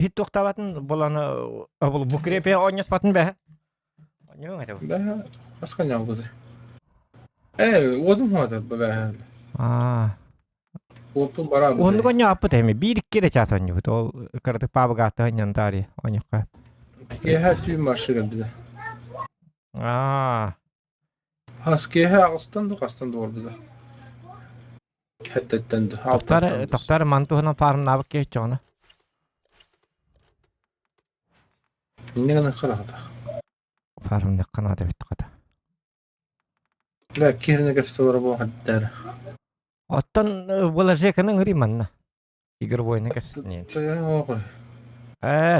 hit toxtabatın bolana bol bukrepe oynat batın be. Oynuyor mu? Ben askan yalnız. Odun hada be. Odun bara. Onu konya apı temi bir kere çasan yok. O kardı pabı gatta hanyan tari oynuyor. Her şey marşı geldi. Haske her astan doğru da. Hatta Doktor mantuhuna farm nabık geç ona. Ne kadar kalada. Farm ne kanada bitti kada. La kirne gösteriyor bu hatta. Ottan bolacakının ngri manna. İgir boyuna kesni.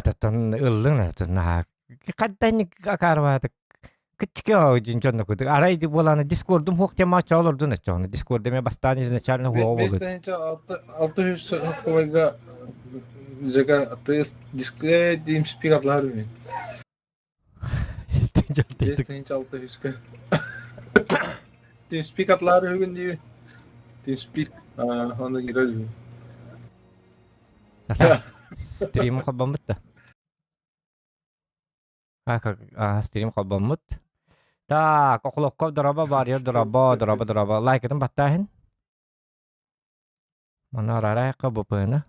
Tattan ıllın tattan. Kaddan akarvadık. Küçük oyuncundan kudu. Araydı bolana Discord'um hok tema çalırdı ne çaldı. Discord'da bastan izine çalını huwa oldu. 600 koyga jaga atış display dim speak uplar mı? İsteyince 600 ka. Dim speak uplar hugün diye. Dim speak onda girer. Stream kabamut da. Stream kabamut. Так, оклокко дроба барьер дроба. Лайкатын баттахин. Мана рарай кабыпына.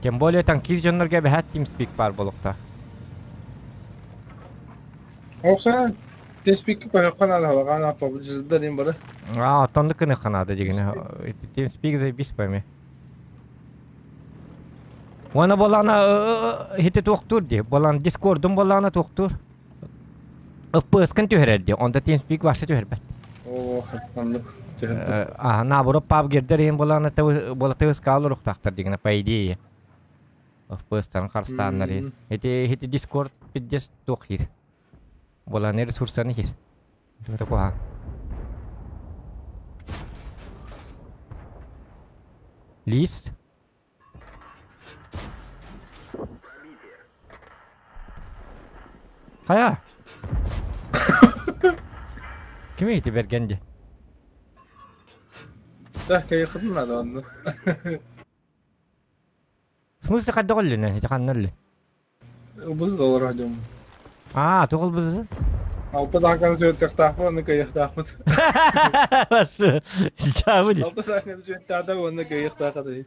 Тем более танкист жоннорга бехат TeamSpeak бар болукта. Окса TeamSpeak каналы гана побжизда дим бара. Тондыкыны канада жигине. TeamSpeak зай бис пойме. Wana bolana hite doktor diye. Bolan Discord'un bolana doktor. FPS kan tüherdi. Onda TeamSpeak varsa tüherbet. Anladım. Na buru pub girderin bolana bolata skalı ruh taktar digine paydi. FPS'tan karstanları. Hite Discord bidjes dokir. Bolana resurslarını hir. Dua koha. List. Haya. Kime iti bergendi? Tahkaya yakınlar da onu. Smooth'ta kadda kollu ne? Hita kannarlı. Buz da olur hacım. Tuğul buzu. Altı daha kan söyle tahtafı onu kayık tahfız. Nasıl? Cevabı değil. Altı daha kan söyle tahtafı onu kayık tahfız.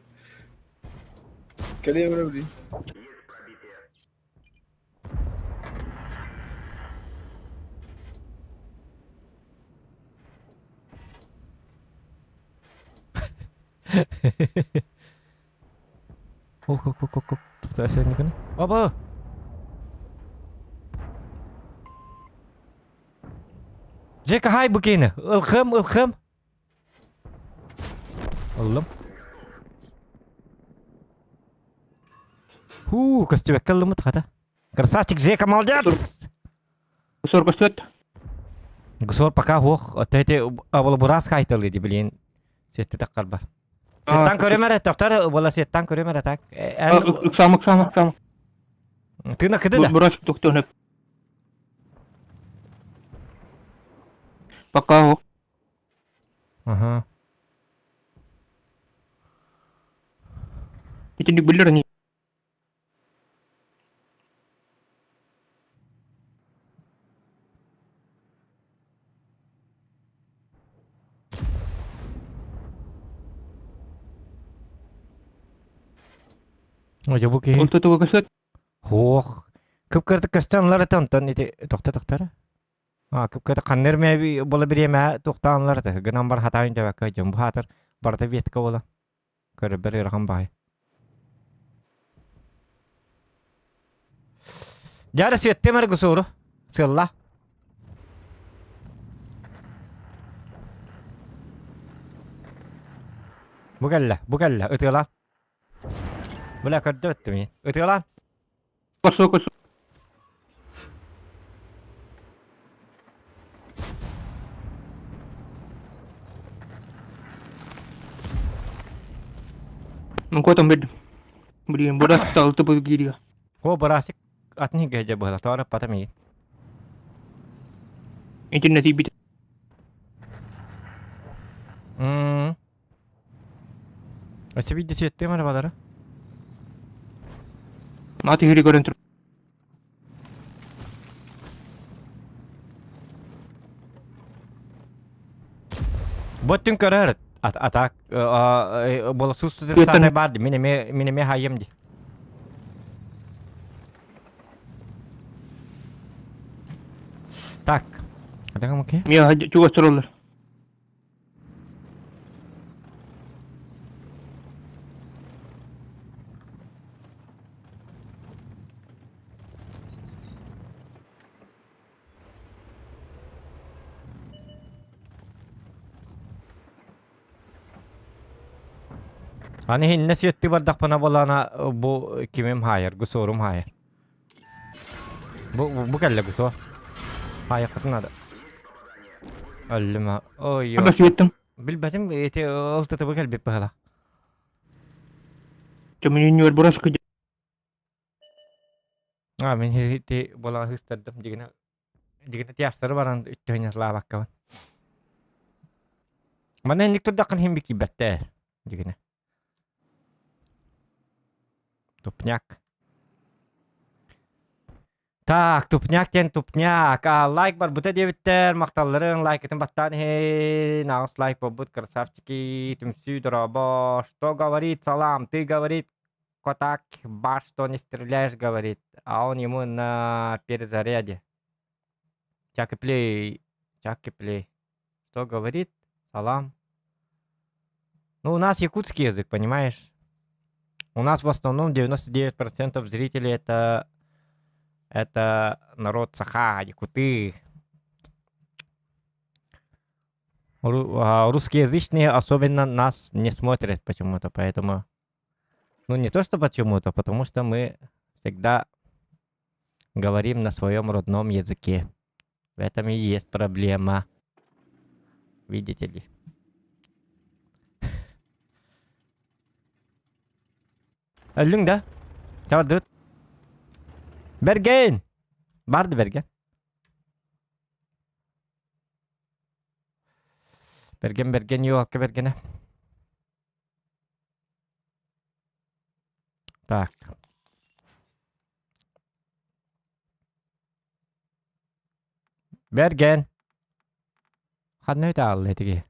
Kaleye bunu bileyim. Ok. Tuh saya ni kan? Apa? Jeka hay begini. Ilkham. Allah'ım. Kasti bekal lemut kata. Kersacik Jeka maljat. Gusor pakah hoch. Tete awal buras kaital di bilin. Sette takkar bar. Setan köremere doktor bola setan köremere tak. Sama. Tına kıdı da. Burası doktor ne? Pakao. Aha. Itu dibeler nih. Acaba ki? Untuk tuh kesat. Kıpkırtı kastanları tanıtan idi doktora. Kıpkırtı kanner mi bola bir yeme doktanlar da. Gınan bar hatayın da bakay jumbu hatar barda viyetka ola. Körü bir rakam bay. Jara siyette mer gusuru. Sılla. Bugalla ötülan. Bula kadda öttü ötülan. Kosong. Nungko também. Berian bodoh tahu tu pergi dia. Berasik atni geja bola tora pata mi. Itu nasib itu. Öse ettiğim arabaları. Mati hiri görün tur. Bottun körör. Atak. Bola sus tutur Yetten- sate bardi. Minime hayyemdi. Так. Ada kamu ke? Mia juga stroller. Hani hinne siyetti bardak bana bolana bu kimim hayır, gusorum hayır. Bu kelle guso. Hayır kadın adı. Öldüm ha. Oy yo. Apa sih hitam? Bilbedim eti altı bu kelbi pahala. Cuma ini nyuar boras kerja. Min hiti bola hıstadım digine tiyasları baran üttüğüne la bakkavan. Mana hendik tudakan him biki bette digine. Tupnyak. Так, тупняк. Лайк бар бута дебиттер, макталларын лайк этин баттан хей, нагыс лайк бобут, красавчики, тумсю дроба, что говорит салам, ты говорит, котак, баш, что не стреляешь, говорит, а он ему на перезаряде. Чак и плей, что говорит, салам. Ну, у нас якутский язык, понимаешь? У нас в основном 99% зрителей это народ Саха, якуты. Русскоязычные особенно нас не смотрят почему-то, поэтому... Ну, не то, что почему-то, потому что мы всегда говорим на своем родном языке. В этом и есть проблема. Видите ли? Öldün de. Çağırdı. Bergen. Vardı Bergen. Bergen yok ki Bergen'e. Так. Bergen. Qanday o'ta oldi?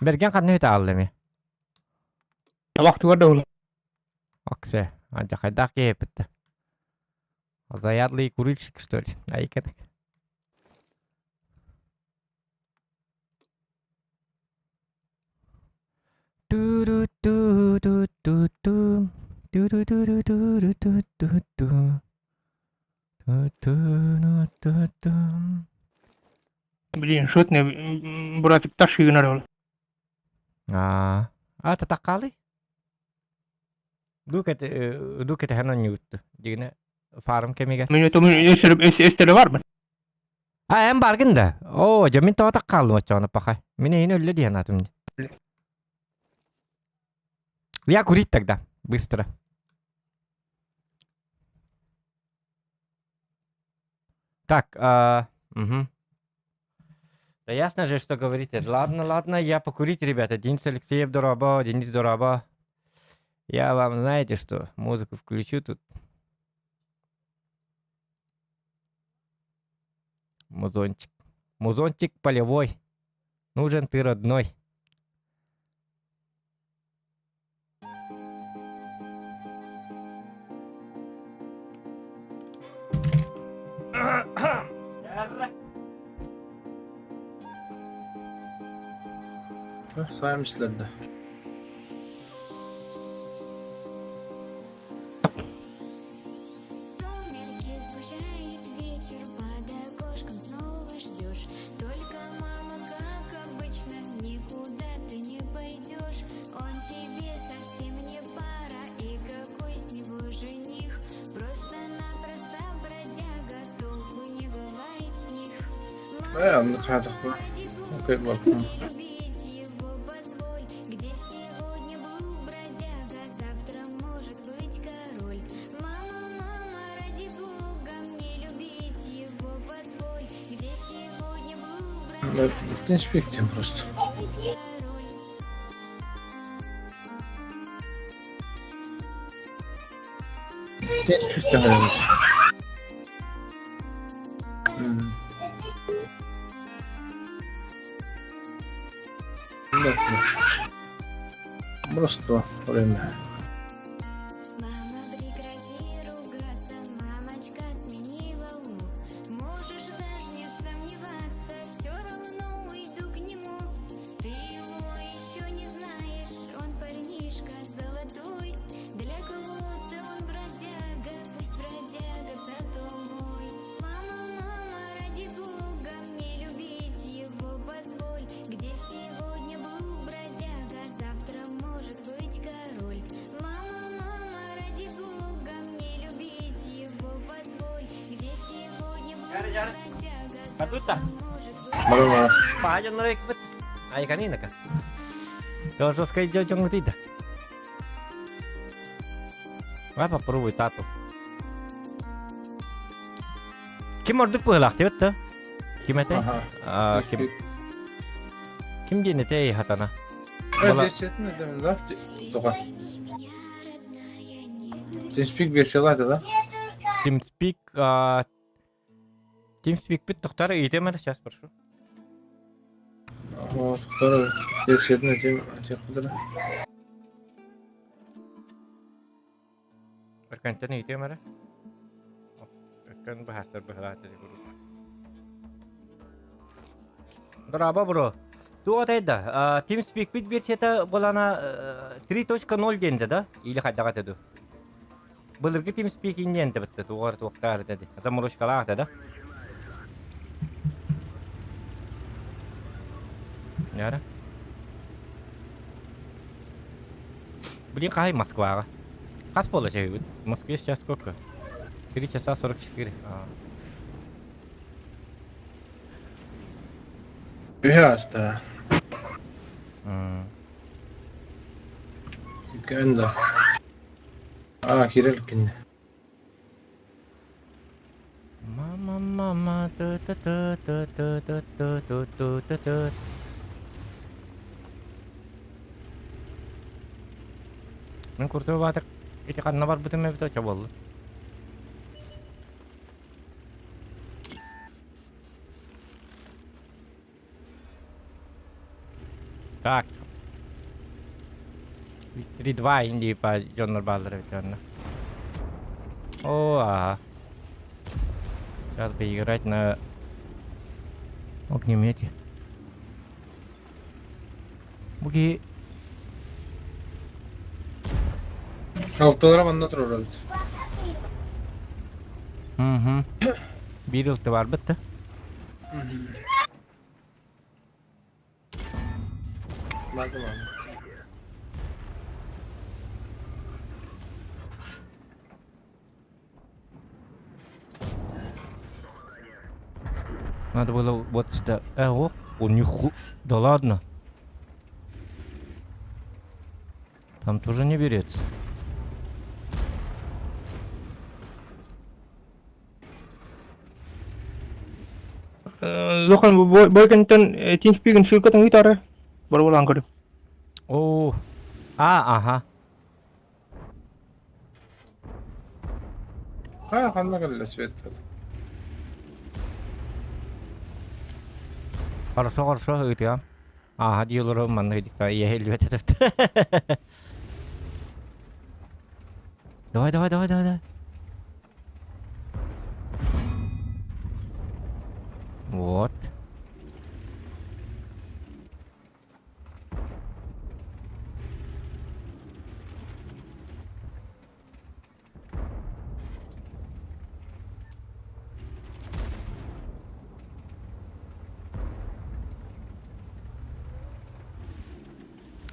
Bergen qanday o'ta oldimi? Waktu ada ulah. Оксе. Анча хайдак епетти. Заядлый курильщик, что ли? Айкен. Блин, шутный братик таши гнарал. Это такали? Дукет хана ньют. Дигне farm kemiga. Меню то эстеле var mı? Em bargın da. Oo, jamin to tak kaldı maçana pakay. Mine yine öyle diyen atım. Я курить тогда. Быстро. Так, угу. Да ясно же, что говорите. Ладно, я покурить, ребята. Денис Алексеев Дороба, Денис Дороба. Я вам, знаете что, музыку включу тут. Музончик полевой. Нужен ты родной. Saymışlar da. Сумерки сгущает вечер, под окошком снова ждешь. Только мама, как обычно, никуда ты не пойдешь. Он тебе совсем не пара, и какой с него жених? Просто-напросто бродяга, толку не бывает с них. Anlık hatıklı. Ради бога, Okey bakalım. не любить его позволь. Где сегодня был бродяга, завтра может быть король. Мама, ради бога, мне любить его позволь. Где сегодня был бродяга. Не спектим просто. Тень чуть-чуть говоришь. Да, просто время. Мама, прекрати ругаться, мамочка, смени волну. Можешь даже не сомневаться, все равно уйду к нему. Ты его еще не знаешь, он парнишка золотой. Для кого-то он бродяга, пусть бродяга, зато мой. Мама, мама, ради Бога, мне любить его позволь. Где сегодня был бродяга, завтра может быть король. Мама, мама, ради Бога, мне любить его позволь. Где сегодня был бродяга, Katuta. может быть Мама, Paano na rin ba't? Ay, kanina ka. Dosos kay Jojo ng tita. Apa perlu tato? Kim orduk pula aktif tu? Kim itu? ага. Kim jenis itu hatana? Бала... Действительно, да? Только. TeamSpeak версиялады, да? TeamSpeak, TeamSpeak бит тоқтары ете ме? Сейчас прошу. Вот, второй. Действительно, тех, да? Berkantan ete ме? Berkan bahasa bahasa di guru. Berapa bro? Tuh ada dah. TeamSpeak bit versi bolana 3.0 dende da. Или хадда ката ду. Былыргы TeamSpeak инненде битте. Тугар туктар деди. Ата муруш кала да. Яра. Блин, кай Москва. Кас получает? В Москве сейчас сколько? 3 часа 44. Ясно. М. Гэнда. Кириллкин. Мама, ту. Мен куртуп атык. Эти канна бар бутуме бит оча болду. Так. Из 3-2 Индии по Джоннер Баллеру Джонна. О, Сейчас бы играть на огнемете. Буги. Алтылар манда турат. Угу. Бирилти бар битти. Маза. Надо было вот сюда. О, у них... Да ладно. Там тоже не берется. Lokan boy kan TeamSpeak kan şirketin gitarı. Baru ulang kau. О. Ага. Ханна калла свет. Хорошо, это я. Ага, дилер ман дикта. Я хелвет это. Давай. Вот.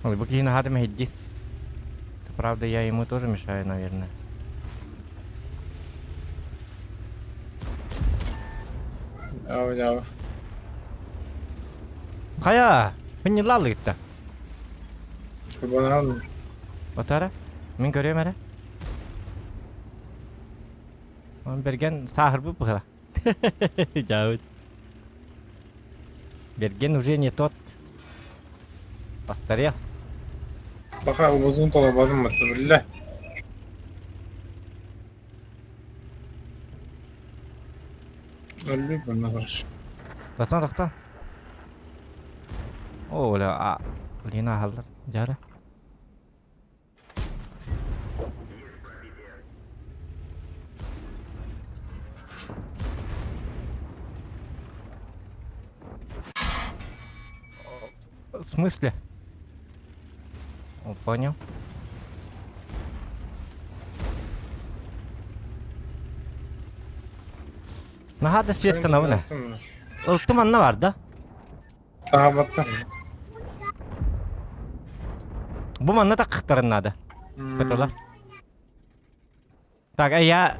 Ой, Букина надо меди. Правда, я ему тоже мешаю, наверное. Ява. Кая, поняла ли-то? Банан. Вот это? Мен көрем әле. Он берген сахар bu бұға. Жауд. Берген уже не тот. Pastarya. Baka uzun kolabadım mı? Billah. Öldü bana karşı. Doktan. Oh, la Lina hallar. Jara. В смысле? О, понял. Nahada свет-то на вне. Ultim anna var da. Daha battan. Bu manna da kıktarınladı. Betolar. Так, я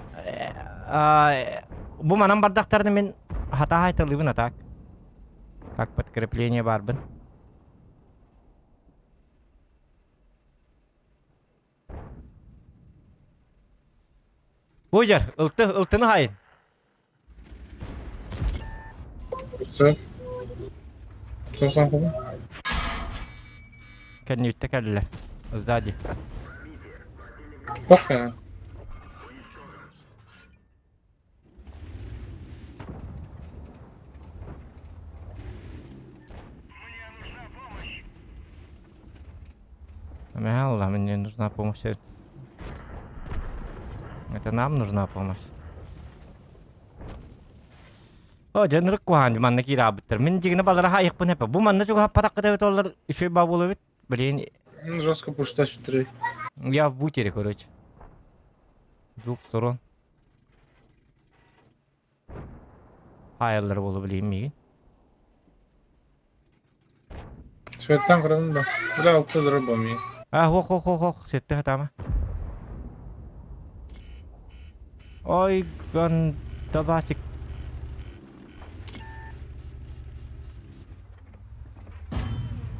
bu manam bardaktarını men hata haytırlıyım atak. Как подкрепление барбын. Бuyur, ıltını hayın. Güzel. Sorsan kadar. Kan yuttekerler. Zadi. Bak ya. Allah, мне нужна помощь. Это нам нужна помощь. O canırık kuhancı manna ki rabıttır. Min jigine balara hayık bu nepe. Bu manna çok patak kadar olar işe babulu bit. Блин, Жестко пушташ битирей. я в бутере, короче. С двух сторон. Hayalları bolu bileyim mi? Svetten kırdım da. Bile 6 lira bombayı. Ah, ho. Sette hatama. Oy, ganda basik.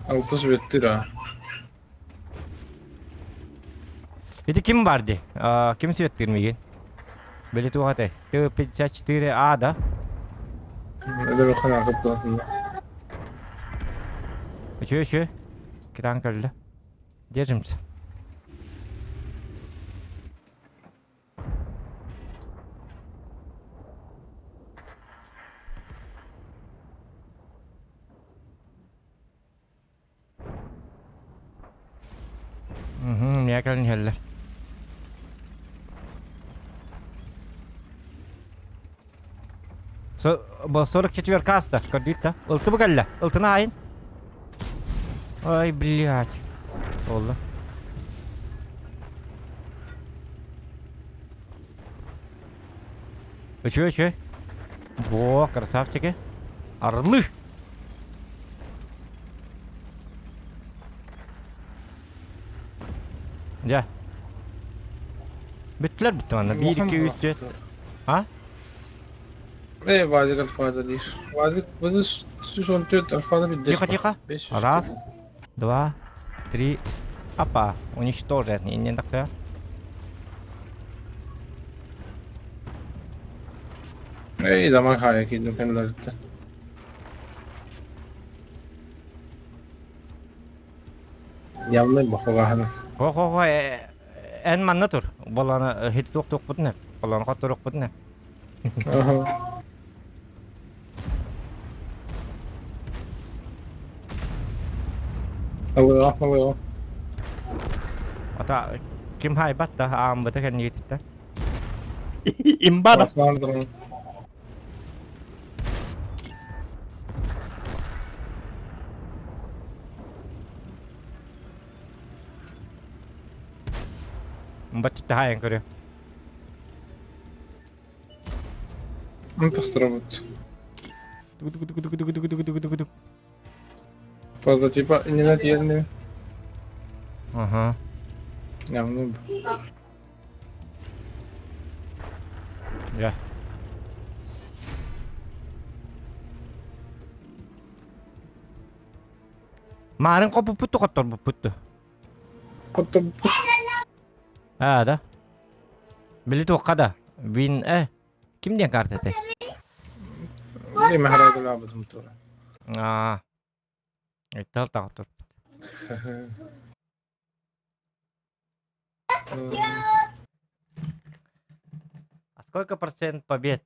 Altı Svet lira. Itu kim vardı? Kim svettirmeyin? Böyle tuhate. Tı 54 A'da. Öyle bir kanal kapılasında. Şu. Kiran kaldı. Держимся. Niye kalın heller? Bu 44 каста. Кредит-то. Улты букалла. Ултына айын. Ой, блядь. Oldu. Üçü. Во, красавчики. Орлы. Ja. Bittiler bitti bana. 1, 2, 3, 4. Ha? Vadi alfada değil. Vadi bazı son 4 alfada bir Тихо. Раз, два, три. Опа, уничтожить. Не такая. Ey zaman hayak edin kendilerinde. Yanlış bak o kahve. Ho. En manna tur. Balana hit tok butne. Balana kat tok butne. Hava. Ata kim hay batta am bata kan yititta. İmbar. Baslardır. Batta hay en körü. انت اختربت. Tuk. Fazla tipa inine diğerini. Aha. Yanlış. Ja. Maring ko puputto kotor puputto. Kutu. Ada. Beli tu kada. Win kim dia kartu teh? Ini maharaja labet mutura. Ah. Ital tak kotor. А сколько процент побед?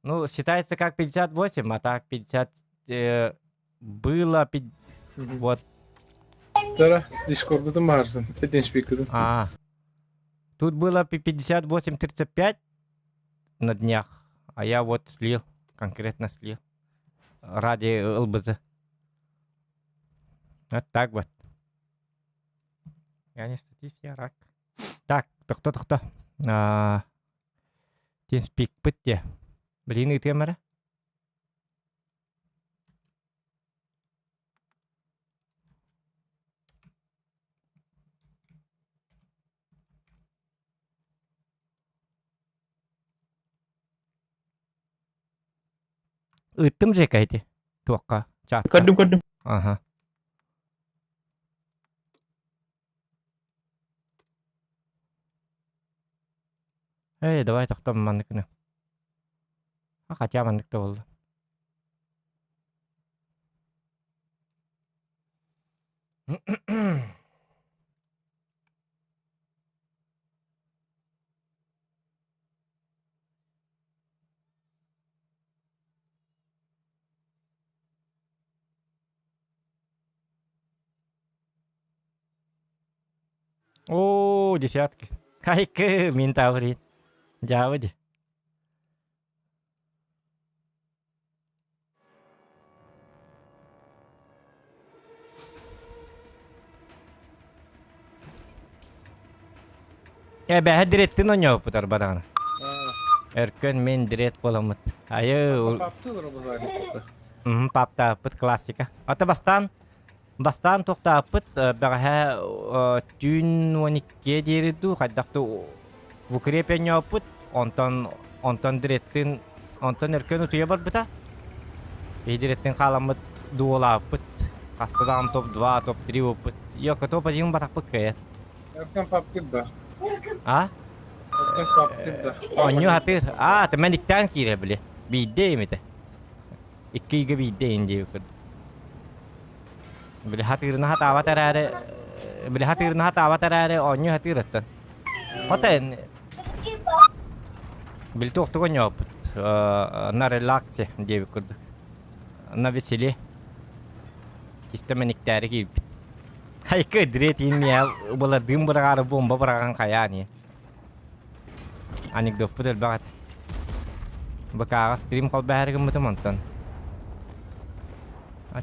Ну, считается как 58, а так 50 было... Вот. Тара, Дискорд'da varsın. Eten speaker'da. Тут было 58-35 на днях, а я вот слил, конкретно слил. Ради ЛБЗ. Вот так вот. Я не статист, я рак. Так, кто. TeamSpeak пытте. Блин, и темера. Ыттым же кайти. Туакка. Чатка. Кадым. Ага. Эй, давай тоқтам мандыкыны. Хотя мандыкта болды. О, десятки. Хайка, минтаврит. Джавади. Бәһә диреттин оңё путар барана. Эркен мен дирет боламыт. Айы. Paptılar o bazarlıkta. Папта пыт классика. Ата бастан тохта пыт бәһә түн 12 дирду хаддакты в укрепенье пыт онтон диреттин онтон эркен утуя бар быта. Диреттин халамыт дуола пыт. Кастадан топ 2, топ 3 опыт. Yok топ 1 батак пыт кая. Erken paptılar. А? Erken paptılar. Оню хатыр. Темендиктен кире биле. Бидде эмите. Иккиге бидде инде юкыр. Биле хатырына хатаватараре оню хатырыттан. Отен. Бил тоқтуга нёпыт. На релаксе де юкыр. На веселе. Системениктери кип. Хайка дрет инмия була дым бұрағары бомба бұраған қаяни. Анекдот пұтыл бағат. Бақаға стрим қол бәрігім бұтым онтан.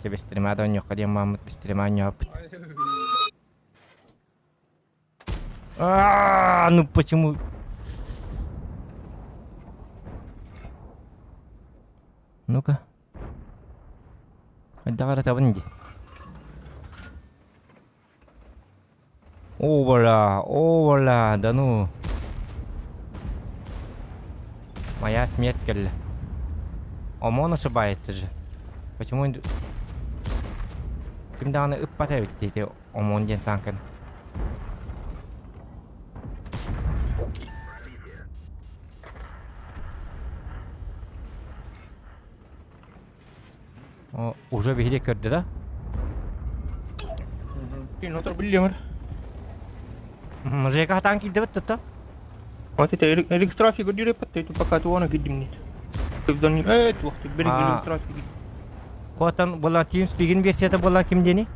Тебе стримада он нёқа дем мамыт стрима нёпыт. Ну почему? Ну-ка. Давай табынди. О, да ну. Моя смерть, Келли. Он ошибается же. Почему он... Ким даны ыппатавит дейти омон ден танкын. Уже бігде көрді да? Кейін отыр білемір. Жека танки дебет тұтта? Вот это регистрация говорит, это пока то она гидим нет. Ты в дальнем... Это вақт, берег регистрация гидим. Хотан болан TeamSpeak'in версияты болан кимдени?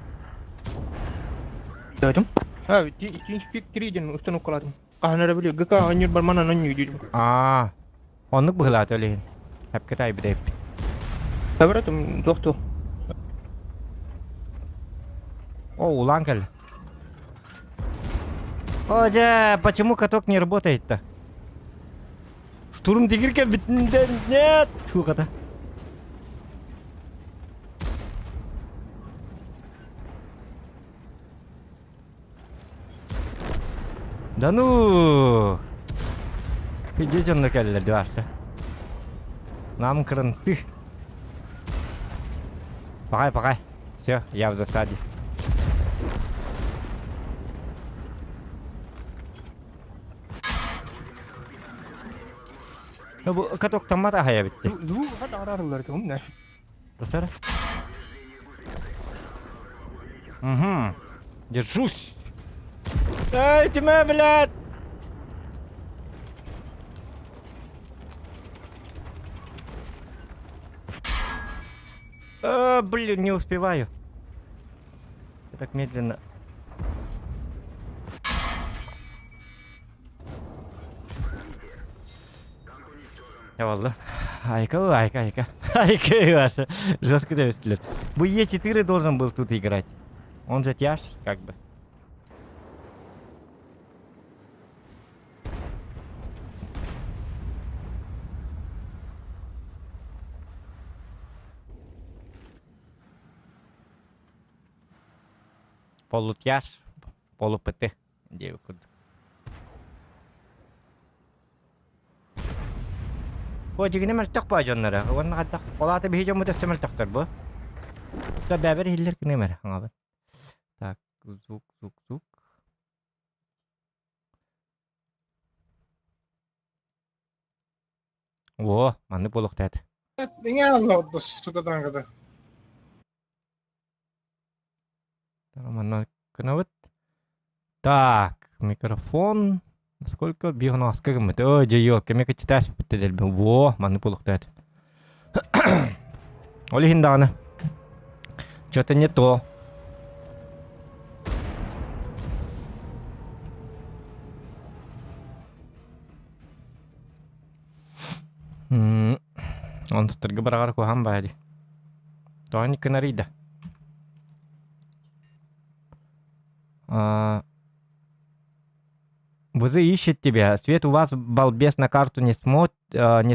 Дайдым? TeamSpeak 3-ден установкаладым. Қағанара біле, ГК анер бар мана наню дедім. Онлық бұғылаты өлейін. Әпкет айбыдайып. Табыратым, доқты. Улан кәлі. Оджа, почему каток не работает-то? Штурм дегирка битінден нет! Туғада. Да ну! Иди жонда кәлілер дуашы. Нам кырынты. Пағай. Все, я в засаде. Bu katok tamata haya bitti. Ду, хат арарылар кем, нәш. Достар. Угу. Держусь. Дайте меня, блядь. Блин, не успеваю. Я так медленно. Ya valla. Айка. Айка ваша. Жестко довести. Бы Е4 должен был тут играть. Он же тяж, как бы. Полутяж, полу-ПТ. Где курдук. Кодигіне мәрттіқ ба жонлары. Оны қаттақ. Олаты бейі жон мұтасы мәрттіқтір бұ. Бұда бәбір елдер кіне мәрі. Так, звук. О, маны болуқтайды. Не алды, сугадан kada. Маны күні бұд. Так, микрофон. Сколько бігіну асқа кіммет? Ой, жайок, кемекі читаш бітті дәлбі. Во, маны болуқтайды. Олі хиндағаны. Чё-то не то. Он стыргы барағар коған бәді. Тоғын кінарыйда. Вызы ищет тебя. Свет у вас, балбес, на карту не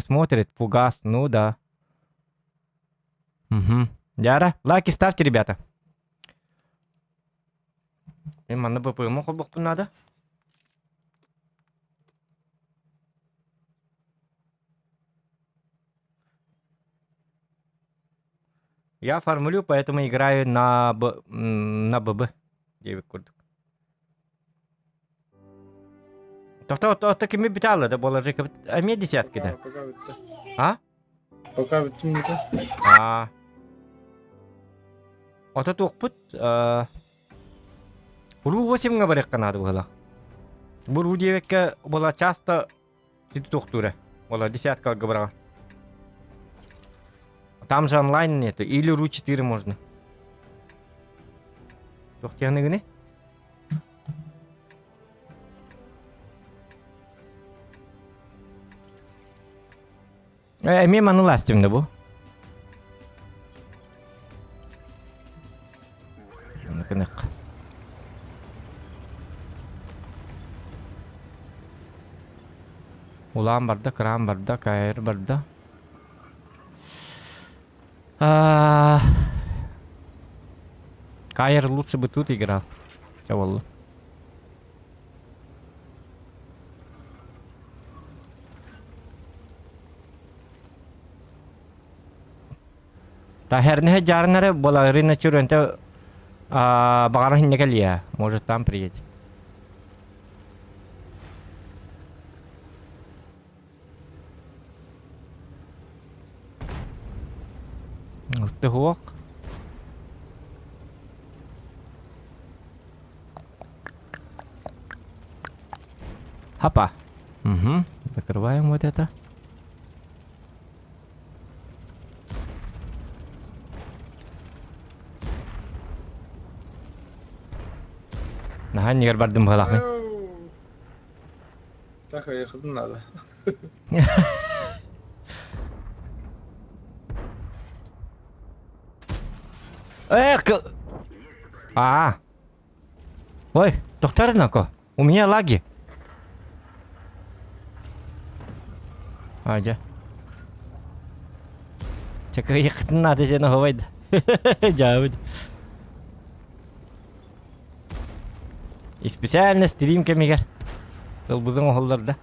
смотрит. Фугас, ну да. Угу. Яра, лайки ставьте, ребята. Именно бы ему хоть надо. Я формулю, поэтому играю на ББ. Девик курдук. То такими битало, да, положи. А мне десятки, да? Пока bitti. А? Пока bitti mi de? Ото тоқпыт. Уру 8-ға барық қанады бұғыла. Буру девекке бұла часто сети тоқтура. Бұла десяткалға бараға. Там же онлайн нету. Или RU4 можно. Тоқтияны гыне? Мен маны ластимді бұл. Кынық. Улан барда, кран барда, кайыр барда. Кайыр лучше бы тут играл. Чаваллы. Та херне жарнары бола рына чуренте багара хиннекалия. Может там приедет. Ты гуак. Хапа. Угу. Закрываем вот это. Nah, nyer bardым балахны. Так, ехать надо. Эх! Ой, доктор нако. У меня лаги. Аja. Чекай, ехать надо, тебе наговайда. Жауд. И специально стрим кемигер. Толбузың оғылдарда.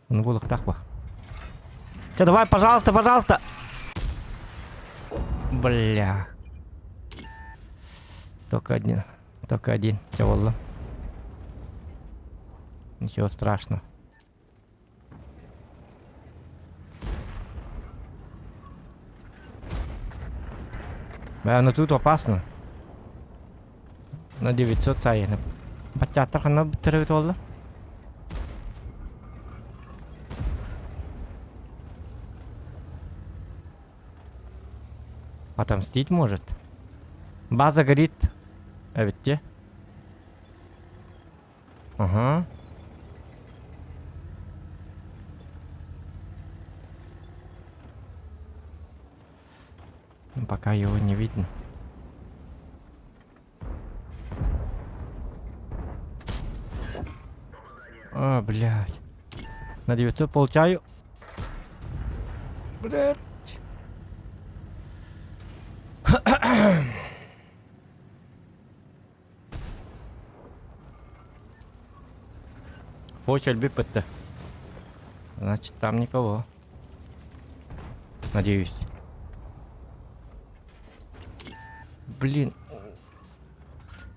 Оны болық тақпа. Че, давай, пожалуйста. Бля. Только один. Че, волла. Ничего страшного. Бля, ну тут опасно. На 900 сайын. Бачаттар хана бітіріп олар. Отомстить может. База горит. А ведь те? Ага. Пока его не видно. А, блядь. На 900 получаю. Блядь. Фочель бипетта. Значит, там никого. Надеюсь. Блин.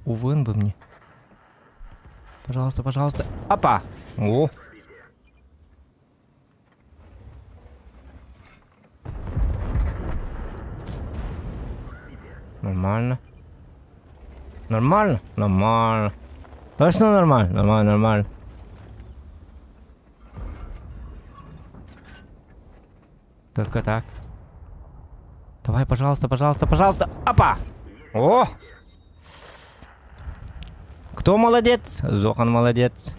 Увын бы мне. Пожалуйста, пожалуйста. Опа! О! Нормально. Нормально? Нормально. Точно нормально? Нормально, нормально. Только так. Давай, пожалуйста, пожалуйста, пожалуйста. Опа! О! Кто молодец? Зохан молодец.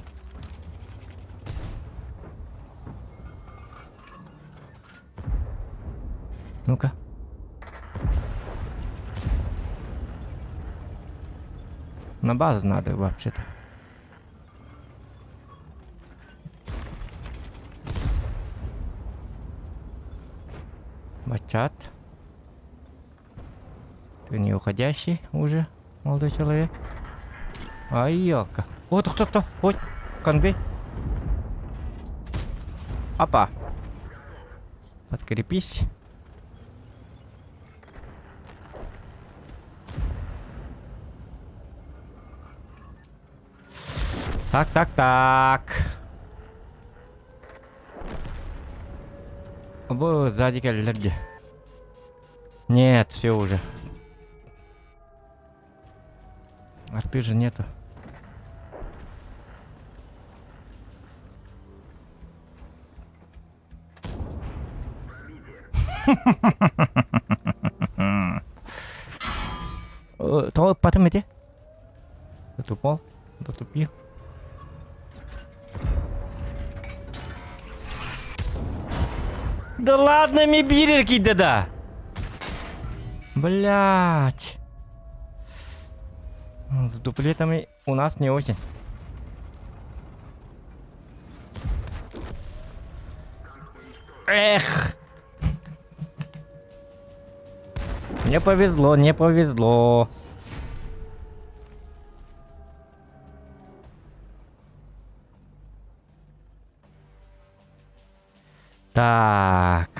Ну-ка. На базу надо вообще-то. Бачат. Ты не уходящий уже, молодой человек. Ай, елка. Вот кто-то. Вот, конвей. Опа. Подкрепись. Так, так, так. Оба сзади келлерди. Нет, все уже. Арты же нету. То потом иди. Затупал. Затупил. Да ладно, мне бирерки да. Блять. С дуплетами у нас не очень. Эх. Не повезло, не повезло. Так.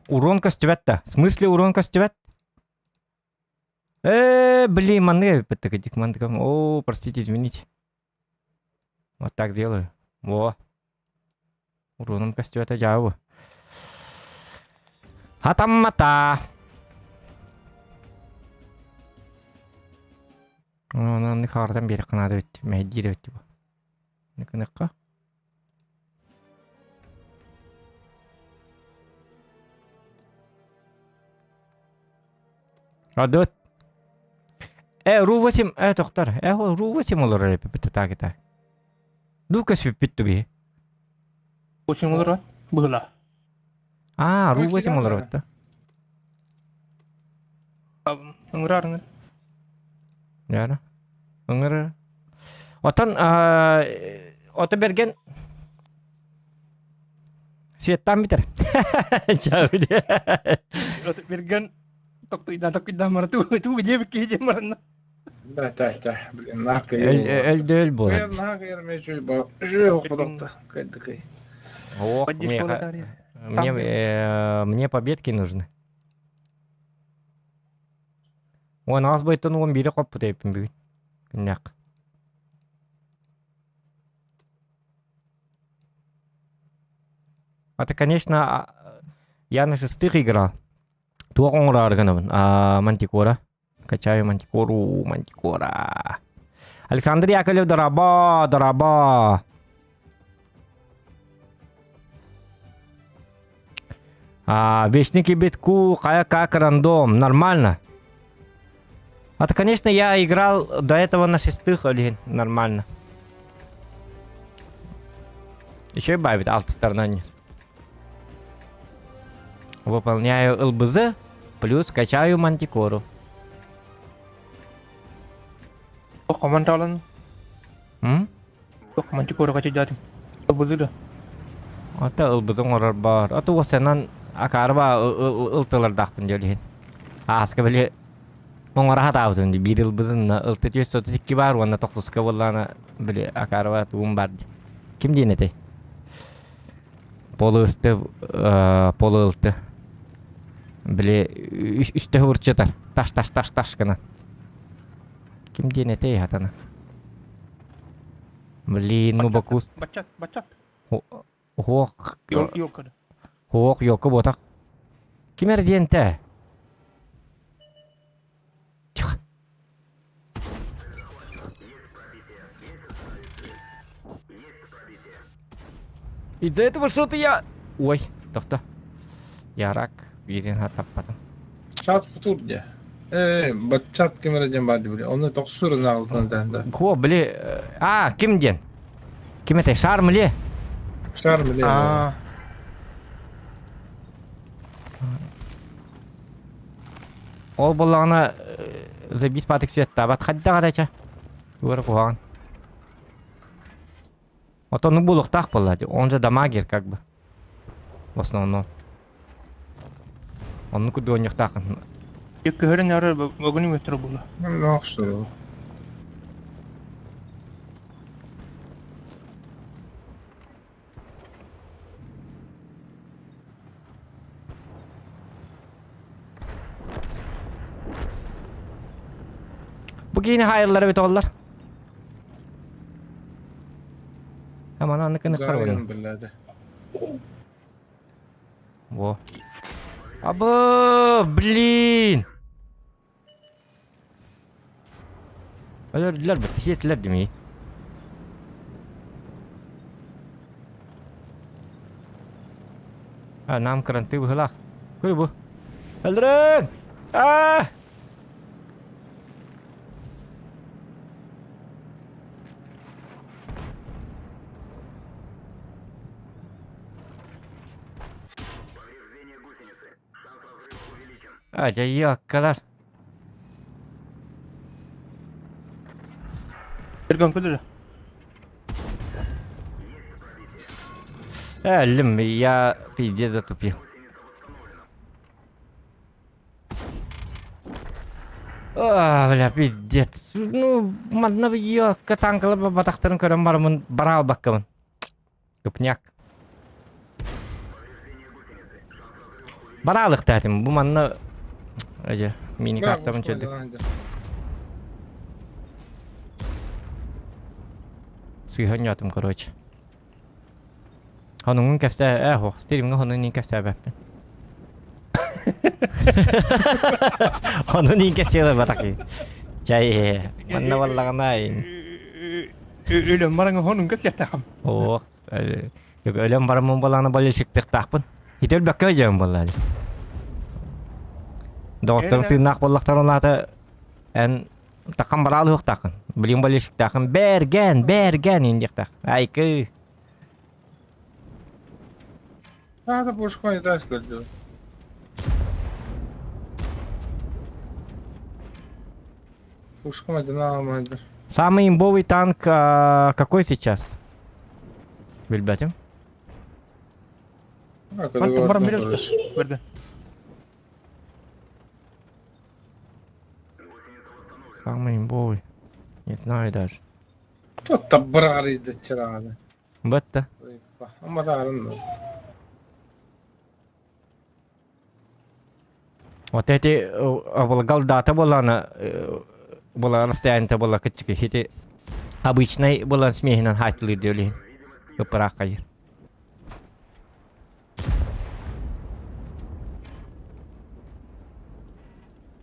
Урон костювят-то. В смысле урон костювят? Блин, манга. О, простите, извините. Вот так делаю. Во. Уроном костювят жабы. Атаммата. Нам не хардам берег надо ведь. Мәддир ведь его. Ныкы-ныкы. Адот. Ру-8, тоқтар. Ру-8 олар әліпі бітті так. Дукас бітті бі. 8 олар бұғыла. Ру-8 олар бітті. Үңір арыңыр. Яна. Үңір. Отан, оты берген светтан бітір. Чағы де. Оты берген Тоқтойда марату. Ту біне бікке марана. Да, да, блин, нахуй. Әлді болады. Нахуй, я мечу, ба. Жив, куда-то. Кайдакай. Ох, мне победки нужны. Он аз бойтон 11 қоп бұтайпын бүгін. Күннәк. Это, конечно, я на 6 играл. Туа оңыра арғанымын. Мантикора. Качаю мантикору, мантикора. Александр Яковлев, дораба, дораба. Вечники битку, как рандом. Нормально. Это, конечно, я играл до этого на 6-х, блин. Нормально. Еще и бавит, алт сторона нет. Выполняю ЛБЗ, плюс качаю мантикору. Команд алан. Мантикора качи жадым. Бузуда. Ата ылбызың орар бар. Ата осынан акарба ылтылардақпын жөлейін. Асқа біле оңара хатабытын ди. Бір ылбызын ылты 132 бар, онна 9-қа болланы біле акарба туым бар ди. Кім дейін әтей? Полы ылты. Біле үсті ұрчытар. Таш кана. Кім дейін әтей хатаны? Блин, ну бакус. Бачат. Хоқ. Yok kada. Хоқ, йоқы ботақ. Кемер дейінті? Тихо. Из-за этого что-то я... Ой, тоқта. Ярак, берен хаттаппадым. Çat tutur diye. Bak çat kemereceğim bari bile. Onu çok sürün altından sende. Хо, біле... Кім ден? Кім әтей? Шар міле? Şar mı diye. Ол болағына забить патык светті. Абат қадда қарача. Көріп оған. Вот он был так болады. Он же дамагер как бы. В основном. Он куда у них так. Екі хөрін әрі бағыны метр болды. Ne yapıştı? Bu yine hayırları bit oldular. Hemen anlıkını kar oyunu. Billahi. Во. Абы, блин. Ölürdüler bitti. Yettiler demeyi. Nam karantina bu hala. Kuru bu. Öldürün. Acayip kadar. Ergan kudur. Эльм, я пиздец затупил. Бля, пиздец. Ну, мадна ее катанкала бы батахтарын көрем бармын, барал баккамын. Көпняк. Баралық тәтім, бұл манна... Öyle mini kartlarını çözdük. Sıyhan yatım короче. Hanımın kefse ho, sterimde hanımın kefse bepten. Hanımın kefse bataki. Cay, manna vallahi Ölüm barang honun kefse takım. Oh, yok ölüm barang balana balya çıktık takpın. Hitel bakacağım vallahi. Doktor tırnak bollaktan ata en takam baralı yok takın. Bilim balışık takın. Bergen indik tak. Ay kı. Hadi boş koy ders diyor. Пушка динамайдер. Самый имбовый танк какой сейчас? Бельбятим? Барам берем. Самый имбовый. Не знаю даже. Тут табрари да чарада. Бетта. Ama da arın. Вот эти галдата была расстояние была кычки. Эти обычной была смехина хатли делали. Капракай.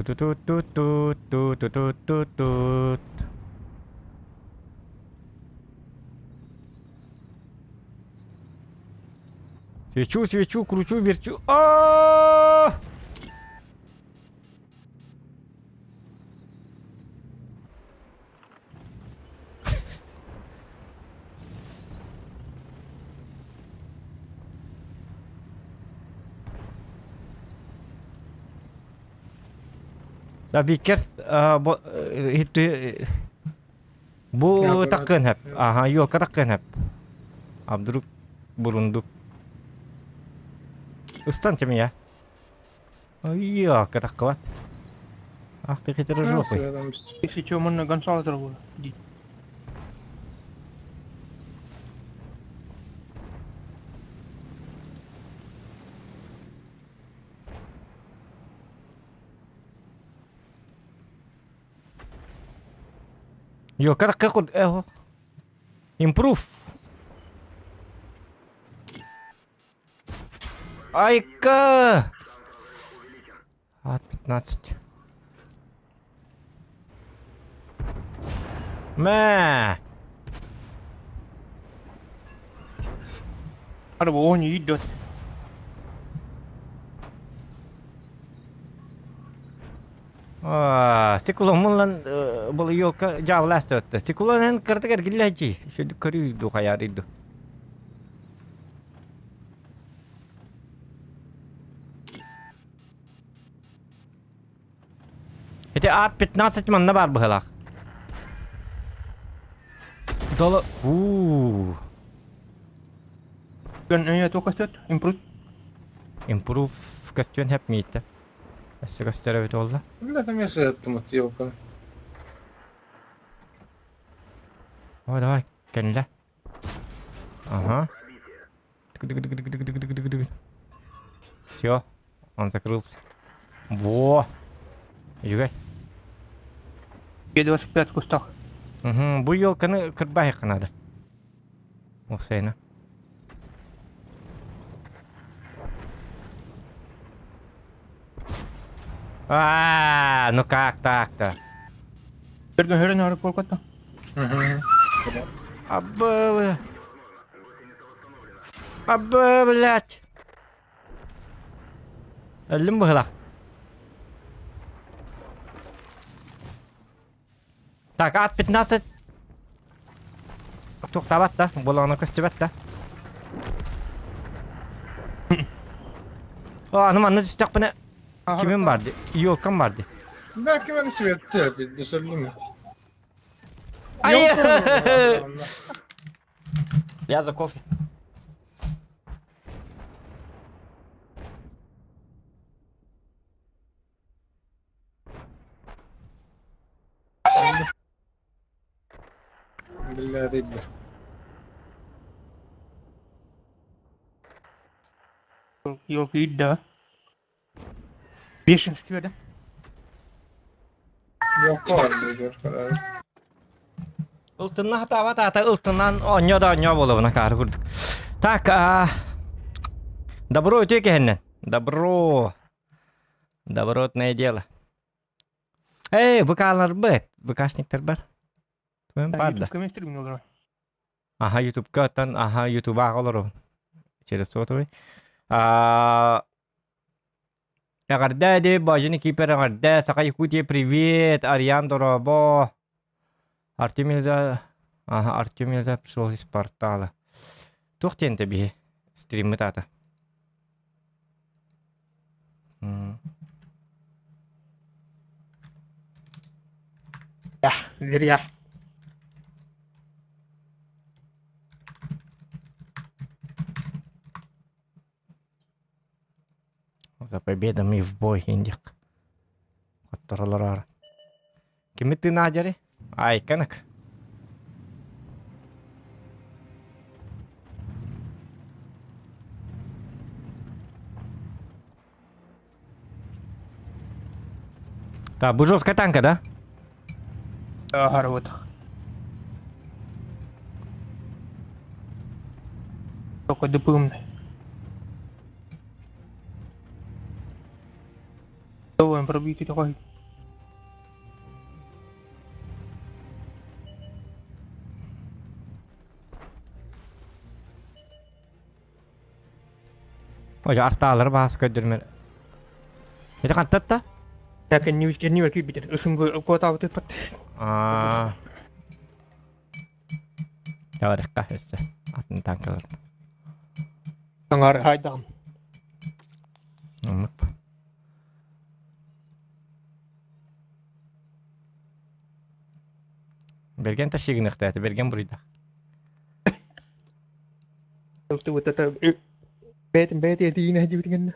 Тут-тут-тут-тут-тут-тут-тут-тут. Свечу, свечу, кручу, верчу. А! Да Викерс, bu Ya, takın hep. evet. Aha yolka takın hep. Abduruk burunduk. Istan kimi ya? Iya, ketak kuat. Ah, kita terus Nasıl apa? adam? Если что, можно Гонсалес работать. Иди. Yo, ketak kekut. Improve. Айка! От 15. Мә! Araba oynuyor gidiyor. Sikulon lan бұл yolka javlast öttü. Sikulon hen kırtıgar gillaci. Şöyle körüydü hayarıydı. Hadi at 15 manna var bu halak. Dolu. Kan я только что импрут. Improve question hep miydi? Nasıl gösterebilir oldu? Kyllä tämä yaşattım tiukan. Давай, давай, kendine. Ага. Все, он закрылся. Во! Югай. Г-25 в кустах. Угу, bu yolkanı kırbağa kanadı. Hüseyin'e. Ну как так-то? Берген херен арып Колкатта. Hı hı. Абы... Абы, блядь! Өлім бұғылақ. Так, ат 15. Тоқтабат да, болағына көстебет да. Аныманны түстек бұны kimin vardı? Yolkan vardı. Belki beni svetti. Bir söyleyeyim mi? Hayır! Yok, Я за кофе. Billahi değil. Yok iddia. Бешенстве, да? Yok var diyor kadar. Ылтынна хатаба тата ылтыннан оньо болуына кары курдук. Так, добро өтө экенен. Добро. Добротное дело. быкалар быт. Быкашниктер бар. Твоим падда. Комментарий давай. Ага, ютубка тан, ага, ютуба олору. Через сотовый. Агарда бажини кипер агарда, сака Якутия, привет, Ариан Доробо. Артемида пришел из портала. Тухтен тебе стримы тата. Зря. За победами в бой, индик. Которалар. Кими ты наджари? Ай, канак. Так, Бужовская танка, да? Ага, вот. Только допомни. Давай пробити такой. Oja artaları bas ködürmer. Hede kantat da? Lakin new ki bitir. Usung kota avut pat. Aa. Ya rekka hesse. Atın tankalar. Sangar haydam. Anlık. Bergen taşıyın ihtiyatı. Bergen buraydı. Tu tata bet ya di na jibit kan.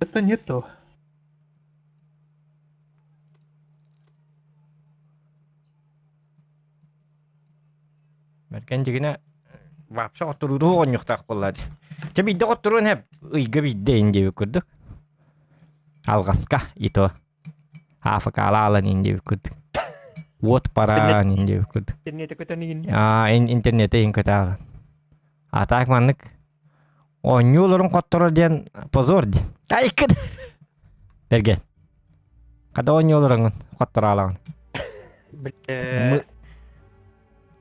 Tata nyeto. Bergen jigine vapsa oturudu on yuktak bolladı. Çabidde oturun hep. Uyga bidde ince kurduk. Algaska itu. Hafa kala alan ince kurduk. Wot para ince kurduk. Ternyata kata ni. Internete in kata. Atak manlık. O nyulurun kottoru diyen pozordi. Ay kıd. Bergen. Kada o nyulurun kottoru alan.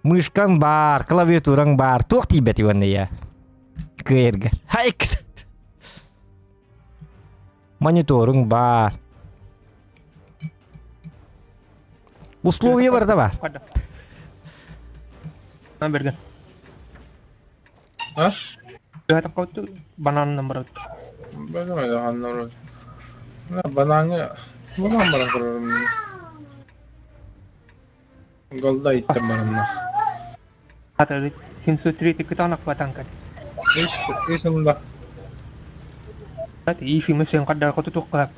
Mышкаң бар, клавиатураң бар. Тоқ тибет иванны я. Кыргыр. Ay kıd. Мониторың бар. Условия бар да бар. Ada. Nah, bergan. Hah? Kata kau tu banan nomor itu. Bagaimana hanlar? Nah, bananya bukan barang kurang. Golda ittem barangna. Kata sinsu triti kita anak batang kan. İşte Kata isi mesin kada kau tutuk kah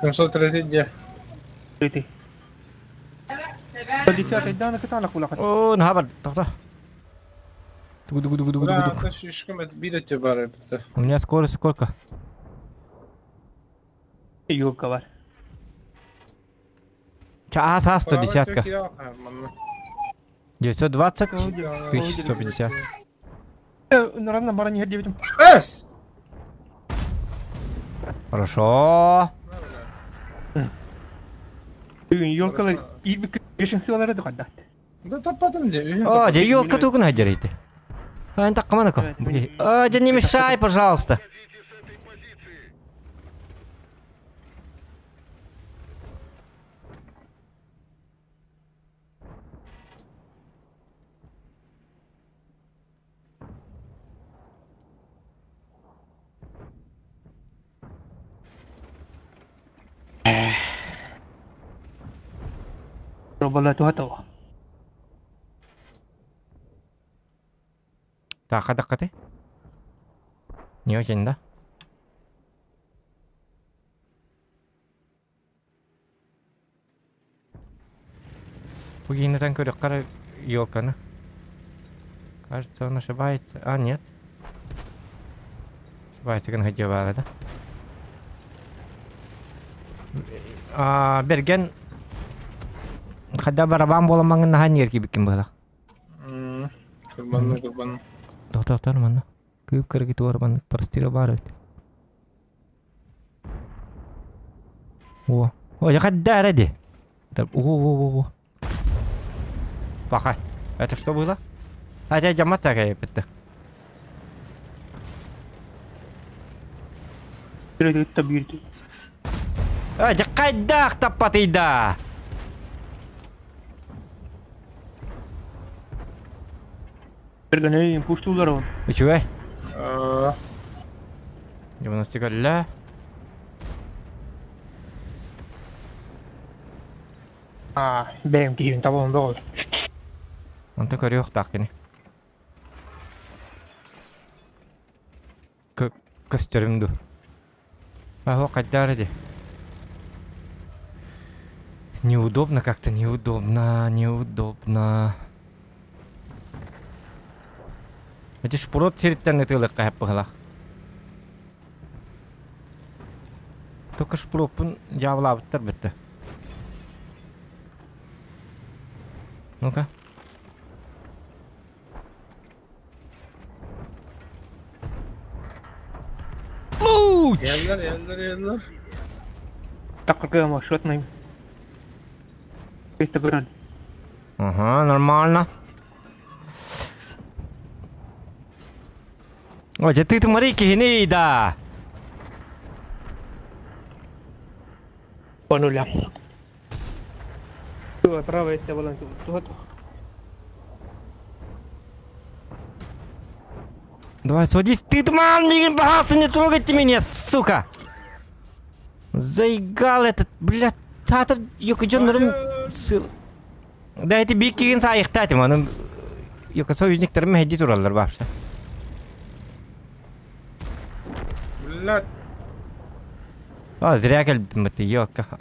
Kim sotretit ya? triti. Tadi siapa dah kita anak ulah kata. Oo, nahabar. Tahta. Тугу. Ulan ateş işkemet bir ete var hepsi. У меня скорость сколько? Yok kabar. Час 110. Çok 920 1150. Наравно баран не ходил. Es! Хорошо. Yol kala iyi bir kreşin sıvaları da kadar. Da tapadım diye. О, где елка тугу наджарите? А, так, командако. А, не мешай, пожалуйста. Пробовала то готово. Так, ты? Не очень, да? Пугина там кара елка, кажется, он ошибается. А, нет. Ошибается, как надевала, да? Берген. Когда барабан бола маңын нахан ерки біккен бала. Kurbanlı. Доктор, мана. Күйіп кіргеті барабанның парастира бар өт. О, жақадда әрәді. О. Пока. Это что было? Хотя джаматса кайып бітті. Трити табирти. Жақайдақ таппатыйда. Berganay pushtular on. Üçüve. Gimnastik alla. Benim kiyim tamam doğru. Anta körü yok takini. Köstürümdü. O kadar hadi. Неудобно как-то, неудобно. Эти шпурот сериттен этылык кайып быгылак. Только шпуропун жабылабыттар битти. Ну-ка. Луч! Yerler. Так как я шотный. Это град. Ага, нормально. О, же ты смотри, кихини, да. По нулям. Право, если баланс. Давай, садись. Ты, ман, пожалуйста, не трогайте меня, сука. Заигал этот, блядь. Татар, юкаджондарым. Да, эти бик киген сайыктат, маным. Юка союзниктарым хеди туралар вообще. Блядь, Зря кельбим это, ёка.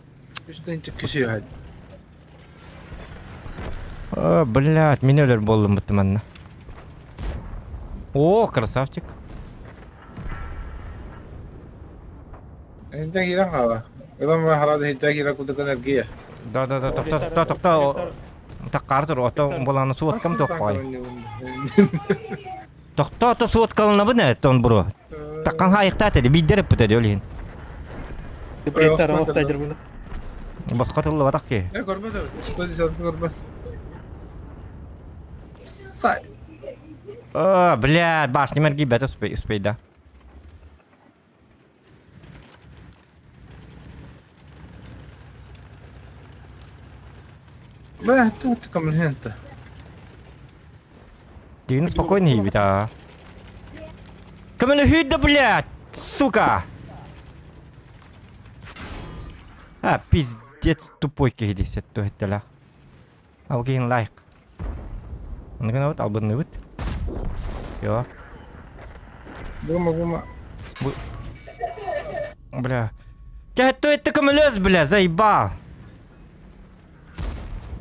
что нибудь кисию хад. Блядь, мен өлер болдым бұты манна. О, красавчик. Инта киран қава. Илан ма харады хитта кира кудык энергия. Да, тоқта. Таққар тұр, отын боланы суыткам тоқпай. Тоқта суыткалына бұны әттен бұру. Таққан хайықтат әді, бейдеріп бұты өлейін. Басқа тұлы батақ ке. Көрбәс әбі. Что десят көрбәс. Сай. Блядь, башни мәргі бәт успей, да. Бля, тут камлента. Дивно спокойно ебит, а. Камена хюда, блядь, сука. Пиздец тупой кегидес, это это. Алгейн лайк. Он вот албанный вот. Всё. Гума. Бля. Что это камелез, бля, заебал.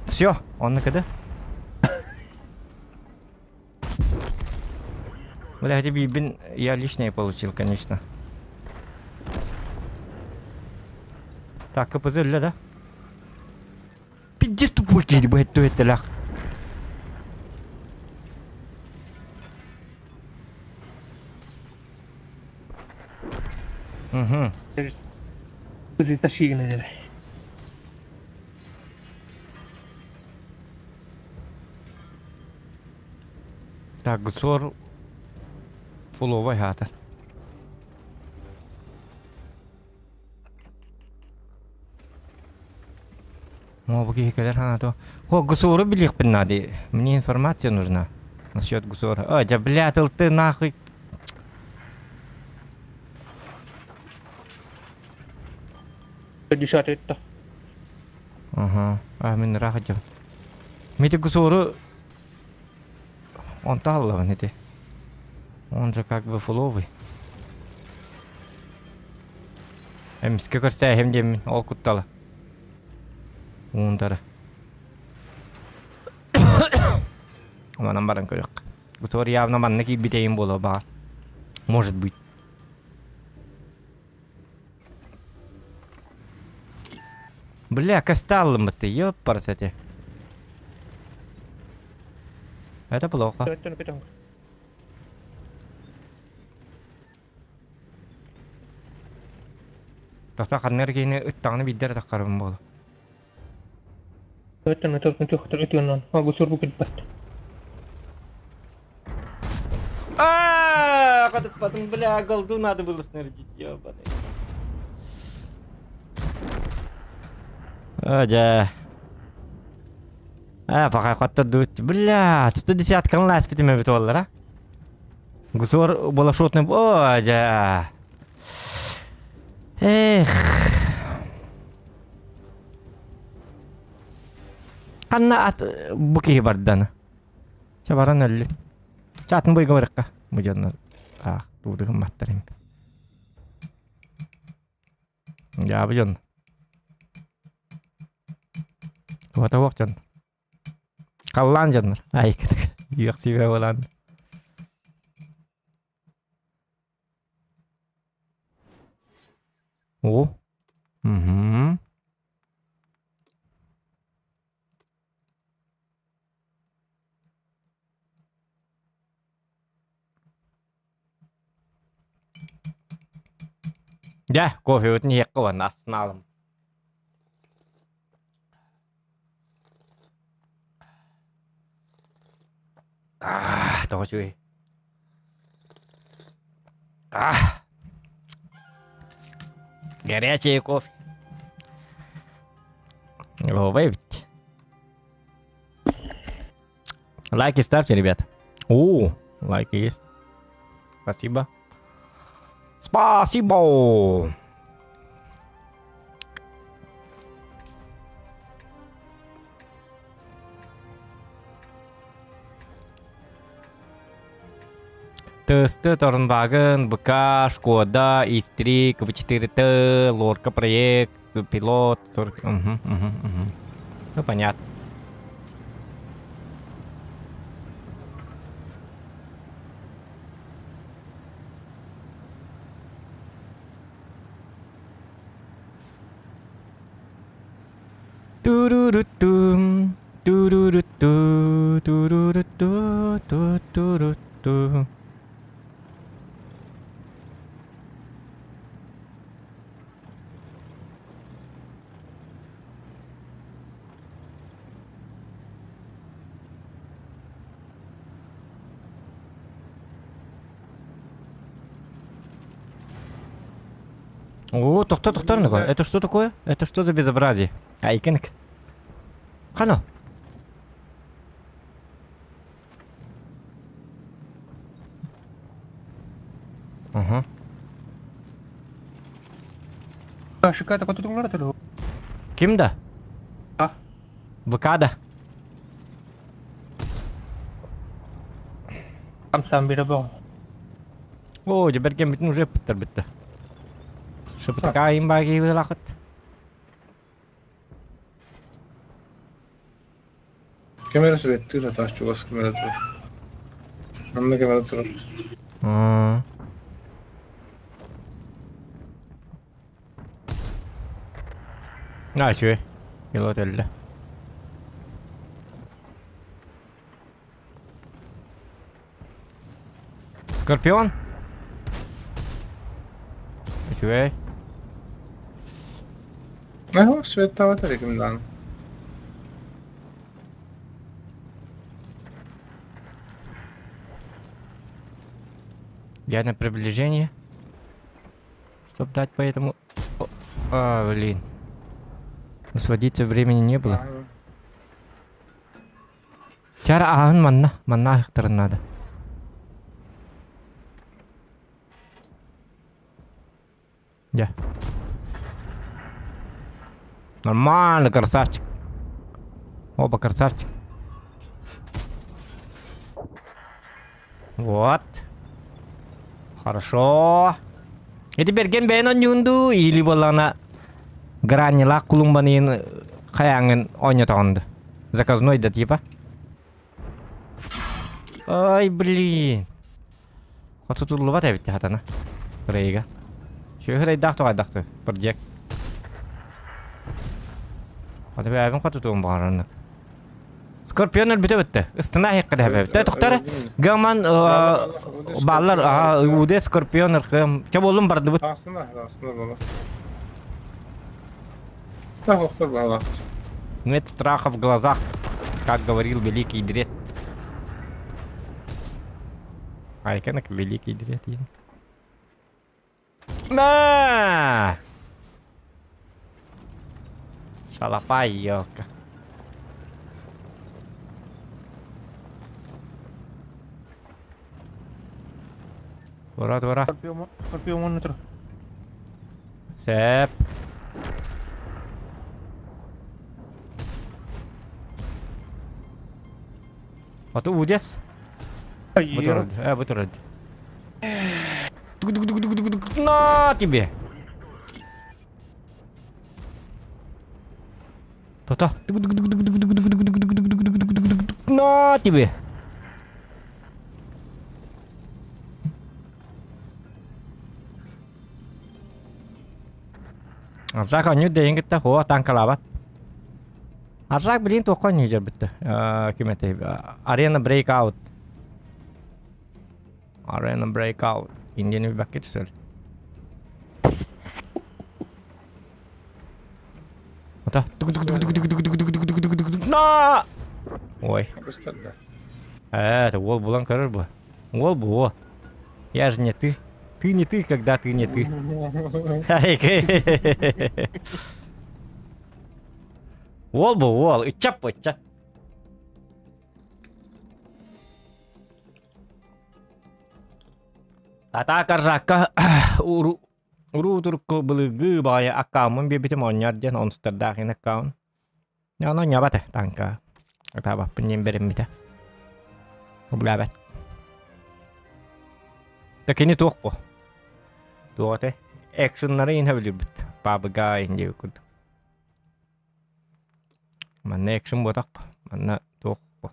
Все, он на КД. Бля, тебе бин я лишнее получил, конечно. Так, КПЗ, да? Пиздец тупой киди, блядь, то это лях. Угу. Так, гусор фуловый хата. Какие колера то? Гусору билих надо. Мне информация нужна насчет гусора. Да, блядь, ты нахуй. Дишат это. Ага, мен рахаджам. Мите гусору он таллаван эти. Он же как бы фуловый. Сколько раз хем ол куттала. Унтара. Манам баран көрөк. Гусор явно манныки битейин боло ба. Может быть. Бля, касталлым ты, ёпарасете. Это плохо. Тоқта қаннар кейіне үттағыны биддер таққарым болу. Это только тёхтер этюнан. Могу сурбу кидбат. Потом, бля, голду надо было снарядить, ёбаный. Оджа. Пока хотта дуть. Бля, 110 канлас питиме битоллар, а? Гусор была шотным. Оджа. Эх. Канна ат буки бардана. Чабаран өллү. Чатын бой говоракка. Мужанна. Туды маттарым. Я бужан. Вот вокчан. Каллан жаннар. Ай, юк себе болан. О. Угу. Да, кофе вот не якова нас налом. Đó chui. Ах. Горячий кофе. Его выпить. Лайки ставьте, ребят. О, лайки есть. Спасибо. Спасибо. Тесты, Торнваген, БК, Шкода, Истрик, В4Т, Лорка проект, пилот. Ну, понятно. Туруруту, туруруту, туруруту, туруруту. О, тоқтар ну это что такое? Это что за безобразие? Айкинг. Хано. Ага. Шиката кот туңлар тулу. Кимда? А? ВКда. Сам бира бон. О, жіберген бүтін уже пыттар бітті. Шыпытыға имбаги вылақыт. Kamerası bitti de taş çuvası kamerası. Anla kamerası var. А, чё? Пилот өлді. Скорпион? Чё? Ага, свет того рекомендую. Я на приближение. Чтоб дать по этому... А, блин. Насладиться времени не было. Чара, он манна их надо. Я. Нормально, красавчик. Оба красавчик. Вот. Хорошо. Это берген бен он юнду или болана гранила кулумбанин хаянген онятонды. Заказной да типа. Ай, блин. Вот тут ловать ведь хатана. Рейга. Чё рей дахты. Проект. Вот я вам хоть тут умбаран. Скорпион битте. Истина هيك ده بيت. تختار جامان بالر ودي скорпион رخم. Чаболум барды бит. Aslında baba. Так, доктор бала. Нет страха в глазах, как говорил великий дред. Айканак великий дред. На! Шалопай, ёлка. Двора. Скорпион монитор. Сеп. Вот удес. Бутурад. На тебе. То-то. На тебе. Аржак оню дейін кетті, хуа танкалабат. Аржак білін тоққан нүйжер бітті. Кеметей. Arena Breakout. Индияны bir bakket söyle. Ата. На! Ой. Gösterdi. Это вол булан көрір бұл. Вол бұл. Я же не ты. Ты не ты, когда ты не ты. Ол bu ол. Ичап ичап. Тата каржакка уру турку былыгы бая аккаумын бебитим оньяр ден онстырдағын аккаун. Яно нябаты танка. Атаба пыннен берем бите. Облабат. Такини туох по. Туоте. Экшеннары инhe билибит. Бабыга инде күд. Манна экшен ботак по. Манна туох по.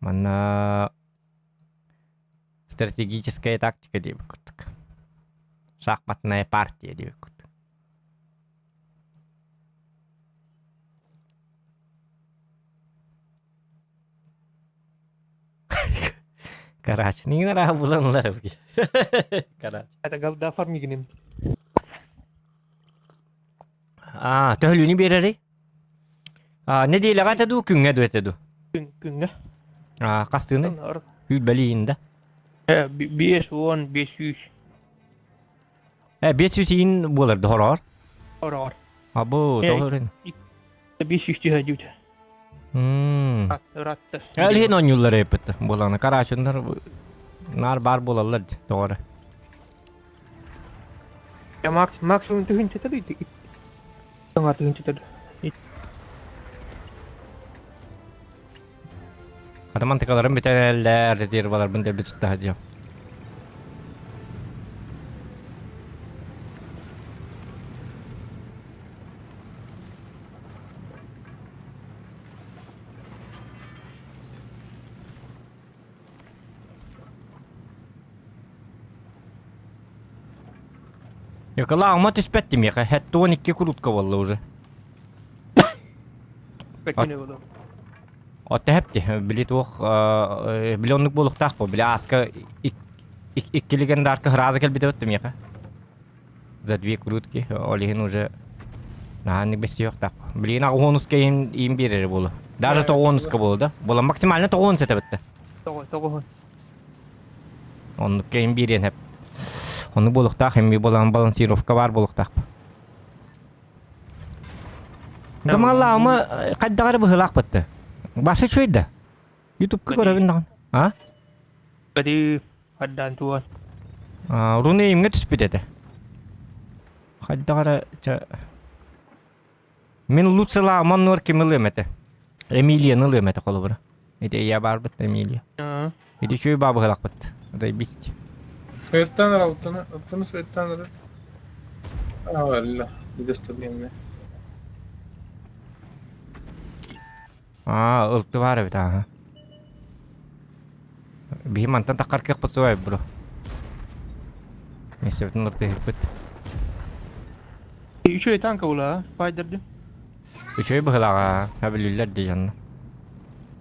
Манна стратегическая тактика деп күттік. Шахматная партия деп күттік. Короче, не нара буланлар бу. Короче. Это галда фармигнем. Төхлүнү берери. Не дейлага таду күнгө дөтөдү. Күнгө. Кастыны хүлбелиинде. 510 500. 500 ин болар хорор. Horor. Абу тоорын. 500 тиһәҗүт. Ратта. Әле нонюллар эпет. Буланы карачындар нар бар булалар тооры. Я максимум төгүн четеди. Таңа төгүн четеди. Атамантыкаларын битәләр резервалар бинде битүтә хаҗа. Якала ама түспәттем яка, хәтта 12 крутка булды уже. Кәтене булды. Ата хәпти, билет ох, миллионлык булык тах бу, биле аска иккилеген дарка разы кел битәттем яка. За 2 крутки, олеген уже наһанник бесе юк тах. Билена гонуска им берер булды. Даже то гонуска булды. Була максимально то гонус этебетте. Тогы. Он кейм берен хәп. Onu buluqtaq, hem bolan balansировка бар buluqtaq. Damalla ama qaddaqar bıhılaq bitdi. Başı çöydi. YouTube'ka görəbindan. Ha? Kadi haddan tuan. Rune imge tüspüt edi. Qaddaqar men Lucilla aman nur kim ılımete. Emilia ılımete qolu bura. Ede ya bar bitdi Emilia. Ede çöy babı hılaq bitdi. Aday bitti. Svetten altını svetten ara. Valla. Bir de stabilyum ne? Iltı var bit ha. Bir mantan takar kek pasuay bro. Neyse bütün ıltı hepit. Üçü tanka ula, Spider'di. Üçü bıhılağa, habililler de canlı.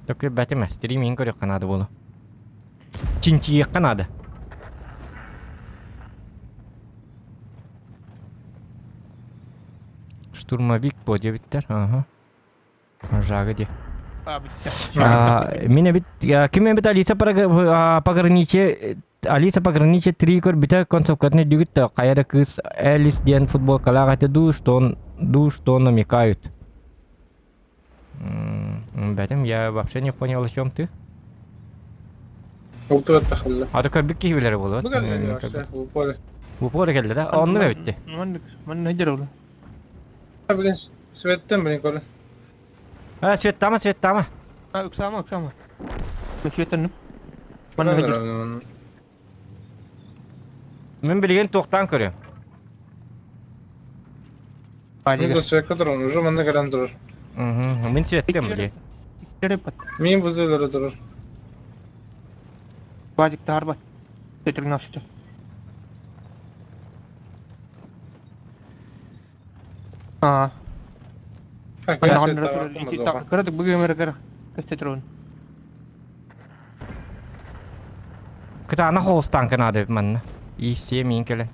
Dokü beti streaming görüyor kanadı bolu. Çinçiye kanadı. Штурмовик подебиттер. Ага. Жага де. Меня бит кеме бит Алиса пограниче 3 кор бита концовкатны дүгүт кайра кыз Элис ден футбол калагаты что намекают. Бәтем я вообще не понял, о чем ты. Oturat takıldı. Hadi körbük kihbileri bolu. Bu kadar işte bu böyle. Bu pora geldi de. Onu da bitti. Man nedir ula? Bilin svetten bilin kolun. Свет тама. Sama. Mesvetten. Man Bana nedir? ver onu. Мен билген тоқтан көрөм. Biz de svekka durur. Уже bende gelen durur. Мен светтем биле. Терепат. Min buzeleri durur. Базик тарбат. Тетринашчы. Кырадык бөгөмөрө кара. Кастетрон. Кытана холстан канады мен. Иссе мин келе.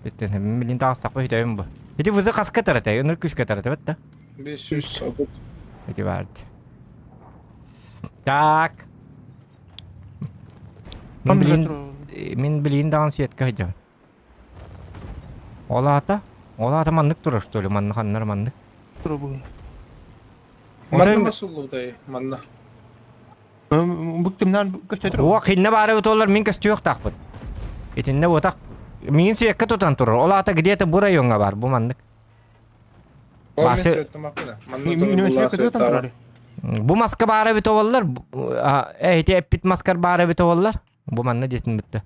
Светтен мен билин тастак койдойм бу. Эти вызы каска тарата, өнөр күскө тарата бетте. 500 okut. Эти вард. Так. Мен билин даган светка хажам. Олата маннык турар, что ли, манны ханнар маннык. Манна масуллудай, манна. Bıktımdan kaçtı. Хуа кинне бары бит олар мен көстө yok такпыт. Этинне отак. Мен светка тутан турар. Олата где-то бу районга бар, бу маннык. Манна Басы- сөттім ақына. Манна Üniversiteye тұрар kadar Бу маска бары бит олар. Эти эппит маскар бары бит олар. Бу манны детин битте.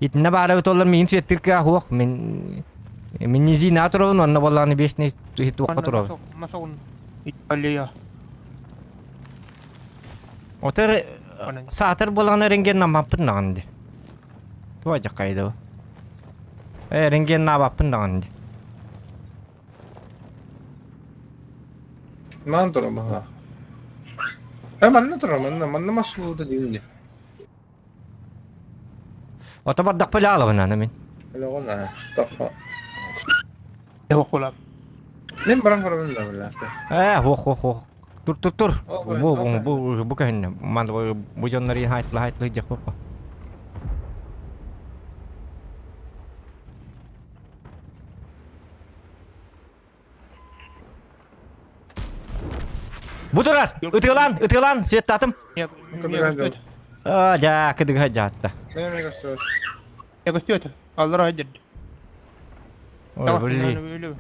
Итинне бары бит олар мен светка хуак. Мен нези натурун, онна болланы 5 не хит уаққа турар. Masağın İtalya. Отер саатар болганы ренген намаппын наганды. Туа жаккайды. Ренген набаппын наганды. Манна тұрар маға. Манна тұрар, манна масуллуда деймде. Ота бардак пылалыбын аны мен. Öyle olma. Tafa. Ne bakalım. Ne barang barang da böyle. Хох. Тур. Ой, Бу кайны. Ман бу жоннары хайтлы жак попа. Бу турар. Ытылан, свет татым. Жа, кыдык хажатта. Ne mi göster? Ya gösteriyor. Allah razı olsun. Ой, били.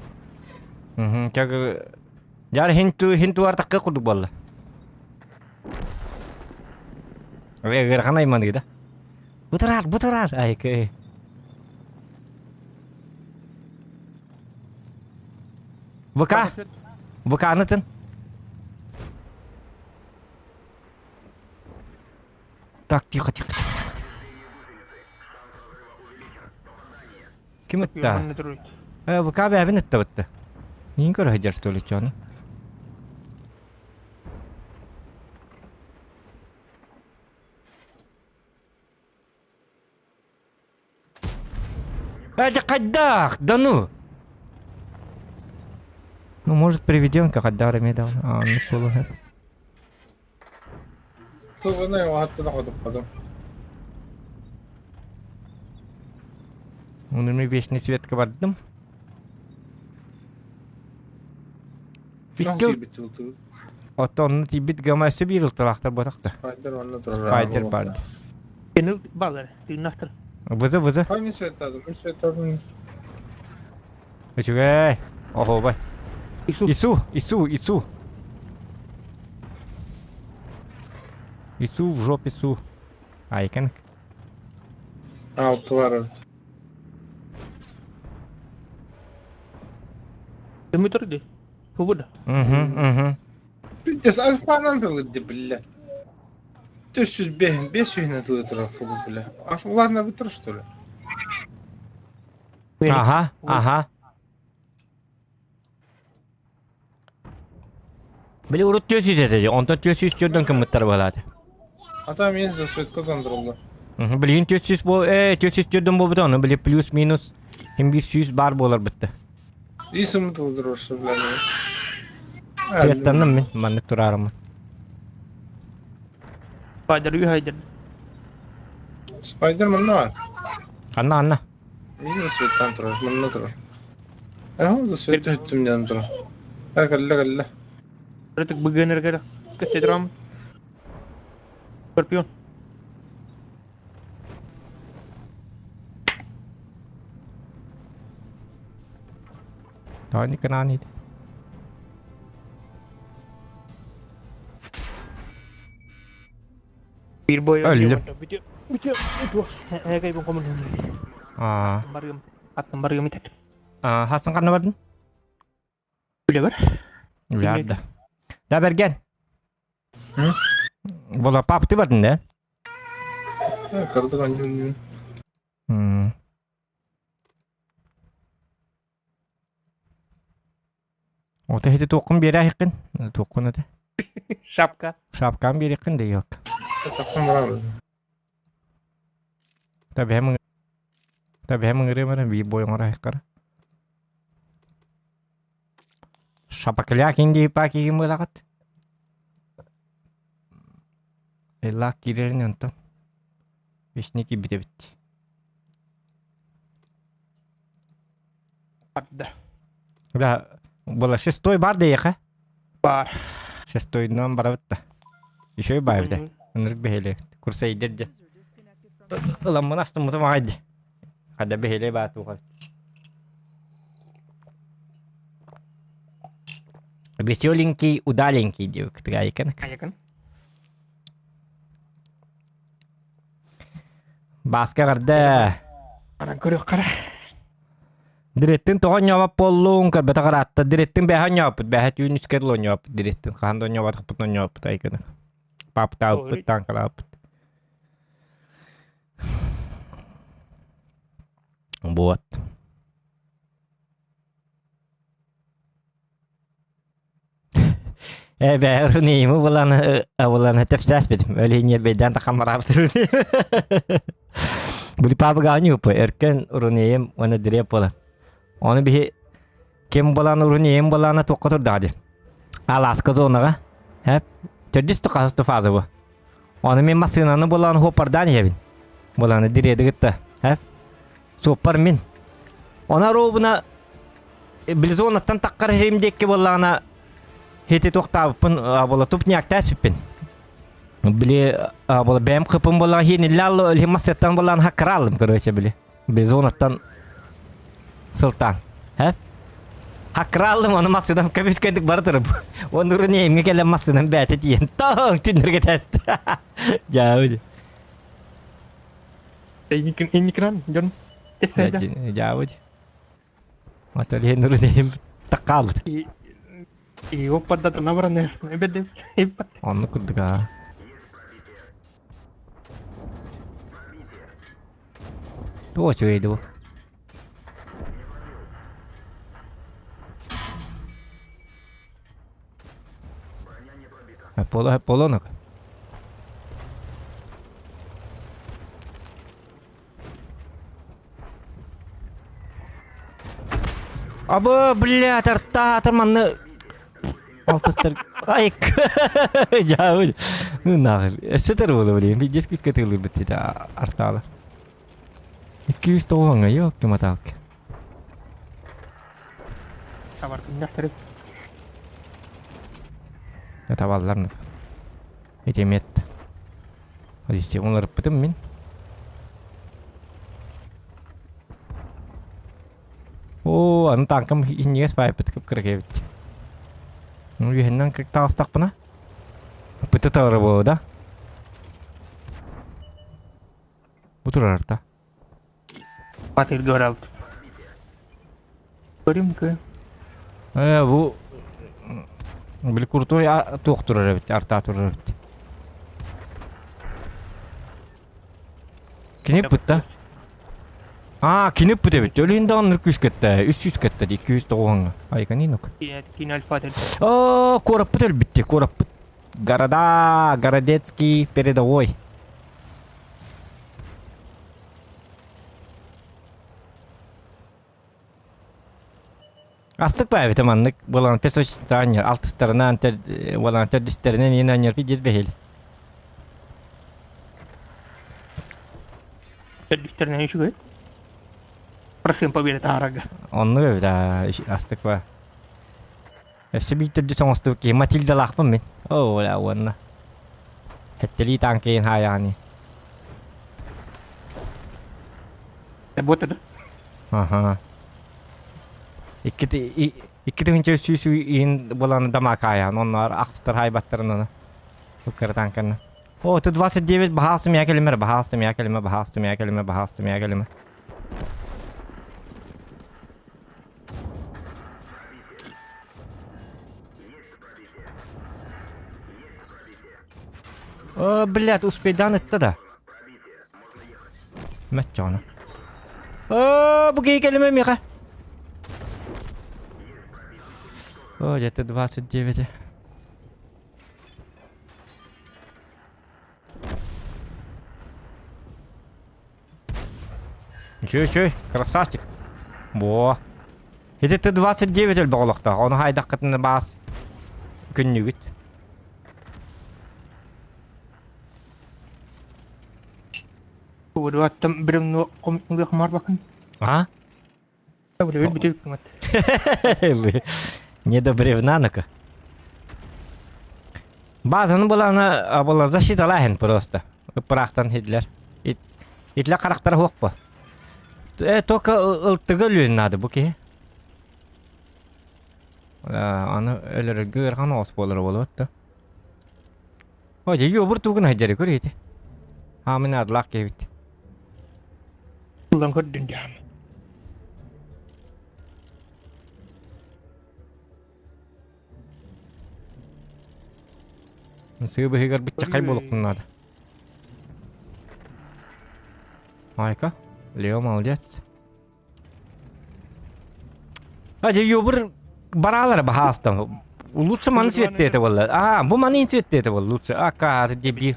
Каг жар хинту артакка курдук болла. Гер канай ман гида. Бутурар. Айкы. Выканытын. Так, тихо. Ким это? ВК бәбін өтті бұтты. Нең көрі хыджар столы чоны? Қайдақ! Да ну! Ну, может, приведем, как отдары медал. Не полу. Tuğunu ya hatta da kodum. Onun мен вечный светке бардым. Çok iyi bitti bu. Отонны тибит гамасы бирил талақтар батақты. Spider manna тұрар. Спайдер барды. Beni bağlar. Dinastır. Вызы. Hangi set adım? Bir set adım. Үчүгэй. Охо бай. İsu. Ису. Ису в жопе су. Айкен. Altı var. Demi turdu. Bu burada. Угу. Biz alfanan tıldı bile. 500 ne tıldı tarafı bu bile. Ulan ne bitir что ли? Ага. Били урут төсүз эти. Онтон төсүз жөрдөн кымыттар болады. Ата мен за светка кандырылды. Билин төсүз төсүз жөрдөн болбуду аны били плюс минус 100 бар болар битти. İsim tıldır bile. Светтанным мен манны турарым. Spider haydır. Spider man ne var? Анна. İyi de svettan тұрар. Manna тұрар. За свет hüttümden тұрар. Kalla. Artık beginner kira. Kesedram. Scorpion. Тани канани. Bir boy. Öldüm. Bitiyor. Kaybın komunu. Attım barıyorum itet. Hasan kanna бардын? Öyle var. Улярда. Да берген. Hı? Бола пап ты бардын да? Kırdı kancım. Ота хити тоқым бере айқын. Тоқын да. Şapka. Шапкам бере айқын да yok. Takım var. Tabii hem ngere bir boy ngora ayqara. Шапакляк инди паки гимлагат. Элак кирерин онтон. Beşiniki bite bitti. Arda. Ulan bola şestoy var diye ha. Var. Şestoydan bara bitti. İşe bay bir de. Onları behele. Kursa idirdi. Ulan bana astım mı haydi. Hadi behele batu kal. Веселенький, удаленький diyor kıtırayı kanık. Ayakan. Baska karda. Ana görüyor kara. Direttin tohon nyawap pollung kar beta karatta. Direttin behan nyawap. Behat yun iskedlo nyawap. Direttin kahando nyawap kaput no nyawap. Ay kanık. Pap tau put tangkalap. Buat. Ben neyimi bulan hep ses bedim. Öyle yer beyden de kamera yaptırır. Bu papa gani upu. Erken uruneyim ona direp bulan. Onu bir kim bulan uruneyim bulana tokatur dadi. Alaska zonaga. Hep tedis to kastu fazla bu. Onu min masınanı bulan hopardan yebin. Bulanı direde gitti. Hep super min. Ona robuna bilzonattan takkar herimdeki bulana heti toqtabın bola tupnyak tasipin. Bili bola benim kıpım bolan hini lallo ölhi masetan bolan hakralım korose bili. Bezonattan sultan. He? Hakralım onu masedan kabis kendik bardır. Onurun yemge kele masedan betet yen. Tong tindirge test. Jauh. Ini keren, John. Jauh. Mata dia nurun yem takal. Iyo pada tanawar ne. Ebede. Hebat. Onu kurduk ha. Tuh cuy itu. Hep polo nak. Aba bля, teman Altıstar ayık. Jauh. Nah, seter boleh boleh. Bir jes kis ketulur bitti de artalar. 200 toğanga yok cuma tak. Sabar pindah terus. Ya tavallar nak. Etemet. Hadi işte onları pıtım min. Oh, anu tangkam ini supaya petuk kerja. Nu henang kek tastak pernah. Betul tahu bo da. Betul arta. Matir Geralt. Görüyorum ki. Bu bili kurtu ya doktor evet arta tur evet. Kini putta? Kini putta evet. Öyle 300 katta, 300 katta 200 toğanga. Ay kan inok. Kini Alfatel. Koraput bitti, koraput. Гоrodetski передовой. Astık be evet amanlık. Bolan pesoş saniye. Altıslarına anter, bolan terdislerine yine anyer bir behel. Terdisternya isu kan? Persen pabila taraga. Onu evet astık be. Sebi terdis sonstu ki Matilda lakpın min. Oh la wana. Hetteli tangkein hayani. Buat ada. Aha. İki hınca süsü in bolan damakaya. Onlar akstar haybatlarına. Bu kertankan. Oh, tu 29 bahastım ya kelime, bahastım ya kelime, bahastım ya kelime, bahastım ya kelime. Блядь, успейдан это да. Мэтчона. Bu gay kelime mi ya? Jatuh 29. Чуй, красавчик. Во. Это ты 29 өл боголокта. Оны хайдаккытын бас күннүгүт. Вот там бревно комнатных марбакан. А? Böyle bir tepkim at. Не до бревна, ну-ка. Базаны буланы защиталаһын просто. Ипрахтан хидлер. Итле карактар хокпо. Только ылтыгы лүн надо бу ки. Аны элер гырган ос болор болот да. Ой, юбур тугун хажары көрөйти. Хамын адлак кебит. Ulan kördün jam. Сыбы хигер биччакай болуктун надо. Майка, Лео молодец. Юбур баралар бахастан. Лучше маны светтети болла. Бу маны светтети болла лучше. Ака деби.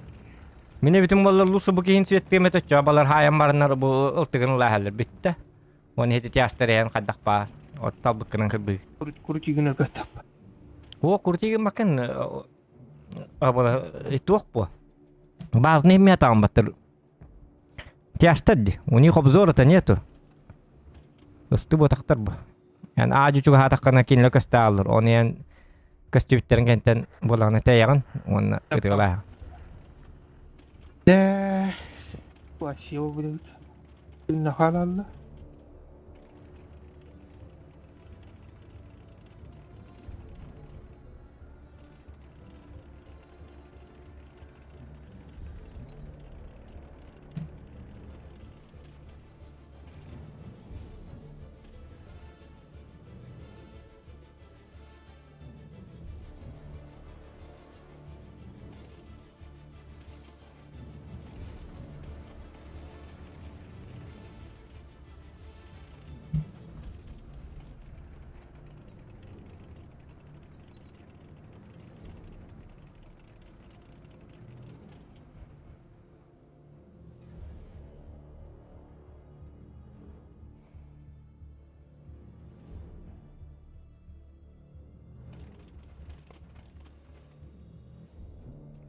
Мене битим болла лучше бу кийин светтеме тача балар хайам барнар бу ылтыгын лахалар битте. Оны хети тястырян кадак па. Оттал быккынан кырбы. Kurutigen gatap. О, куртиген макан абала итоқпо. Базны метам баттыр. Тястырди. У них обзора-то нету. Ыстыбы тақтар бу. Yani acı çok hatakana kinle köstağılır. Onu yani köstübitlerin kenten bulağına teyağın. Onu ıtıqılar. De. Vasiyo bilir. Ne halalla?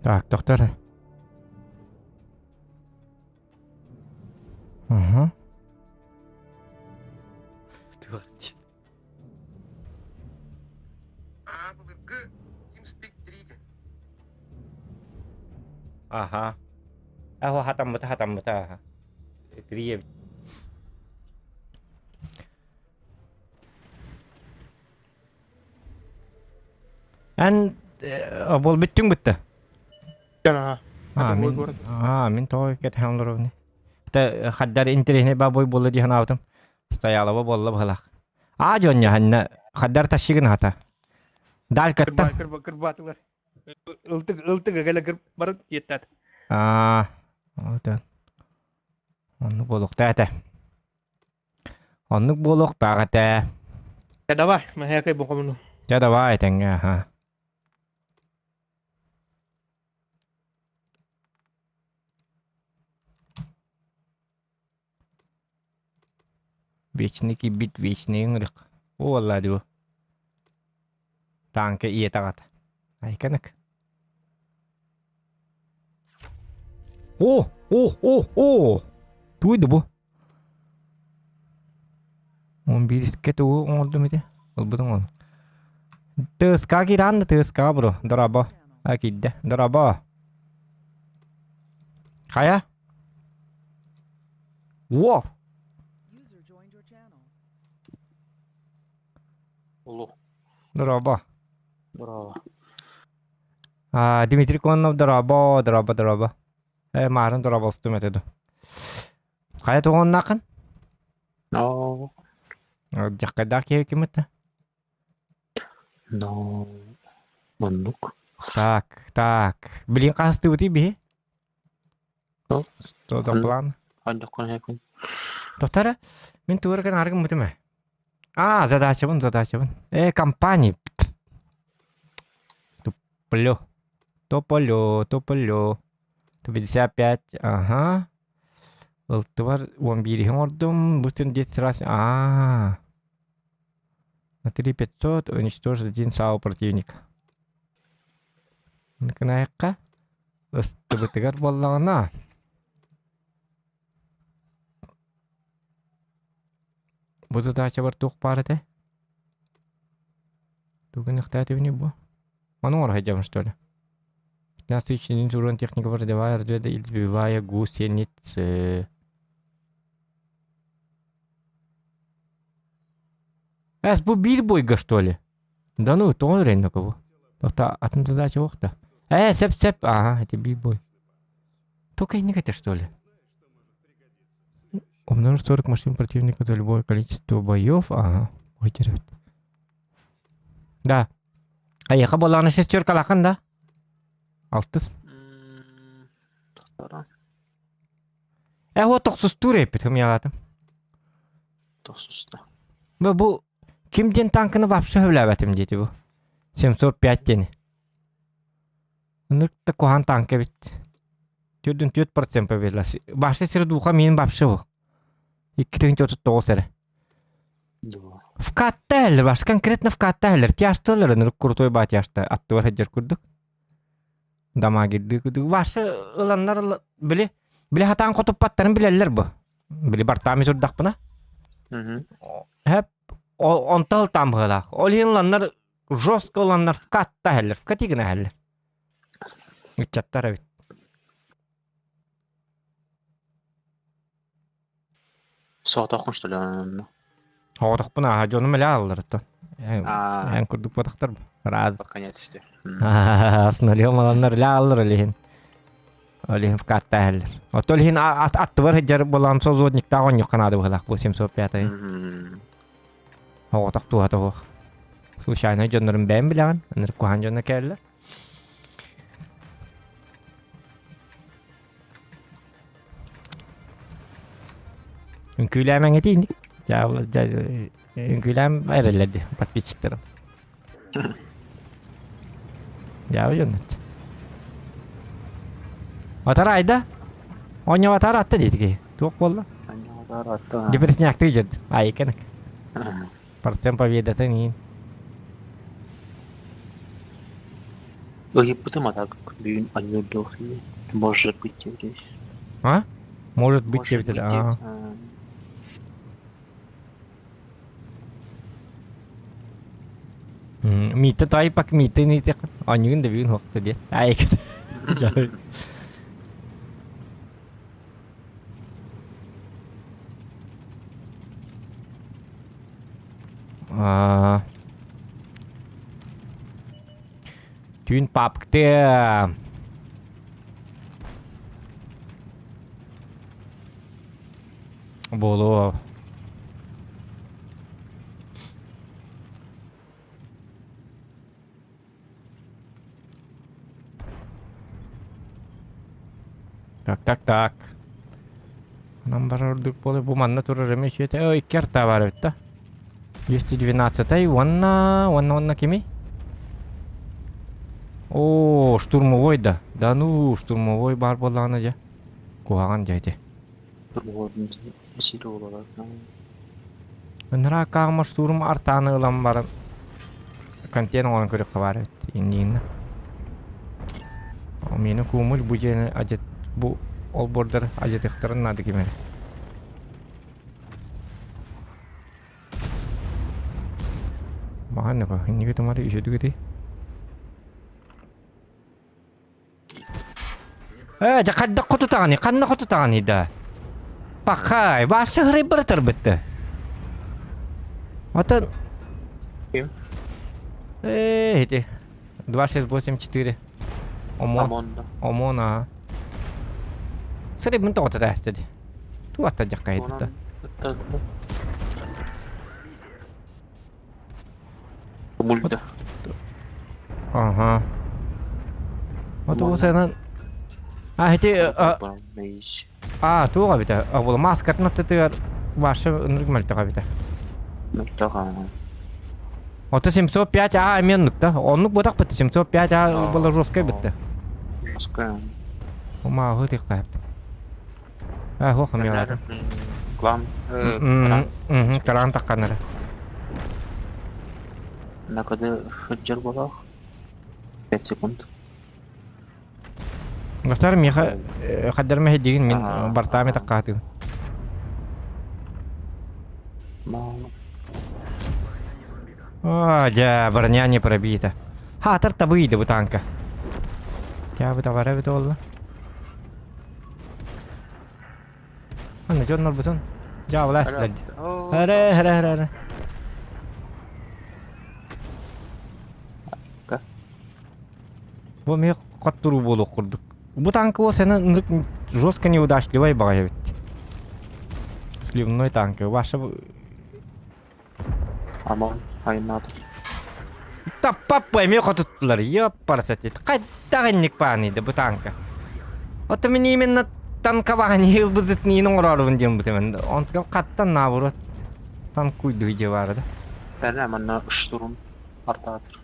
Так, доктор. Ага. Былыргы инспектриге. Ага. Хатамбыта. Трие. Ан бол биттің бітті. Jana. Мен той кет хамлыровны. Та хаддар интернет бабой болла ди ханаутым. Стоялова болла бхалак. Жоння ханна хаддар ташигин хата. Дал катта. Kırbatılar. Iltık gele kırbarıp yettat. Отан. Оннук болук таата. Оннук болук багата. Ya давай, мы хекай бокомну. Я давай тенга. Вечный кибит, вечный ыңрык. Олла ду. Танка ие тагат. Айканак. О! Туйду бу. Он бирискет олду мете. Олбудун ол. Тыска киран, тыска бро. Дораба. Акидде. Дораба. Кая? Во! User joined your channel. Улу. Дораба. Браво. Дмитрий Коннов дораба. Марын дораба устум этеду. Кая тугон накын? No. Жаккада кемете? No. Манук. Так. Блин, касты ути би? Что за план? Андакон хекун. Доктора, мен туурган аргын мутуме. Задачабын. Компания. Тополё. 155, ага. Товар вон бирихим ордум, бустин 10 раз. На 3500 уничтожить один САУ противника. Наконец-то. Остабытыгар боллагана. Bu задача бар тук бар эте. Тугын ихтати бини бу. Ману ор хайдам что ли? 15 урон техника продавая, разведа избивая гусеницы. Бу билбойга что ли? Да ну, то он рейн на кого. Тота атн задача вахта. Сеп. Ага, это билбой. Только и не хотят что ли? Умножить 40 машин противника за любое количество боев. Ага, вытерет. Да. Аяха была на шестерка лахан, да? Алтыс. Тохтара. Вот тохсус турепит, хм ялатым. Тохсуста. Бу кимден танкını вообще хөвләбәтим диде бу. 705 тени. Ныкта кохан танка бит. 4% победилась. Башы сир духа мен вообще бу. 299 сер. Два. В каттелер, баш конкретно в каттелер. Тяштылар ныр крутой бат яшта. Аттывар хаджар курдук. Дамаги дык. Башы ыланнар биле хатан котуп паттарын билелер бу. Биле бартами журдак бuna. Hep ontal tamgılar. Olanlar жестко olanlar в каттелер, в катигнелер. Чаттар бит. Соғат оқын, что ли, ананы? Хоодық бұна, жоны мәлі алылыр. Ән күрдік бұдықтыр бұ. Рад. Под конец işte. Асыналиом аланлар лі алылыр олейін. Олейін в каттелер. От олейін атты бар хеджар болам созодник тағын юқанады бұғылақ бұл 705-ай. Хоодық туғаты бұқ. Случайно жонларын бән білаған. Аныр кухан жонна кәлі. Ünküylem etiydik. Ünküylem verirlerdi подписчикlerim. Ya yönet. Atar ayda. Onya atar attı dedi ki. Çok valla. Geberisini yaktı girdi. Ay kenek. Процент победы-то не. Потом а так, они дохли. Может быть, здесь. А? Может быть, тебе да. Миты тай пак миты не тек. Анюн да бин хокты де. Ай кет. Жай. Тюн папкте. Боло. Так. Нам барордук поле бу манна туры ремеш ете. Ой, керта бар бит. 212-й. Онна кими? О, штурмовой да. Да ну, штурмовой бар боланы жа. Куаган жайды. Турбовойдың сири олар. Өнра кагма штурм артаны ылам бар. Контейнер оны көрөк бар бит. Индиинна. Мени кумул бу жени ажет bu all border ajetiqtirin nadi kimere. Bahane ko inni ke तुम्हारे इशू दुगती. Jakadda qututani, qanna qututani da. Pakay, basa hriber terbitte. Atan. Kim? Эти 2684. Омона. Сребен тоғыты да әстеді. Туатта жаққа едді. Мульта. Ага. Вот ол сәнен... Әйті... Туға біті. Бұл маскатын әттетігер башы үніргімәлті біті. Мүлтіға. Оты 705 мен нүкті. Онлық бұдақ біті. 705 бұл жорскай біті. Жорскай. Ома ғыты қайып. Хох милады. Клан. Таран таққаныры. Накады хыджар болақ. 5 секунд. Мұхтар меха қаддарма хеддеген мен бартами таққаты. Мало. О, жа, броня не пробита. Хатыр табыйды бу танка. Тябы табара бит олла. Аны жоннор бутун. Жа властлар. Харе. Ка. Бу ме каттыруу болу курдук. Бу танк о сені жестко неудачливый багай бит. Сливной танк. Ваша Аман. Айнады. таппай ме котуттулар. Ёппарсатет. Кайдагынник пааниды бу танка. Ото мен именно танкование ылбызытнын орарыбын дем бутемен. Онтка каттан наоборот танк куйдуй же бар да. Бәрі әмінна штурм артадыр.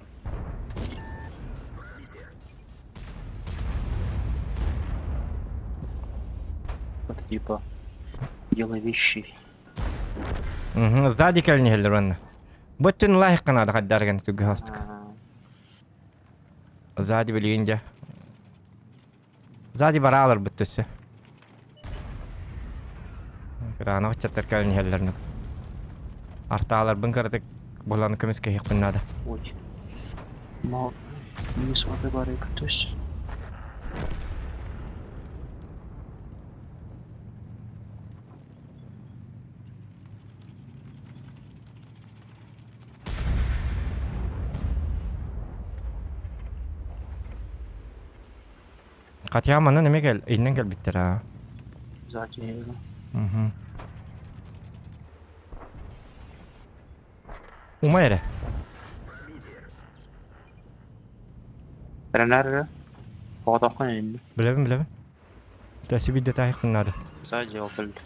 Это типа делай вещи. Сзади келнехелер онна. Боттун лайық қанады қаддарған түгі хастық. Сзади білгенже. Сзади баралар бүттісі. Кыраны қычаттар келнехелерні. Арталар бұнқардық боланы көмеске хеқпіннады. Ой. Мал. Не смотри барай күтіс. Қатия мана неме кел? Иннен кел біттер а. Сзади его. Ума ере. Бәрінәрі. Оғадаққан енді. Білебін. Тәсі бидде тайықпіннады. Сзади его білді.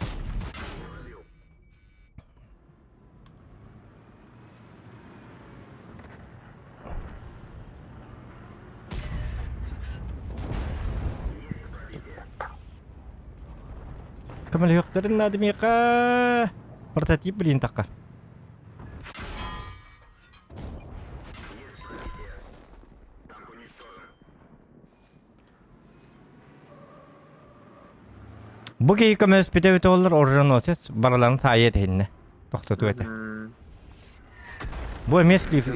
Камал yoqların nadi meqa. Прототип bilin taqqa. Bu ki kames pitevit olur orijinal baraların sayet hinne. Toxtatu ete. Bu emes lif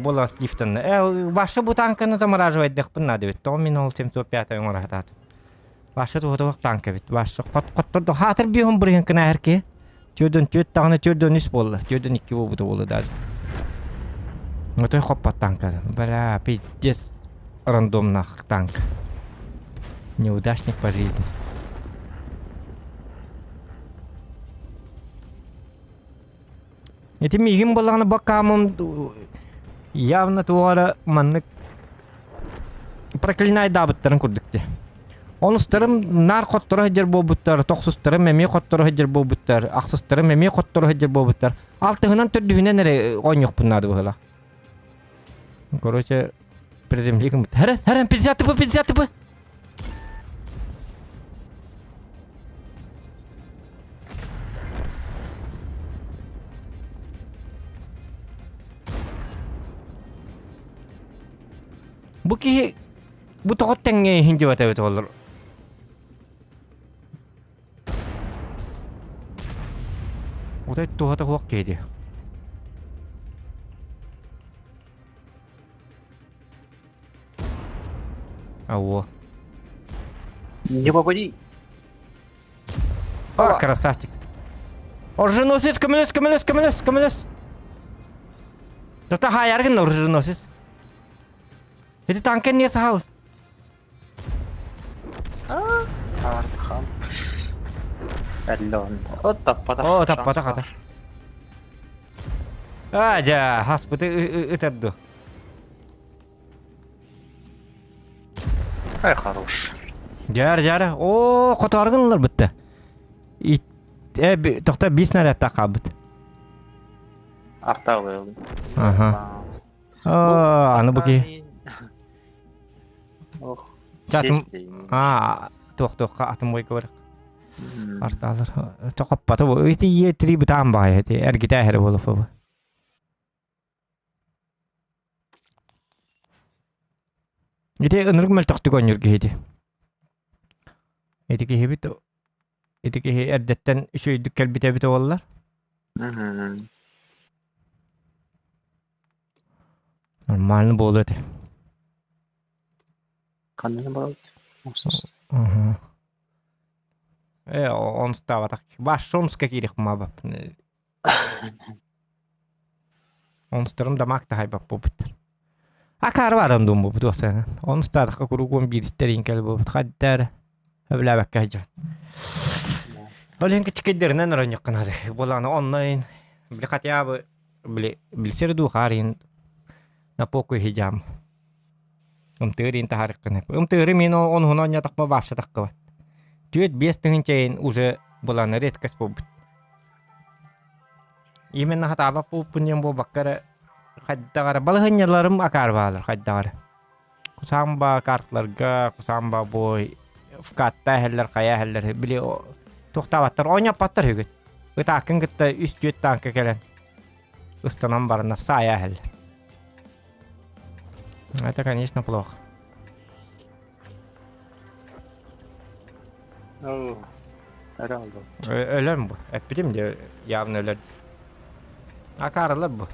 bolas liften. Ваша bu tankını замораживать дехпин nadi bit. 10.705 ömür hatat. Başa doğru tanka bit. Başa qatqatdı hatır bihum burun kına herke. Tödün tağını tödün is boldu. Tödün 2 boldu da. Ngotoy qoppat tanka. Бля, пиздец рандомный танк. Неудачник по жизни. Эти мигим боланы бакамым явно туара маннык проклинай дабыттарын көрдүктү. Онустарым нар коттора хеджер болбуттар, токсустарым меми коттора хеджер болбуттар, аксыстарым меми коттора хеджер болбуттар. Алтыгынан төрдүгүнөн эре ойнок буннады была. Короче, приземлигим. Харан 50 бы. Bu toqot tenge hinji bata bit olur. Oday toqota hoq kedi. Аво. Не попади. А, красавчик. Оруженосец, камелес. Да хаяргын оруженосец. Это танкен не сахал. Артхан. Әллон. О, таппата қата. Жа, хаспыты ытерду. Ай, хорош. Жар. О, котаргынлар бітті. Тоқта 5 снаряд тақабыт. Арта қойылды. Аны бұки. Ох. Жатым. Тоқ атым қой көрік. Арталар. Тоқаппаты бұл. Өйті е-3 бұтан бай. Әргіті әрі болып бұл. Ете ынырг мәл тоқты көңіргі еді. Ете кехе әрдеттен үшөйдік кәлбіте біті олар. Мгм. Нормально болады. Қандай болады? Осы. Ага. Он става так. Баш шомска кирих мабап. Он старым дамак та хайбап бобыт. Акар баран дум бобыт осана. Он стадық куругон биристерин кел бобыт. Хаддар. Өбләбәк кажа. Олен кичкедернен роньок канады. Боланы онлайн. Бли хотя бы бли серду харин на покой хижам. Умтырин тахарик кene. Умтыры мен он хунонья такма башы таккыбат. Түйет 5 тыгын чейин уже боланы редкость бобыт. Именно хатаба пупуньям бобаккара хаддагара балыгыньяларым акар баалар хаддагара. Кусамба картларга, кусамба бой вкатта хеллер кая хеллер били тоқтабаттар ойнап баттар хүгіт. Өтакын гытта үст жүйет танка келен. Ыстанан барына сая хеллер. Это, конечно, плохо. О, herhalde. Ölüm bu. Öpüdüm de явно ölür. Akarılır bu.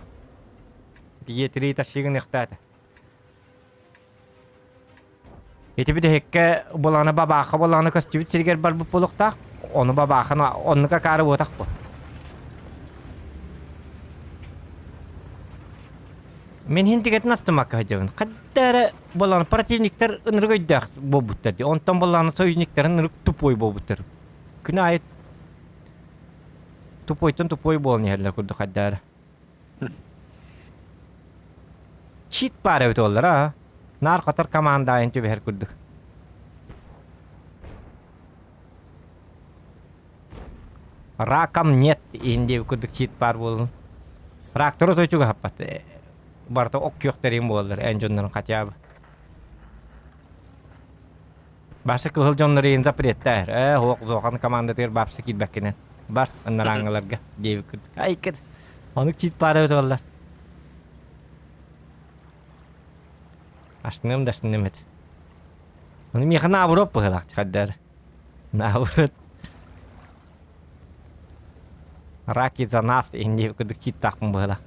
Yetiri taşıyın ihtiyatı. Eti bir de hekke bulanı babakı bulanı kostübü çirger bar bu pulukta. Onu babakın onu kakarı botak bu. Men hintiget nastımak hacavın. Kaddara bulanı противниктер ınırgıydak bobutlar. Ondan bulanı soyuzniklerin ınırg tupoy bobutlar. Күнә айт тупойтон тупой болны хәлләр күрде хәддәр. Чит пары бит олар а. Нар катар команда инде бер күрдек. Ракам нет инде күрдек чит пар болын. Рактор тойчуга хаппат. Барта ок йоктарым болдыр энҗоннарын катябы. Башы кылыл жоннары запреттер. Хоқ зоған командатыр бапсы китбәккенен. Бар аннараңаларга дейбі күрдік. Айкыр. Оны чит пары өтіп олар. Аштыным да аштыным еді. Оны меқі набырып бұғылақ чықаддар. Набырып. Раки за нас дейбі күрдік чит тақпын бұғылақ.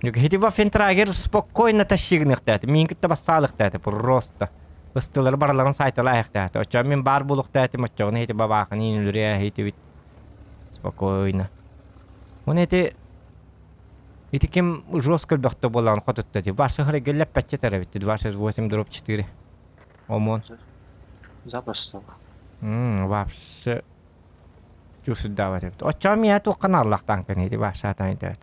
Эти вафентрагер спокойно тащигн ихтат. Мингитте бассалык тат просто. Ыстылар барларын сайтала ихтат. Очо мен бар булук тат мочогны эти бабакын инүлүрэ эти вит. Спокойно. Он эти кем жестко бахта болан хототта ди. Ваша хрегеллеп пачетер бит. 28-4. Омон. Запросто. Вообще. Чувствую давать. Очо мен эту каналлахтан кene ди ваша тайдат.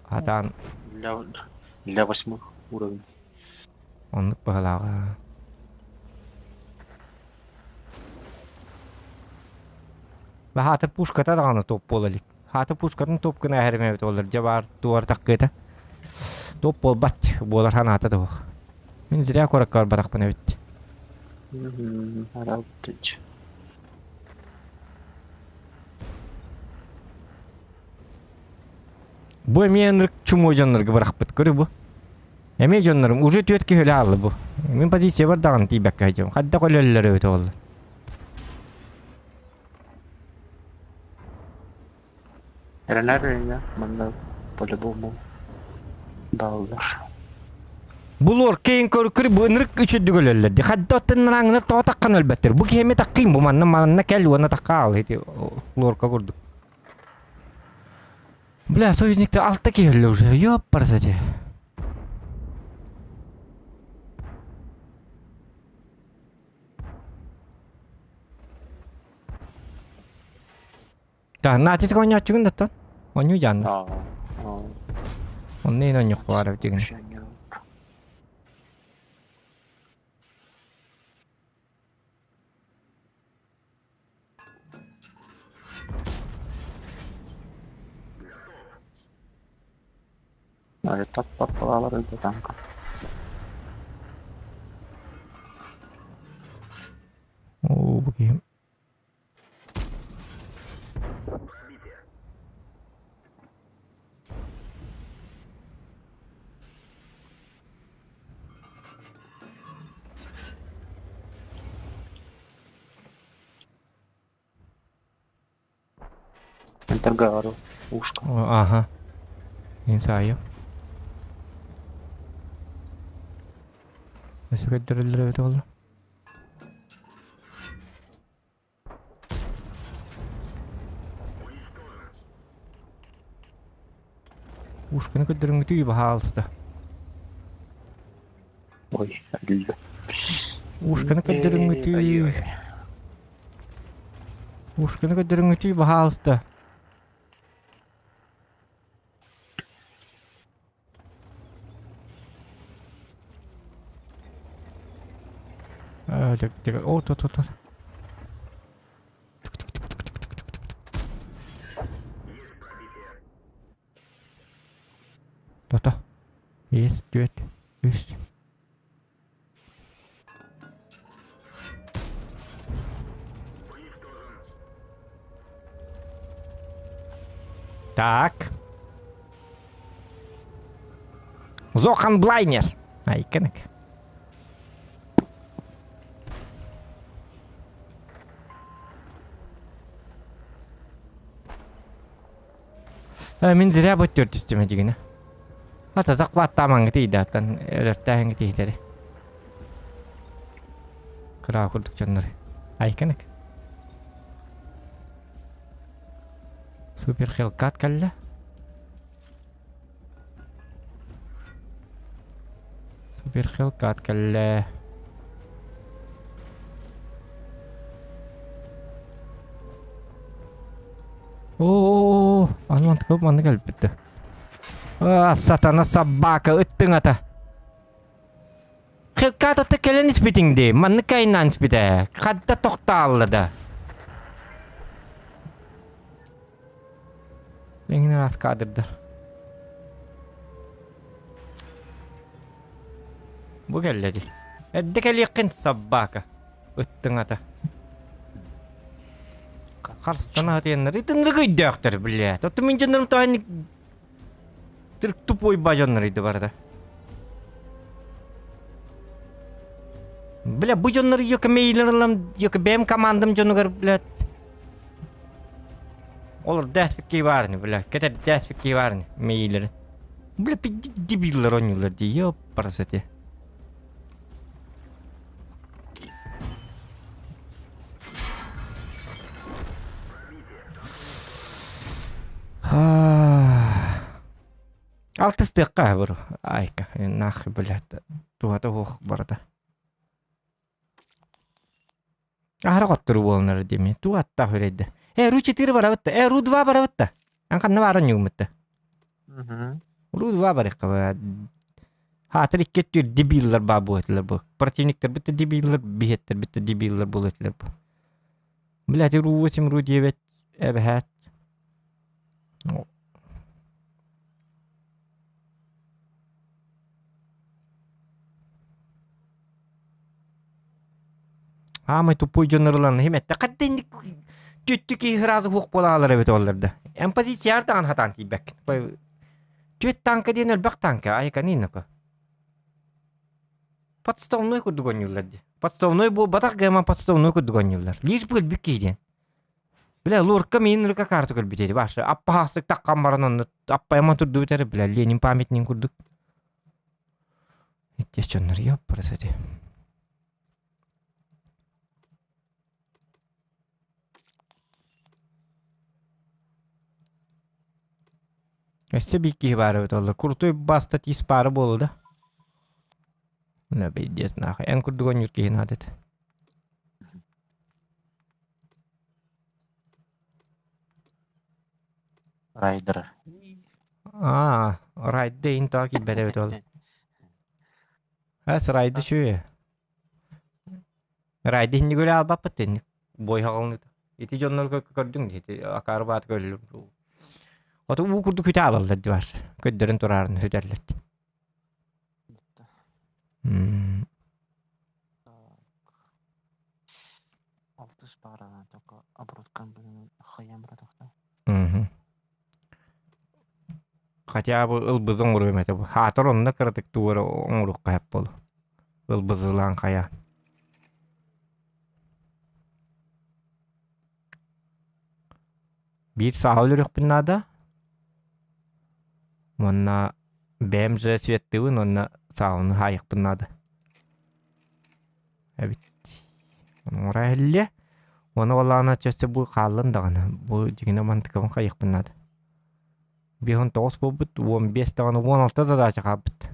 Атан Для 8 уровней. онлық бағалаға. Ба хаты пушката дағаны топ болалик. Хаты пушкатын топ кына әрімебет олар. Жабар туар таққыта. Топ бол бат болар ханаты дұқ. Мен зря кораккар батақ бұна бітті. Herhalde. Бұ мен чумой жонларға бірақ біт көрі бұ. Әме жонларым уже төтке хөлі алы бұ. Мен позиция бар дағын тейбәкке айжам. Қадда қолелілері өті олы. Nerede? Bunda по-любому dağılır. Бұлор кейін көрі бұ нұрық үшіді көлелілерді. Қадда оттын аңыныр тоға таққан өлбәттір. Бұ кеме таққиын бұ манна кәлі оны таққа алы. Лорка көрдік. Бля, союзник-то алтта келі уже. Ёп, парасате. Да, нати така оня чугун даттан. Оню жанды. Он не оня хвара чугун. Надо так попало до танка. О, bakayım. Таргару. Ушка. Ага. Мен сайым. Nasıl götürülür öyle oldu? Ушканы көдөрүңү түйүп хаалыста. Ой, öldü. Ушканы көдөрүңү түйүп. Ушканы көдөрүңү түйүп хаалыста. О, то. То. Есть, дует. Есть. Так. Зохан Блайнер. Ай, кенек. Мен зря бөт төрт үстіме дегені. Ата зақваттаман дейді аттан өрттәйін дейдері. Қыра күрдік жонлары. Айканық. Супер хелкат кәлі. Супер хелкат кәлі. О, анман көп маны келіп бітті. Сатана собака, үттің ата. Хелкат отты келен іспетіңді, маны кайнан іспеті. Қадда тоқта аллады. Еңін рас кадырдар. Бұ келді. Әдді келі еқін собака, үттің ата. Харстана атыяннар. Это нрыгайды актар, блядь. Вот мен жандарым тайны тырк тупой бажаннар иди барда. Бля, бу жандар ёка мейлерлам, ёка бем командам жанугар, блядь. Олар дәспекке барны, блядь. Кетер дәспекке барны, мейлер. Бля, пиди дебиллер онюлар ди, ёп, парасати. Алты стыққа бір айка, нахы біләді, туғата оқ барда. Ара qotturu болнар деме, туғатта хүреді. Ру 4 бара бітті, ру 2 бара бітті. Анқанна барын юғымытты. Ру 2 бара қаба. Хатыр иккеттер дебиллер ба бұл етілер бұл. Противниктер бітті дебиллер, бейеттер бітті дебиллер бұл етілер бұл. Біләді ру 8, ру 9, әбәхәт. Амай тупой жанрларны хеметті. Қаттен төттікі ғыразы хуқ бола алыр әбет оларды. Эмпозиция артаған хатан тейбәк. Төт танка ден өлбәк танка. Айка нейін оқа. Подставной күрдігон елларды. Подставной бұл батақ ғайма подставной күрдігон еллар. Леш бұл бүк кейден. Бля, лорка мен рыка карту көлбетеді. Башы, аппа хасық таққан баран оны. Аппа яман тұрды өтәрі. Бля, Ленин памятнен күрдік. Еттес жонлар еп парасады. Өсті бейкі бары өт олар. Күртой баста тиіс бары болу да. Үні бейдес нақы. Ән күрдігон үркейін адет. Райдер. Райды ең тағып бәді өт олар. Әс райды шөе. Райды хинді көлі албап бұттен. Бой хағылын. Еті жонлар көрдің де. Акары баты көлі. Oto bu kurdu kötü alaldı var. Kötülerin turarını hüderletti. Altı spara toka оборотkan bunu hayam bırakta. Хотя бы ылбызың ұры өметі бұл. Хатыр онына кірдік туыры оңырық қайып бол. Ылбызылан қая. Bir sağ yok binada. Monna BMZ svettiğin onna sağını hayık binada. Evet. Oraya helle. Onu olana çöste bu kalın dağına. Bu jigine mantıkın hayık binada. Bir hon toğuz bobut 15 dağına 16 zadaca kabıt.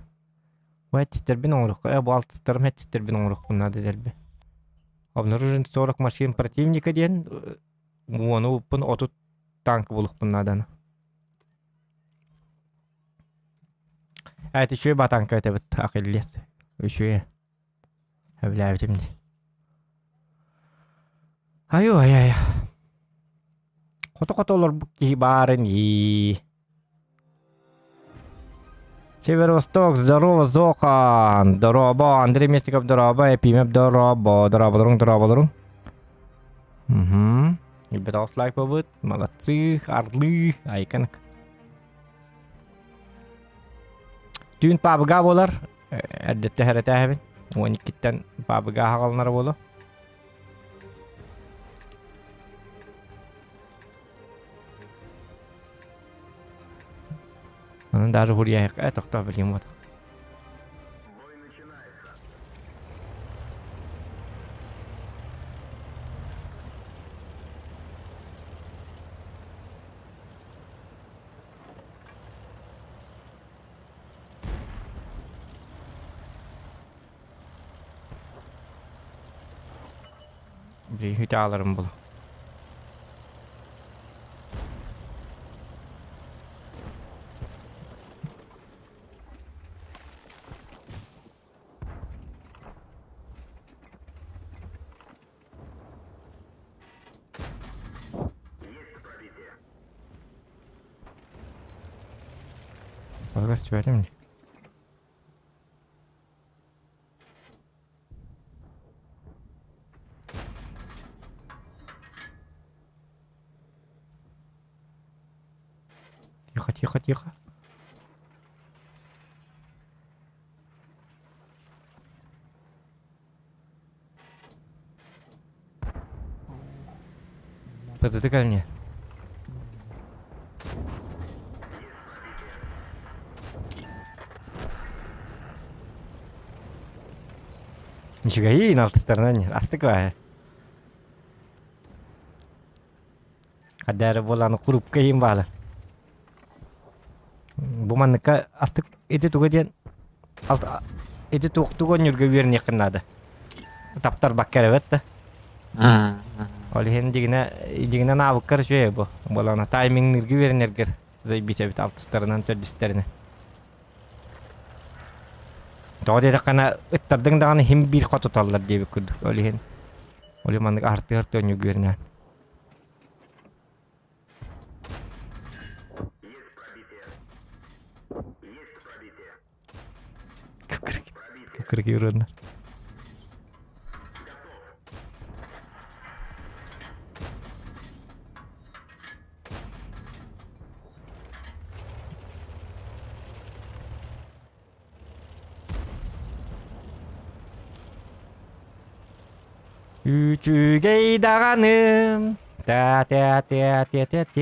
Bu etçister bin oğruk. Bu altıstarım etçister bin oğruk binada derbi. Abnar ürün sorak maşin противника diyen onu upun otut tank buluk bunlardan. Evet şu batanka ötebit akılliyet. Şu evlerdim di. Ayo ay. Koto olur bu kibarın iyi. Северо-Восток, здорово, Зохан. Здорово, Андрей Местиков, здорово, Епимев, здорово, здорово. Угу. Ребята, лайк побыт. Молодцы, орлы. Айканк. Tün pabga bolar. Әдетте хәрәтә һәбен. 12-тән пабга хагалнар болу. Анан даже хурияк тохта билем вот. Bir hüte alırım bunu. Bagaj verdim mi? Тихо. Подзатыкали мне. Нифига, и на altă stărnăni. Asta cu aia. Adar bolan kurup ke himbala. Buman ka astık eti tugadian. Alt eti tugon yurga wirni qnada. Taptar bakkar evet. Olihin jigna na bakkar şöyle bu. Bolana timing nirgi wirnerger. Zay bisa bit alt stărnan tödisterne. Doğru da kana ıttırdın dağını hem bir kat tutarlar diye kurduk. Öyle mandık artı önü görünen. Kıkırık yürüyenler. 우주에 나가는 따따따따따따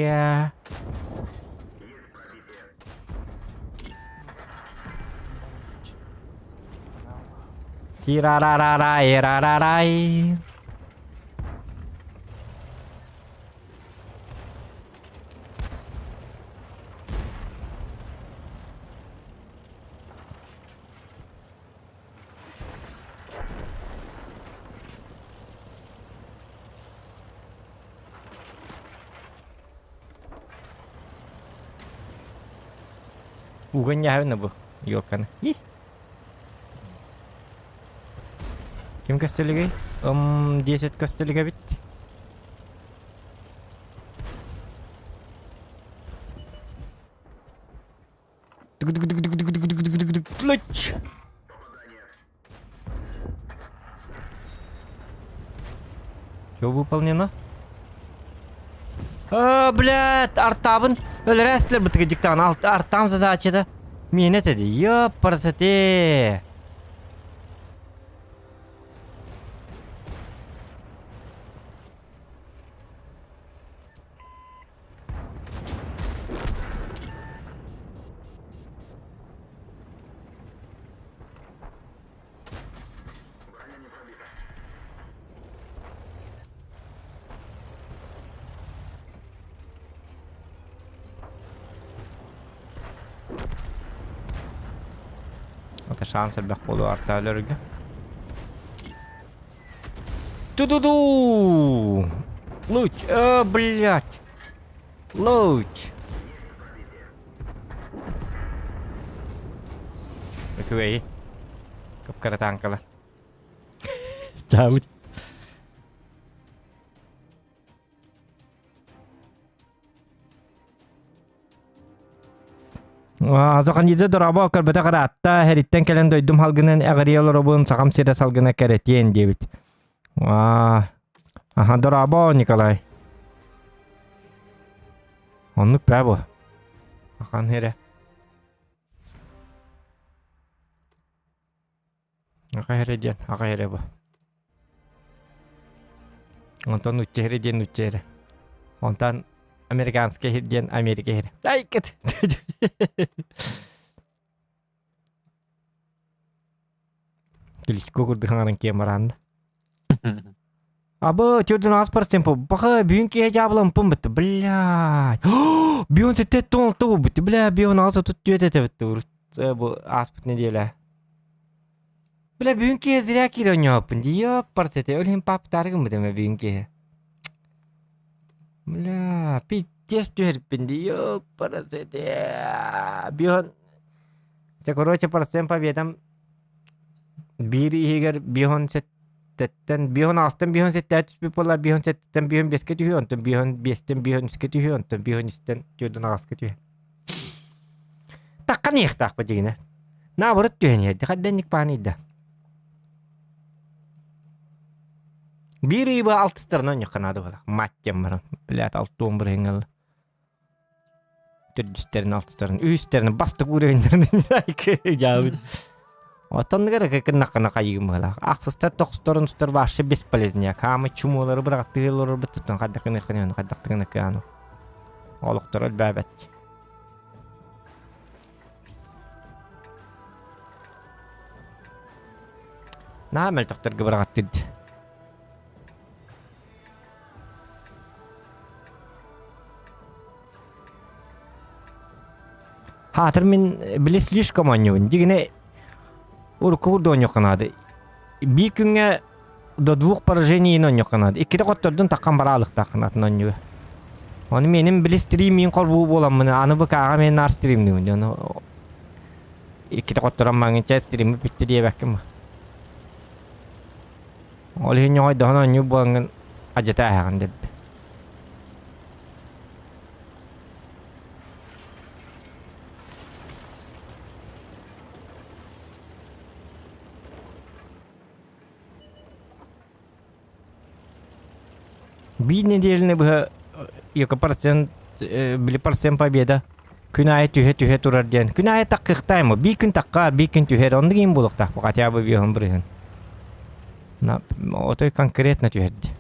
티라라라라 에라라라이 Ugannya apa bu? Yokan. Ih. Kim kasteli gay? 10 kasteli gabit. Clutch. Что выполнено? Блядь, артабын өлірәсілер бұтығы диктан арттам задачада мені теді. Ёпарсате. şans elbek bolu artalörge. Ту-ду-ду! Луч, блядь! Луч! Окей. Капкара танкала. Чамыть. Азақан езе дұрабы оқырбыта қаратта хәріттен кәлін дөйдім халғынан әғыриялы робын сағам сирі салғына кәреттен дебіт. Аха, дұрабы Николай. Онлық бә бұл. Ақан хәрі. Ақа хәрі ден, ақа хәрі бұл. Онтан үтчі хәрі ден үтчі хәрі. Онтан американский хирден Америка хир. Ай кет. Кличко курдыханын кемаранда. Абы тёрден 10% по. Баха бүйүнке жабылам пум битти. Блядь. Бүйөн сетет тон то битти. Бля, бүйөн аза тут түйөтете битти. Бу аспыт не деле. Бля, бүйүнке зря киронёпун. Диё парсете. Өлем пап таргым битеме бүйүнке. Бля, пиздец тюрпинди, ёпарасете. Бион. Короче, парсем победам. Бири егер бион сеттен, бион астын бион сеттен түспі пола, бион сеттен бион беске түйі, онтын бион бестен бион үске түйі, онтын бион істен түйден ағаске түйі. Таққан еқтақ ба дегені. Наоборот түйен ерді, қадденник бағанайды. Бири ба алтыстарынан яқынады бала. Маттем барам. Блядь, 6-11 хеңгел. Түрдістерін алтыстарын. Үйістерін бастық өрегіндерін. Жауын. Отанныгар кәкін нақына қайығым бала. Ақсыстар тоқыстарын ұстар башы бесполезіне. Камы чумолары бірақ тығылары бұттытын. Қаддақын еқінен, қаддақтығын еқіну. Олықтар өл бәбәт. Намел тоқтарға бірақ аттырды. Хатыр мен білес слишком аннюн. Дегене уркурда оньоқанады. Bir күнге до 2 поражений оньоқанады. Иккеде қоттырдың таққан баралық таққанатын оньюы. Оны менің білес стримин қолбу боламын. Аны бұқаға мен нар стримдімін. Иккеде қоттыран маңынша стримі бітті дие бәккім. Ол хен жоғай доғын онью болаңын ажыта ағын деді. Bir nedelini bu 2% bili % победа. Күнәй түйе турар ден. Күнәй таққықтай мı? Bir күн таққар, bir күн түйе. Онды кейін болуқтақ. Хотя бы бейхін бірігін. Отой конкретно түйеді.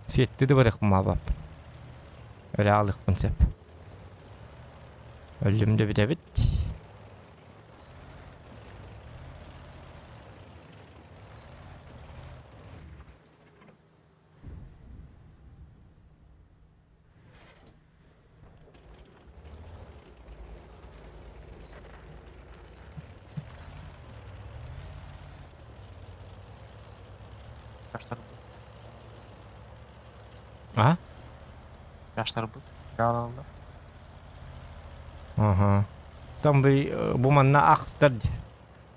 Сетті де барық ма бап. Өлі алық бұн сәп. Өлімді біде біт. Yaşlar bu. А? Yaşlar bu. Yağlandı. Ага. Там бы буманна ахстад.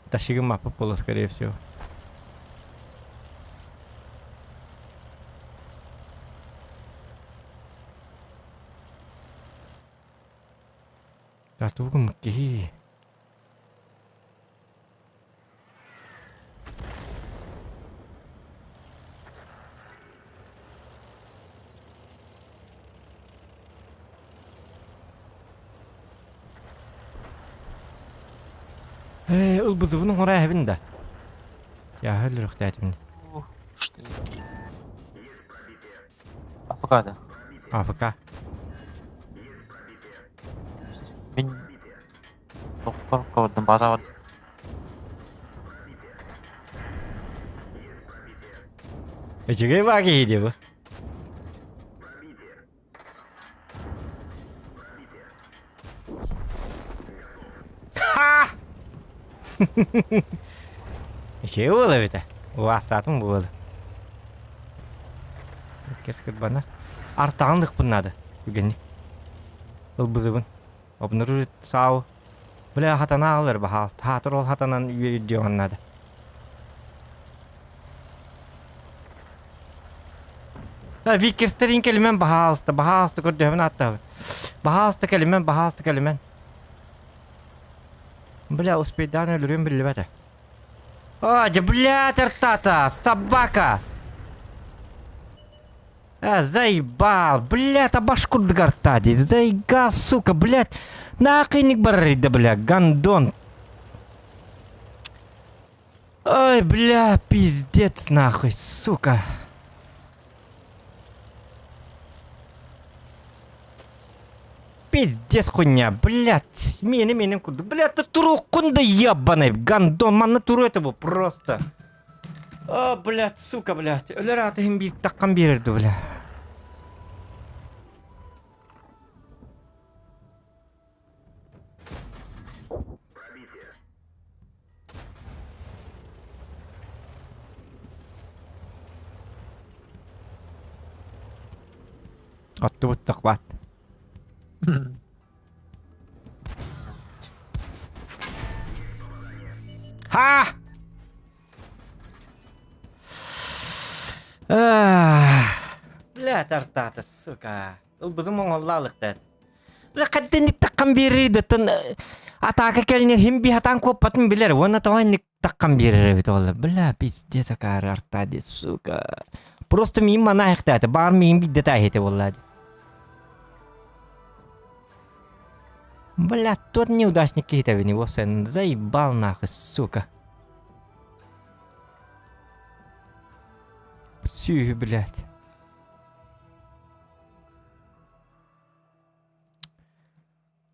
Ташигим мапа пола, скорее всего. Да тут мки. Ылбызыбының орай әбін да. Я хәл рөхті әтімді. Что? Афгада. АФК. Мен тоқпар ковдым база var. Ичиге баги иди bu. Ha! Şey oldu bir de. O asatım bu oldu. Kerskir bana. Artağındık bunladı. Bugünlük. Ol buzubun. Obnuru sağ. Bile hatana alır bahal. Hatır ol hatanan video anladı. Vikersterin kelimen bahalstı. Bahalstı gördüğümün hatta. Bahalstı kelimen. Бля, успейдан ölürüm bilmedi. Hadi bля, тертата, собака. Заебал, блядь, обашкурт гартади, заигал, сука, блядь. Нахуй не барыда, бля, гандон. Ой, бля, пиздец, нахуй, сука. Пиздец хуйня, блядь, менің курды, блядь, ты туру кунда ебаный, гандон, манна туру это был просто. О, блядь, сука, блядь, өлер атығын бейт таққан берерді, бля. Атты бұттық бат. Ha! Бля, тартаты, сука. Ол бұзым оңғаллалықты. Бля, қадденік таққан берерді, тын атақа кәлінер хемби хатан көппатын білер. Оны тоғанник таққан берер бет олы. Бля, пиздец акары артады, сука. Просто мейім мана аяқтады. Бар мейім биддет айеті олады. Бля, тот неудачник какие-то в него сын. Заебал нахуй, сука. Псюх, блядь.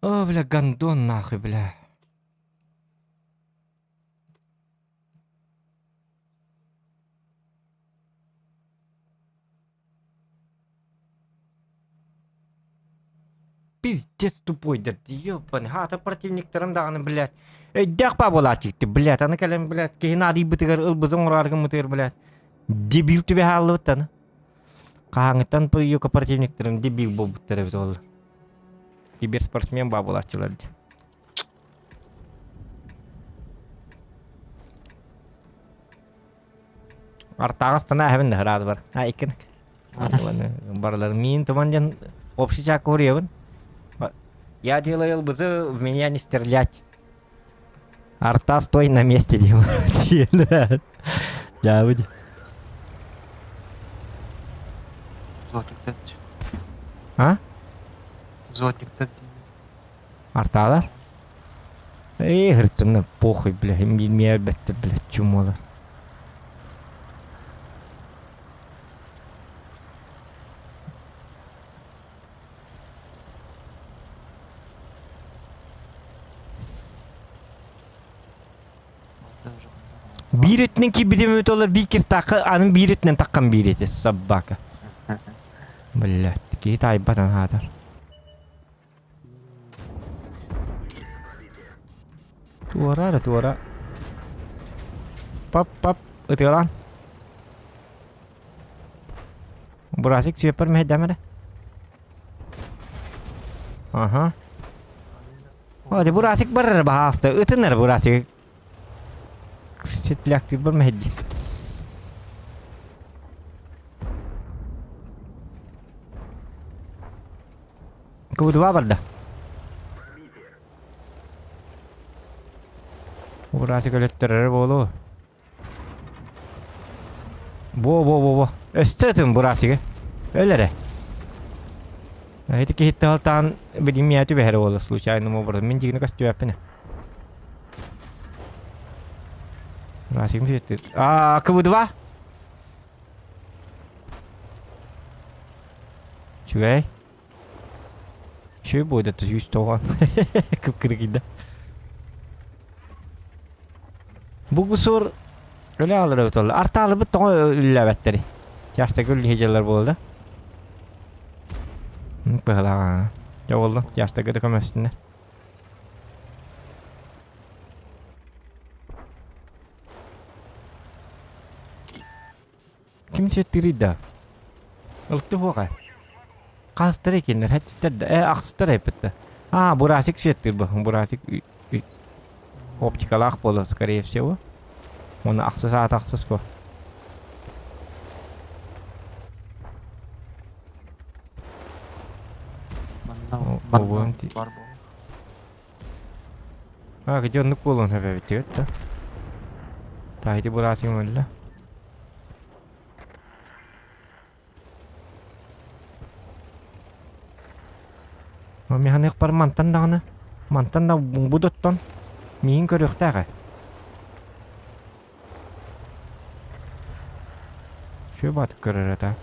О, бля, гандон нахуй, бля. Пиздец тупой, да ёбаный, хата противниктерім дағаны, блядь. Дәқ па бола чекті, блядь, аны кәлем, блядь, кейін ади бітігер, ылбызың ұрарғын мұтығыр, блядь. Дебил түбе халы бұттаны. Қағыңыттан бұл екі противниктерім дебил бұл бұттары біт олы. Киберспортсмен ба бола чыларды. Артағыстана әбін дағырады бар. Айкінік. Барлары, мен тұманден общий чак көребін. Я делаю ЛБЗ, в меня не стрелять. Арта, стой на месте, Дима. Да, выйди. Злотник дать. А? Злотник дать. Арта, да? Говорит, ну похуй, бля, меня, бля, чумолар. Биретнен кибидемет олар викер тақы, анын биретнен таққан биреті, собака. Блядь, кейт айбатан хадар. Туара. Пап, өтелан. Бурасик сүйеппар мәйдәмеді. Ага. Оде бурасик барыр бағасты, өтінер бурасик. Сетляктыр бір мәйді. Көбі барды. Бурасик өлеттірір болу. Во. Өстетім бурасигі. Өлері. Это кейтті алтан білім мәті бәрі олы случайно мобырды. Мен жегіні көсті өпіні. Бурасигім сөйттір. КВ2? Чүгәй? Шөй бойда тұз 100 тоған. Күп-кіргейді. Бұл құсыр өлі алыр өт олы. Арталы бұт тоға өлі әбәттері. Yaşta gül heceler boldu. Bıhla. Ya oldu. Yaşta gül kömesinde. Kim settiri da? Iltı hoqa. Qastır ekenler. Hetsitler de. Aqsıtlar hepette. Ha, burasik settir bu. Burasik оптикалах было, скорее всего. Он ақсыз по. Бар бол. Где он был, он ведет, да? Да, это бурасик мөлле. Мен бар мантан дағына. Мантан да будоттон. Мен көрөктәгә. Şu batık görür tak.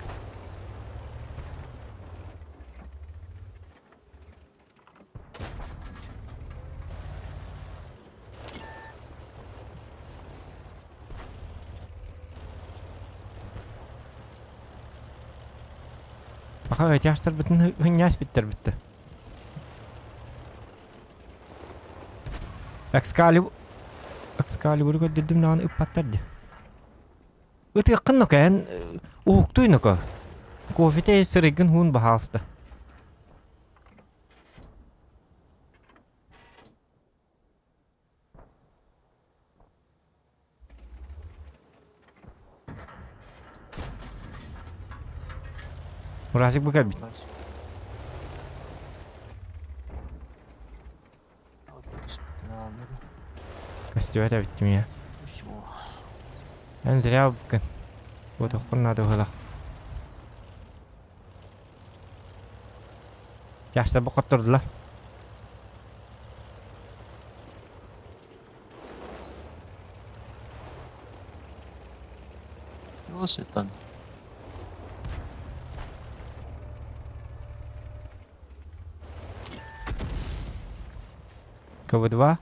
Aha, yaşlar bütün hünyas bitti. Excalibur'u dedim lan ıpatlardı. Öte yakın kan uğuktuydu ko. Kofite sırıgın hun bahalstı. Burası bu kadar. Костюм bitti mi ya? Ben zira bugün. Bu da kurnadı hala. Yaşta bu kattırdılar. Setan. Kedua.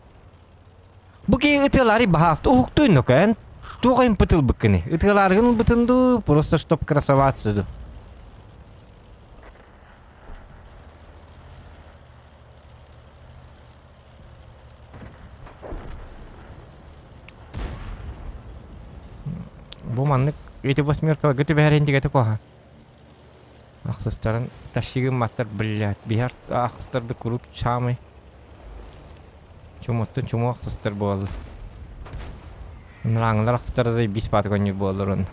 Buki ытылары bahas. Уктуйну kan. Тугайын пытыл быккыны. Ытыларгын бытынду просто чтоб красоваться. Бу маннык эти восьмерка götü бәренди гәте коха. Аксыстарын ташигын маттар блядь. Бихар аксыстарды куруп чамый. Чумоттун чуму аксыстар болды. Нраңлар аксыстар зай бис патконер болдыр он.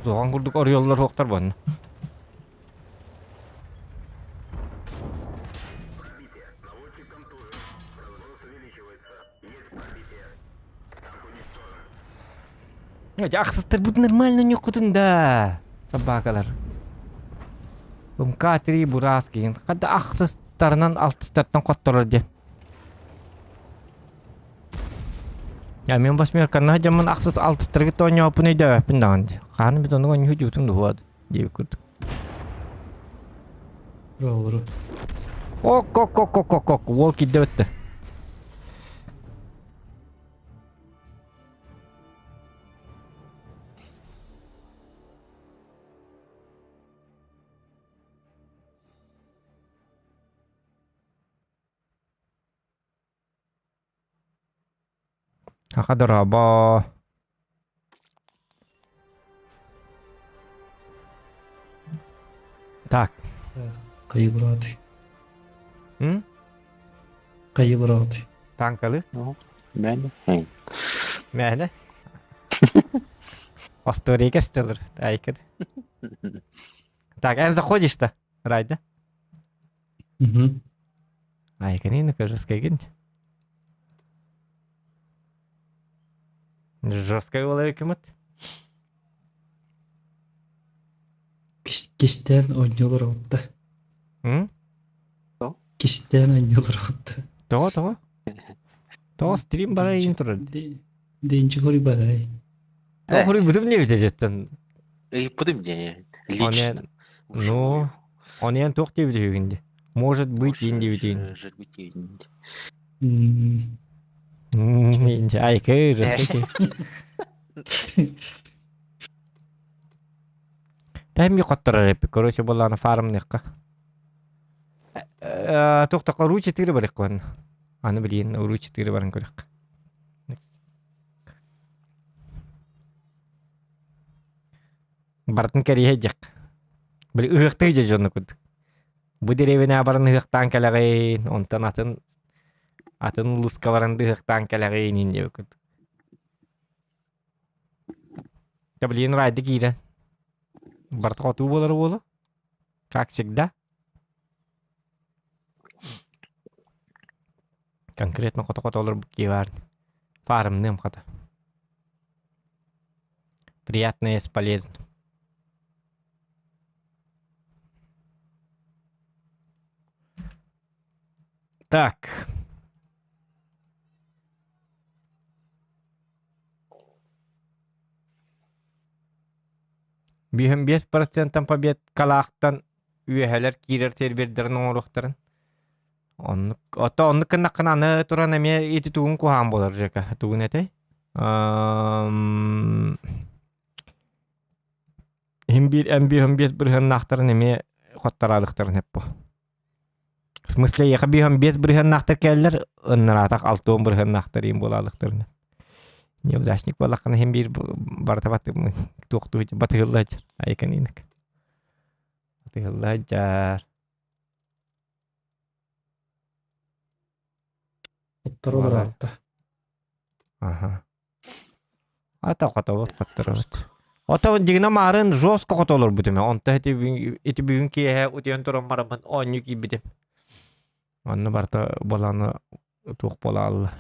Zoğan kurduk arıyorlar hoqtar bana. Аксыстар бұл нормально не құтында. Собакалар. Бұл К3 бурас кейін. Қадда ақсыстарынан алтыстардан қоттырыр де. Я мен басмеркана жаман ақсыз алтыстарға тоня опыны да өпіндаған де. Қаны бет оның өне жүгітіңді хуады. Дейбі күрдік. Ұры. Ок. Ол кедді өтті. Акадраба. Так. Кайыбырады. М? Кайыбырады. Танкалы? Мәне? Мәне? Остория стеллер. Айкады. Так, эн заходишь-то, Райда? Угу. Айканы, кажется, скайгин. Жесткая была кемет. Кистен oynuyorlar orada. М? Kisten oynuyorlar orada. То стрим бара интро. Deyince hori baday. То хури будем не видеть это. И будем мне Он лично. ну, вживую. он ян туох дебит үгүнде. Может быть, Может, инди битин. может быть, и нет. Инди ай кыр, Тайм ми коттора реп. Короче, болана фарм некка. Тохта ручи тиры барык кон. Аны билин, ручи тиры барын көрөк. Бартын керие жак. Бил ыгыкты же жону куд. Бу деревине барын ыгыктан келегейин, онтан атын луска баран ыгыктан келегейин инде куд. Я блин райды кирен. Барт коту болар болу. Как всегда. Конкретно кота олар кивар. Фарм нем кота. Приятно и полезно. Так. Биһим 5% побед калаактан үйәһәләр кирер сервердерин оңоруктарын. Онны кыннаккына аны туран эме ити тугун куһаан болар жека. Тугун этэй. Хим бир эмби бес бирһен нахтарын эме хоттаралыктарын хеп бу. В смысле, яка бихам бес бирһен нахтар келлер, ыннаратак 6 бирһен нахтарын болалыктарын. Неудачник балаканы хим бир бартабат тукту батыллач айканинек. Батыллач. Оттарылар алта. Ага. Ата котовот коттарот. Ата дигина марын жостко котолор бутеме. Онта эти бүгүн кие утен туран марамын оню кибидем. Анны барта баланы тук болал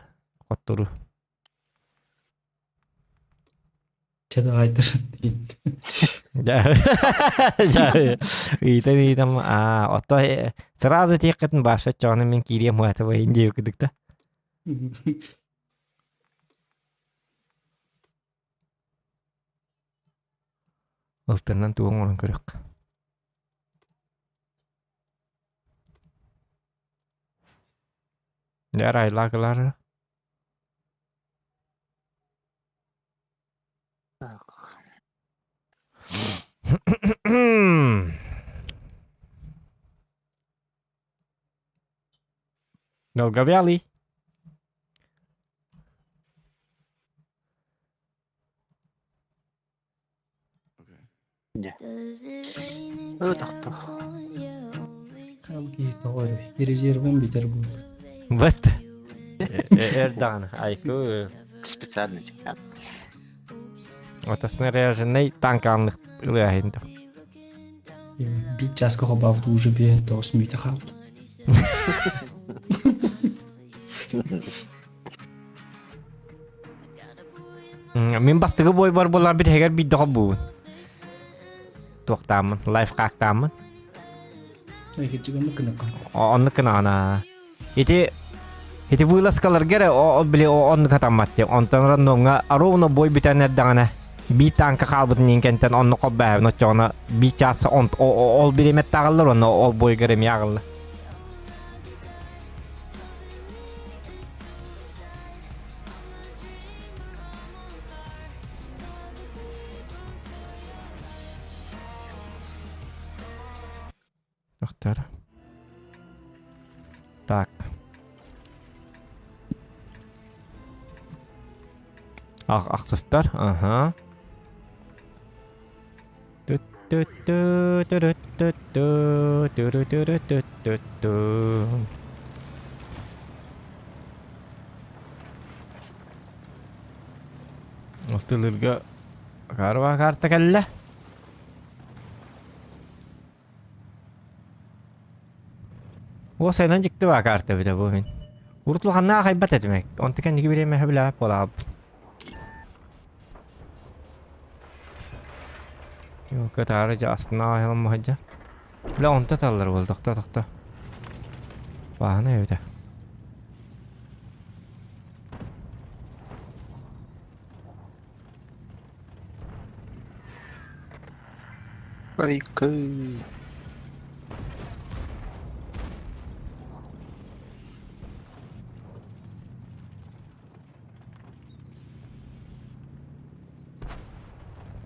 коттору. Чада айтыр. И там ата сразу текетін баша чаны мен кирем этого индию кыдыкта. Ылтынан туган орын көрөк. Ярай лаглар. Так. Долговялый. Так. Калки тоой. Резервым битер бул. Вот. Эрдан. Айку. Специальный технат. Ота снаряженный танканлык ылайында. Бит жаска хобавду уже бе тос мите халт. Мен бастығы бой бар болар бит эгер бит дагы бу. Токтамын, лайф кактамын. Экичигэн кына кат. Онны кынана. Эти вылазкалар гере о биле онны катаматты. Онтан рандомга аровно бой битенер дагана. Би танка калбыт нинкентен онны коббай, но чона би час он ол биремет тагаллар онны ол бой герем ягылды. Доктор. Так. Аксыстар. Ага. Алтылырга карва карта келле. О сенен жикти ба карта биде бу мен. Уртулганна кайбат этмек. Онты кендиги биреме хабла болап. Yok tarıcı aslında ayağım hacı. Bile onta tallar oldu takta. Bahane evde. Айкы.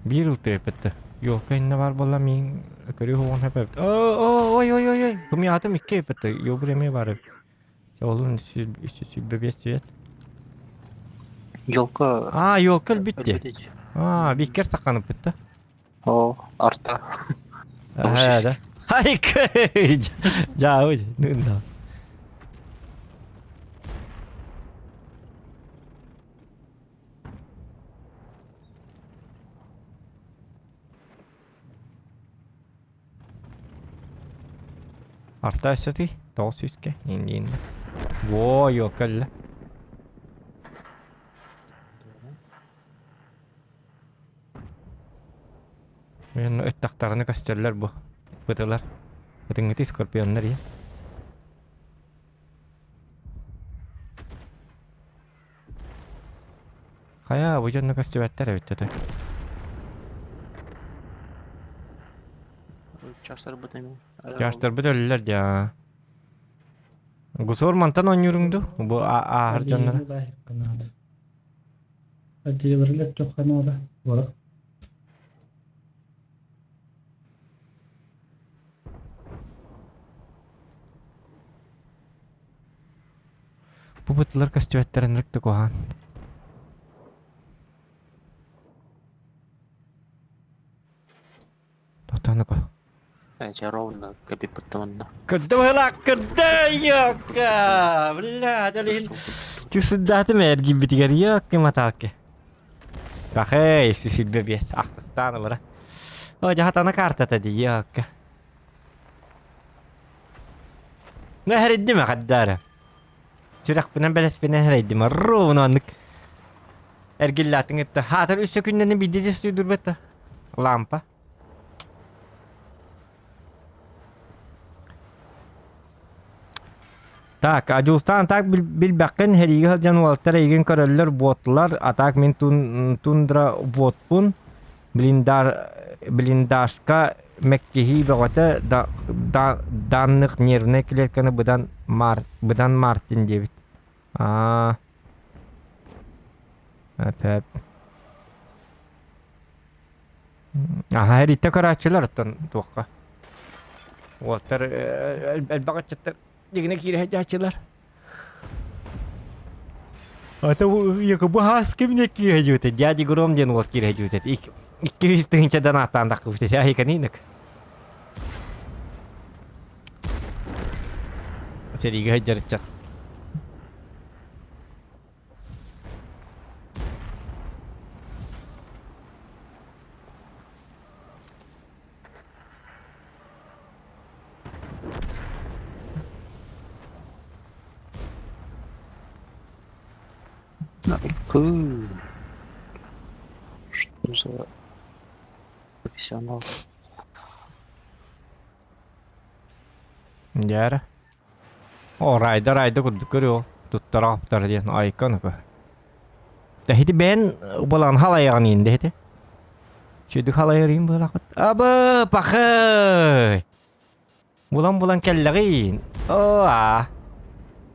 Bir yıl tepette. Yok inne var bolla min körü hoğun hep. Oy oy oy oy. Kumi adım iki epette. Yo buraya var. Oğlun üstü bebesi. Yolka Yok bitti. ölmedi. Bir kere saklanıp bitti. O arta. Hadi. Hay Jauh. Nunda. Arta seti. Dos yüzke. İndi. Wo yok öyle. Ben öttaktarını gösterirler bu. Bıdılar. Bıdıngıtı skorpiyonlar ya. Kaya bu canını gösterirler evet de. Çarşılar bu demin. Yaşlar bu ölüler ya. Gusur mantan oynuyordu. Bu ahır canları. Hadi yıllarlar çok kanada. Varak. Bu bıtılar gösterirler rıktı kohan. Doktanı ko. Ровно капитанно. Kedde bala kedde yok ya. Billah jalin. Sudah tuh mer gibi tiga yok ke mata ke. Kakek sudah biasa aksestan lah. Oh jahat anak karta tadi yok. Nah hari ini mah kadar. Sudah pernah balas pernah hari ini mah roh nanik. Ergil tinggal tuh. Hatar usah kunci ni bidi di studio beta. Lampa. Так, Ajustan tak bil bakın her iki canvaltara igen kararlar votlar atak min tundra vot pun blindashka mekkehi bagata da danlık nervine kilerkanı budan Martin David. Hep. Her ite karaçılar tuğka. Walter el bakatçılar. Jangan kira aja celar. Atau ya kebahas ke punya kira aja tu. Jadi gerom jangan buat kira aja tu. Ik setengah cadan atan tak usah saya kan ini nak. Jadi hajar cat. Айкы. Что за профессионал? Jara. Oh, rider kudu görüyor. Tuttaraptar diye aykan ko. Dahiti ben bolan halayan indi heti. Şudu halayan bolakot. Aba pakay. Bulan kellerin. Oh.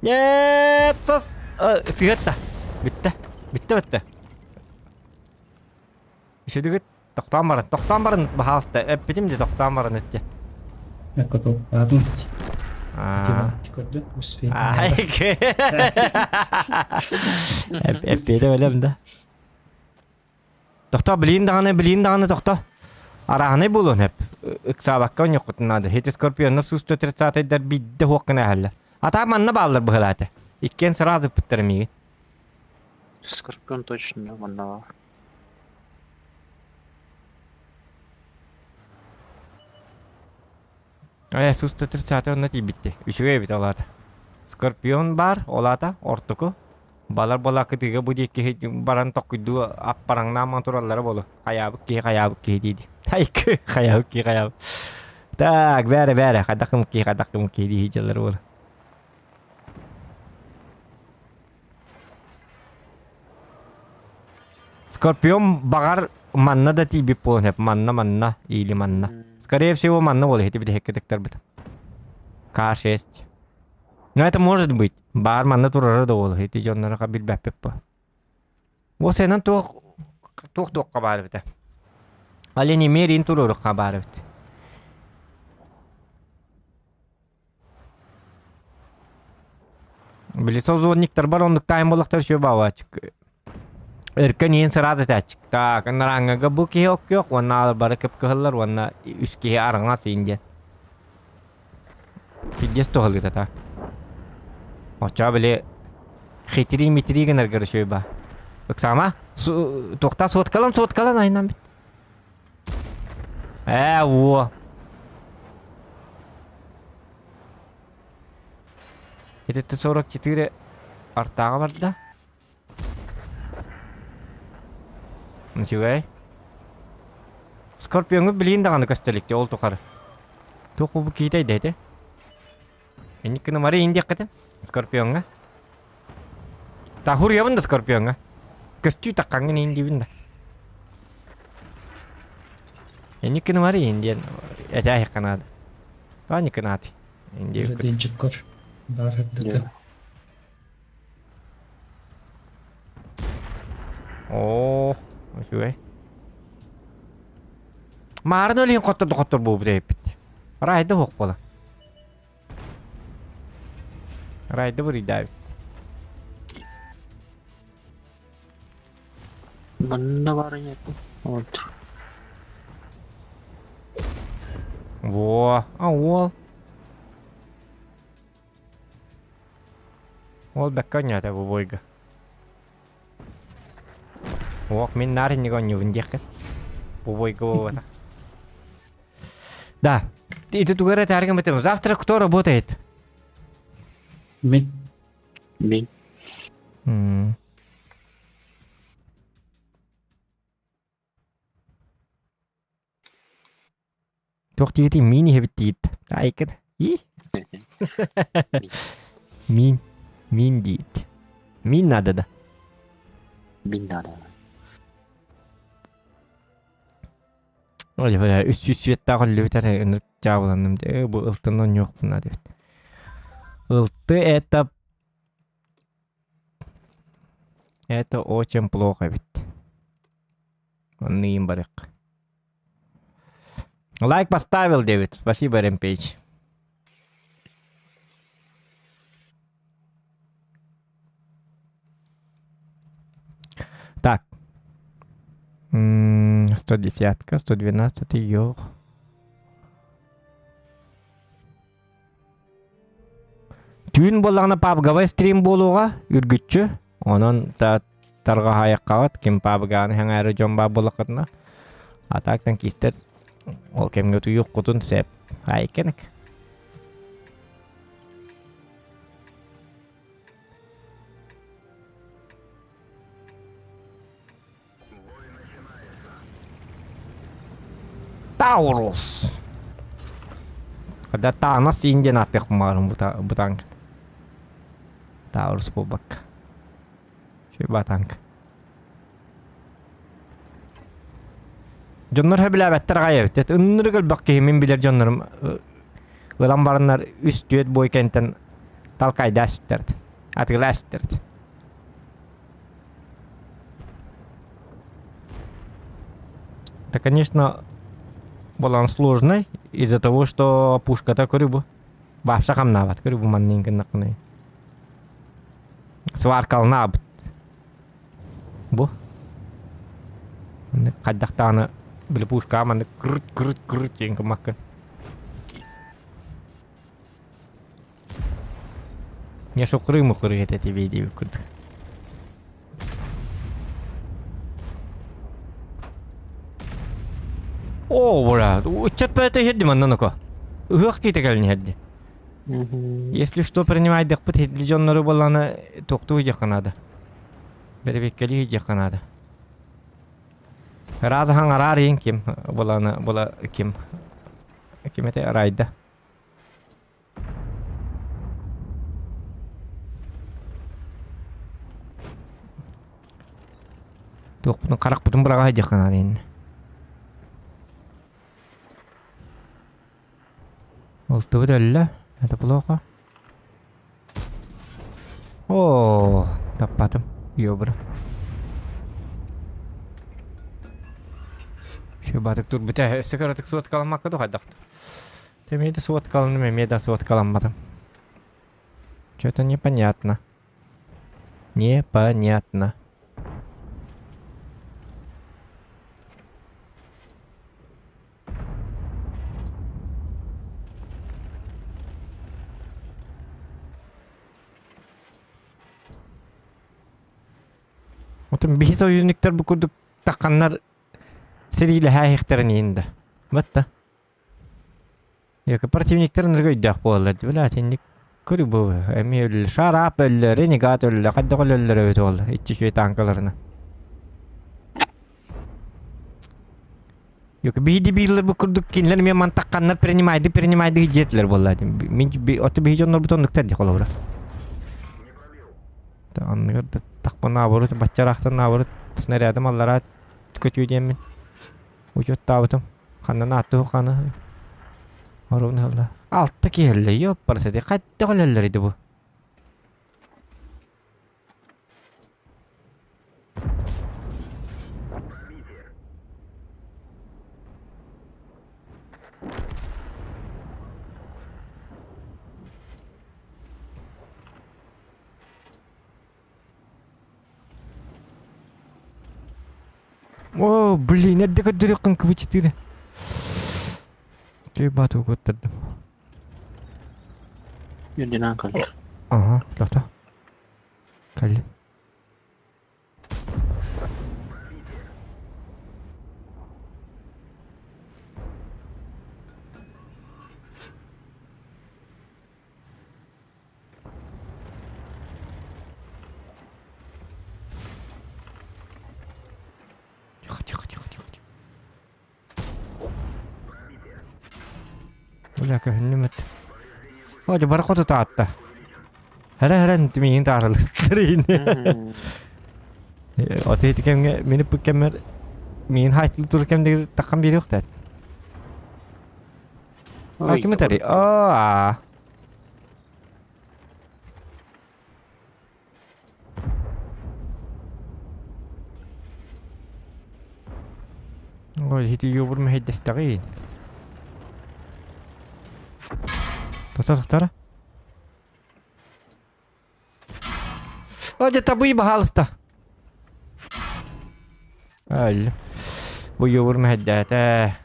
Yesus. Sigata. Bitti. Şudu git. Toktan barın bahasta. Bitim de toktan barın etti. Ne kadar adın. Ah. Gördün mü? Ay. Hep de öyle de. Doktor bilin dağını doktor. Arahane bulun hep. Iksabakkan yok nadı. Heti skorpiyonlar sus 4 saat eder bidde hokkana haller. Ata manna bağlar bu halate. İkken sırası püttermiyi. Скорпион точно манна. Sus 4 saat onda bitti. Üçüge bit olata. Skorpion bar olata ortuku. Balar bola ketiga bu diki baran tokku apparang nama turallara bolu. Kayabuk ki dedi. Hayk kayabuk ki. Tak bere kadakım ki di hicalar bolu. Skorpion bagar manna da tibi pon hep manna ili manna. Скорее всего, манна бол эти бите хекетектер бит. К6. Но это может быть. Бар манна турары да бол. Эти жоннары кабил бәппеппа. О сенен тух кабар бите. Алени мерин турары кабар бите. Билисо зонниктер бар, ондук тайм болактар шо бавачык. Эркен ен сразу тачык. Так, нараңга бу ки yok, онна бар кеп кыллар, онна үске арыңа синде. Пидес тоғылыр так. Оча биле хитри митри генер гөр шо ба. Баксама, тохта соткалан айнан бит. Во. Это 44 артага бар да? Ничего. Скорпионга билин даганы көстөлүктө ол тукар. Току бу кейтэй дейди. Эникини мари инди кытын. Скорпионга. Тахур ябында скорпионга. Көстү таккангын инди бинда. Эникини мари инди. Эта яканады. Ани канати. Инди. Жеккор. Бар хепдете. О, ничего. Маарны олин коттор бу бирепит. Райды хок бола. Райды бури давит. Банда бар нет. Вот. Во, ол. Ол бәккән бу бойга. Ох, мен нарин не гоню виндекет. Бу бойга вот. Да. Это тугара таргам это. Завтра кто работает? Мен. Toch die mini heb dit. Kijken. Min dit. Min надо да. Бин надо. Ой, бля, үс светтагы лүтер энер жабыланым де. Бу ылтынан жок буна деп. Ылты это очень плохо ведь. Он не им барык. Лайк поставил, Дэвид. Спасибо, Рэмпейдж. Так. 110-ка, 112-й, yok. Түйін болағына пабгавай стрим болуға үргітчі. Onun da targa hayakkavat kim pabgani hangare jomba bolakatna. Ataktan kister ol kemge tu yok kutun sep haykenek. Taurus. Kada tanas Indian atek marun butang. Taurus bobak. Şöyle tank. Jonlar hebile betler gayet. Ünürgül bakki min bilir jonlarım. Ulan barınlar üst düet boy kenten talkay dasitlerdi. Atıgıla asitlerdi. Это, конечно, баланс сложный из-за того, что пушка-то корюбу. Вообще хамнават корюбу маннинка накны. Сваркал набт. Бу. Каддактаны били пушка аманы крыт еңкі макка. Не шукры мухры эти видео курд. О, бля, учат по этой хедди маннану-ка. Ух, кита кални хедди. Если что, принимай декпут хедлижоннары боланы тоқту жақанады. Беребеккели жақанады. Разы хаңарар ең кем боланы, бола кем. Кем әте арайды. Тоқ бұтын қарақ бұтын бұраға жақанады енді. Oltu bu dölle. Это плохо. О, таппатым. Ёбры. Şu batık dur bite sigaratık suat kalanmak da haydaktı. Temeydi suat kalanım emeydi suat kalanmadım. Что-то непонятно. Непонятно. Отын бихи союзниктер бу курдук такканнар серийле хайхтерин инде. Батта. Яка противниктер ныргойдак болалар. Билатинник көрү бу. Эми өл шарап өл ренегат өл каддагыл өллөр өтө бол. Иччи танкаларына. Яка бихи биллер бу курдук кинлер мен мантакканнар принимайды жетлер боллар. Мен оты бихи жоннор бутондуктар ди колобура. Анныгар такпа наоборот баччарактан наоборот снарядым аллара көтүү деймин. Учут табытым. Ханнан аттуу ханы. Орун алла. Алтта келе ёп барса де кайтта колелер иди бу. О, блин, это как дуракан КВ-4. Ты бату готтадым. Юдинан калды. Ага, лата. Калли. Тихо. Бляка, немет. О, же барахоту таатта. Хара миин таарылыктырын. Отети кемге мени пуккемер миин хайтлы тур кемдеги таккан бери yok da. Ким этери? Аа. Ой, хити ёбур ме хайдастагын. Тоқтара. Оде табый бахалыста. Аль. Бу ёбур ме хайдата.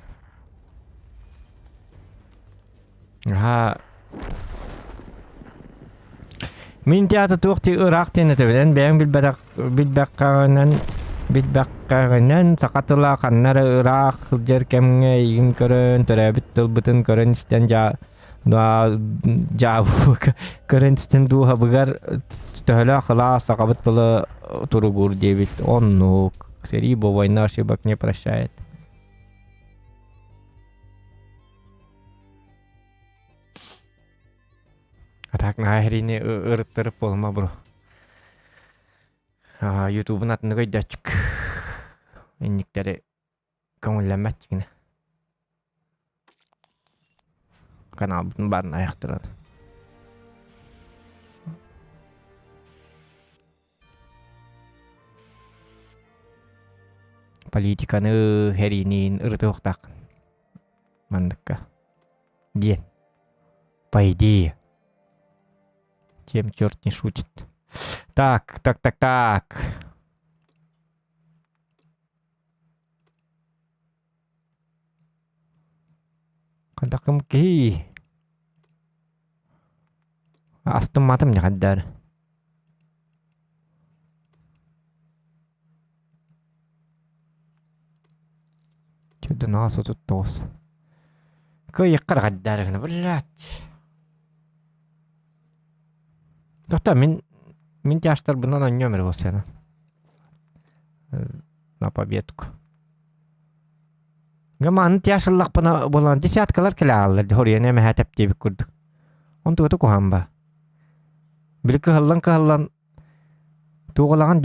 Ага. Min teatr tuqti Irak'ten ötebeden ben bilbaqaqanan saqatıla qannara Irak jerkemge yin körön törabit tılbıtın körön isten javu körön isten duha bugar töhla xalas saqabıtılı turugur debit onluk seri bu война ошибок не прощает. Так нахрени ырыттырып болма бро. YouTube'un atını koydu açık. Enlikleri köngüllenmez yine. Kanal bütün barını ayaktırdı. Politikanı herinin ırıtı oktak. Mandıkka. Ден. По идее. Чем черт не шутит. Так. Кадакым ки. Астым матым не каддар. Чудо насу тут тос. Кой яккар каддар гына, блядь. Тоқта мен тяштар бұнан ойнемер болса яна. На победку. Гаманы тяшыллақ бұна болан десяткалар келе алыр. Хориян әмі хәтәп дебік көрдік. Он туғыты қоған ба. Білі кығылан туғылаған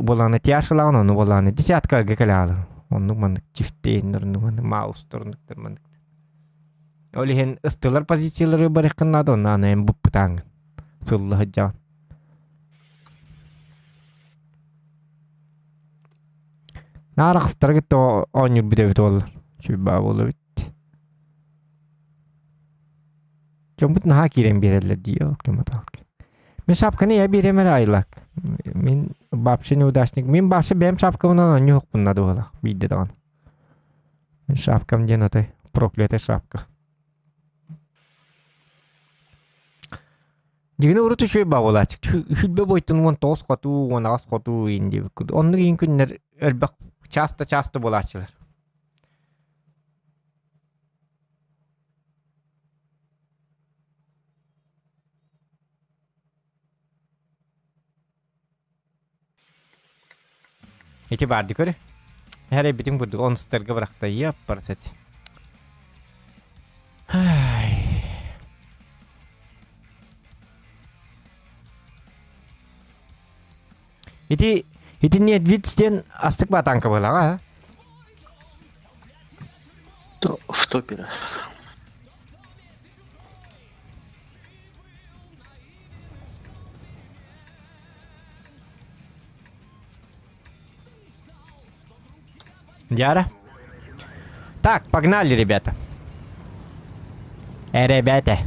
боланы тяшылаған оны боланы десяткаларға келе алыр. Оның мандық чифтейін ұрындық, маус тұрындықтыр мандық. Олиһен ыстылар позициялары бар иккеннады оннан эм буппутаң. Сыллы хаджан. Нарахстар гит онюр бидевит ол. Чуба болу бит. Чомбут наха кирен берелер диyor кематалк. Мен шапканы я беремер айлак. Мен бапшы неудачник. Мен бапшы бем шапкамынан оню yok bunlarda ola. Bildi dağın. Men шапкам ден отой. Проклятая шапка. Дигне уруту шөй баболачык. Хүлбе бойтун вон тоос коту, вон ас коту инди. Онны кийин күннер элбек часто болачылар. Эти барды көрі. Әрі бітім бұрды. Он стерге бірақта еп барсады. Эти нет видстен астык батанка была, а? В топере. Диара? Так, погнали, ребята. Ребята.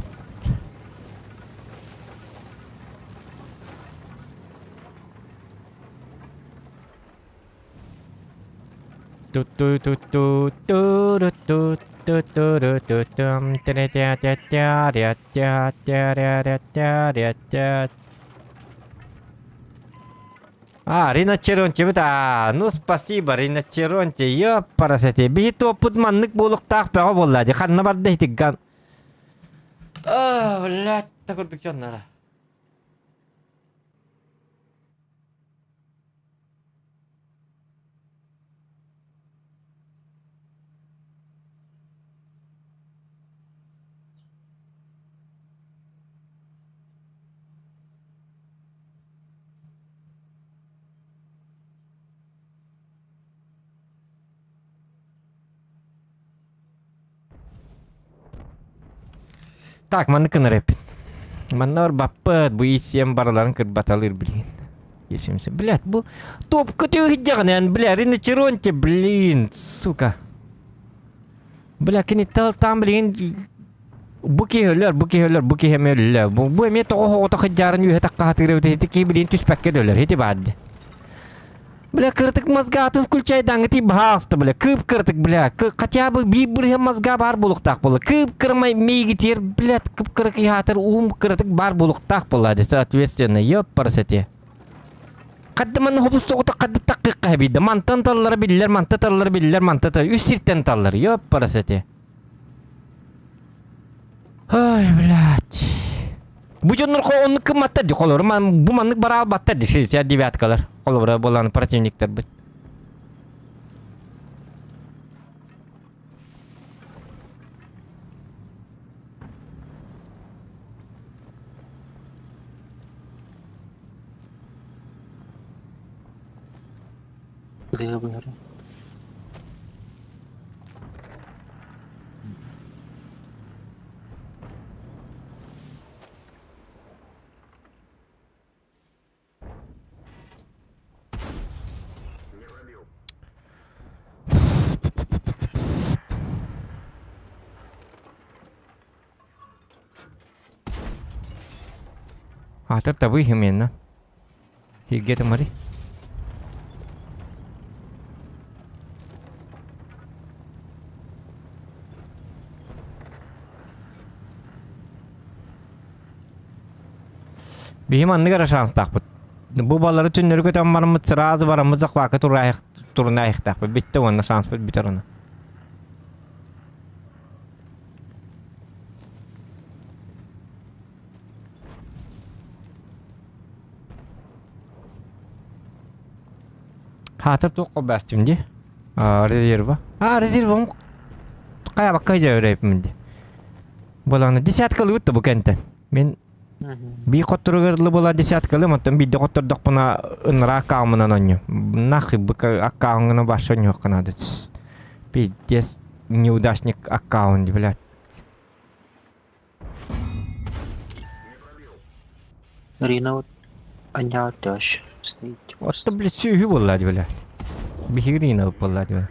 Риночеронте, да. Ну, спасибо, Риночеронте. Ёпарасете. Бихито пудманнык болук так пяга боллади. Ханна барды хитигган. Блядь, так урдук жоннара. Так, манны кынырып. Маннар баппыт, бу исем барларын кырт баталыр блин. Есемсе, блядь, бу топ көтөг жагынан, блядь, Риночеронте, блин, сука. Бля, кини там, блин. Буки хемелер. Бу эме того хыжарын үйе такка хатырып теки блин түспәккә дөлөр, хети бад. Бля, кыртык мозгатов включай даңыти басты, бля, кып кыртык, бля, хотя бы бир мозга бар булуктак болу. Кып кырмай мейгитер, бля, кып кырык ятыр кыртык бар булуктак болады, соответственно, ёпарсете. Каддыман хобус соғыта кадды таккыкка биді. Мантан таллары биллер, үс сирттен таллары, ёпарсете. Ой, блядь. Бу жоннор онны кым аттады колор. Бу маннык бара баттады 69-калар. Колор болан противниктер бит. Где я выиграю? Tetap wihimena. Hige temari. Bihim anne şans takpıt. Bu balları tünleri köten varımız sırazı varımız akvaka turuna takpıt. Bitti onunla şans biter ona. Hatır toqqa bastımdı. Rezerva. Rezervam. Qaya bakka jawrayıp mindi. Bolany desyatkalı ötdi bu kenten. Men bir qotturgırlı bola desyatkalı matan bir de qotturduk buna ınra akkaumынан onyo. Нахуй bu аккаунтына başın yok kanadı. Bir des неудачник аккаунт, блядь. Рина вот аня даш стоит. Отта, блядь, сүйі болады, блядь. Бихирина болады, блядь.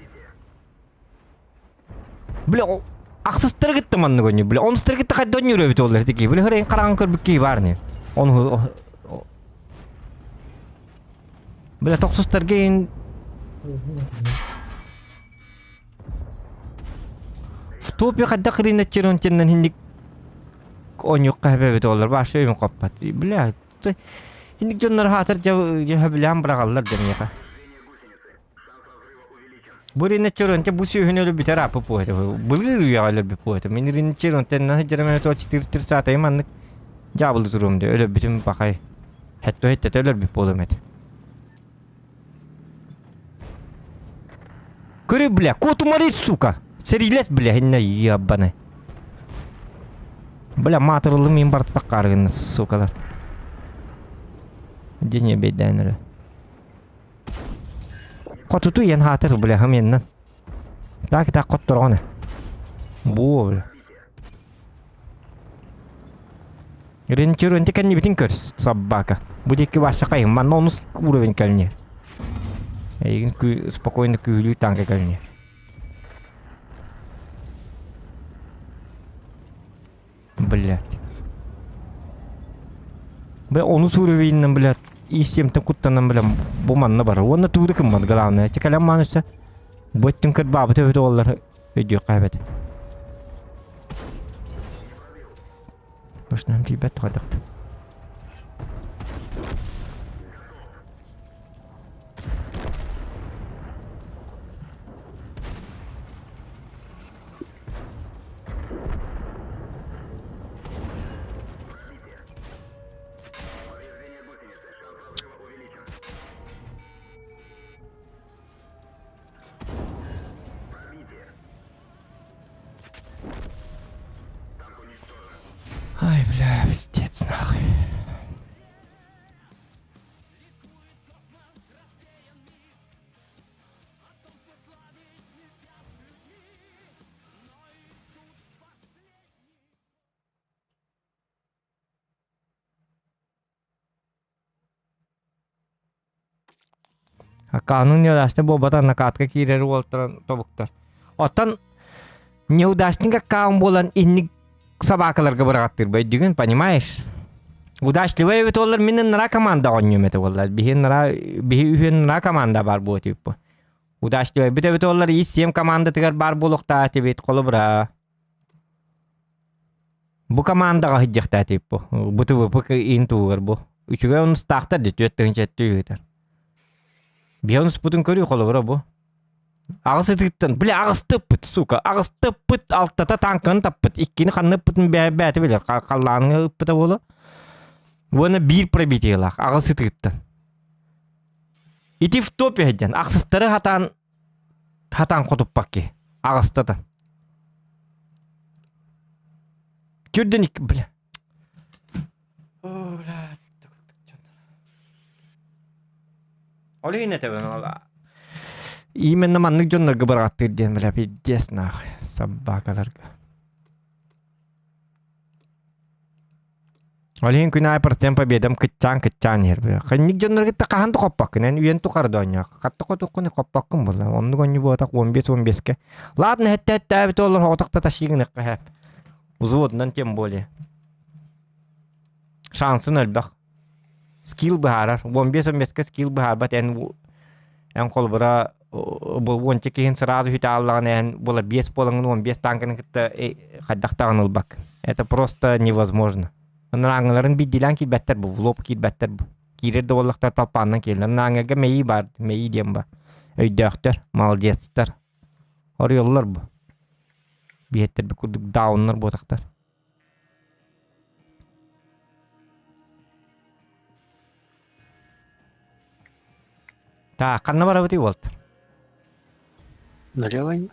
Бля, ақсыстыр кетті манны көне, бля. Оныстыр кетті қайда өне өрөбіт олар, теке. Бля, хырайын қараған көрбіккей бар не. Бля, тоқсыстыр кейін... В топе қайда қырын әтчер онтеннен хиндік... Он yok kahve ollar. Başı öyüm koppat. Bля, hindik jonlar hatır bilən bırağallar demeyeka. Bu rinnet çörünce bu suyun ölü biter apı poğete. Bulgur rüya ölü bir poğete. Meni rinnet çörünce ne hıcırım evet o çitir saatayım anlık. Cabılı durum diye. Ölü bütün bakay. Hette ölür bir poğum et. Körü bля, kotumarit suka. Serilet bля, hinne yabbanay. Бля, матырылы мен барты таққарғыны, сукалар. Дене бейдәнірі. Қотуту ен хатыр, бля, хаменнан. Так қот тұрғаны. Бұ, бля. Ренчер өнте кәнне бітін көрс, саббака. Бұ декі башы қайын, манна оныз уровень кәліне. Егін спокойно күйлі танка кәліне. Блядь. Бля, onu уровеньнен, блядь, и семтен куттанан, блядь, буманна бар. Оны туды кім бар, главное. Чекалям манышса, бұттың кіт бабы төбеті олар өйдеу қайбет. Бошнам тейбет қадықты. Ай, бля, пиздец, нахуй. Kanun neudачный болбатан накатка кирер болтыран тобуктар. Оттан неудачный каун болан инник собакаларга бараттыр бай деген, понимаешь? Удачливый бит олар менен нара команда ойнойм эте болар. Бихи үйен нара команда бар бу тип. Удачливый бит олар и 7 команда тигер бар болукта тибит колу бра. Бу командага хыжыкта тип. Бу ТВП интугер бу. Үчүгө он стактар дит өттөн жеттүйтер. Бионус путун көрү колу бра бу. Ağzı tıktın. Bile ağız tıppıt suka. Ağız tıppıt altta tankın tıppıt. İkkini kanını pıtın bәті bilir. Kallanını ıppıta bolu. Onu bir pробитейлах. Ağzı tıktın. İti в топе hedden. Ağzıstırı hatan kotup bakki. Ağıztadan. Kürdün iki. Bile. Olayı ne tabi ola. Именно маннык жоннорга бараттыр ден бля пиздец нахуй собакаларга. Олин күнай процент победам кытчан ер бля. Ханник жоннорга такахан токпак нен уен тукардоня. Катты котукуны коппаккын болла. Онду гоню ботак 15-15ке. Ладно, хетте бит олар отакта ташигыны кахап. Взводнан тем более. Шансын өлбак. Скилл бахарар. 15-15ке скилл бахар бат en kolbara bu wonчеки сразу хиталлан было без полон 15 танкын хаддактаган улбак. Это просто невозможно. Наңларын бидилан ки беттер бу влоп ки беттер бу. Кирде боллактар тапаннан келдер. Наңга мейи бар, мейи дем ба. Өйдөктөр, молодецтер. Орыйлар бу. Биеттер бу курдук дауннар ботактар. Та, канна бара бути болт. Налево.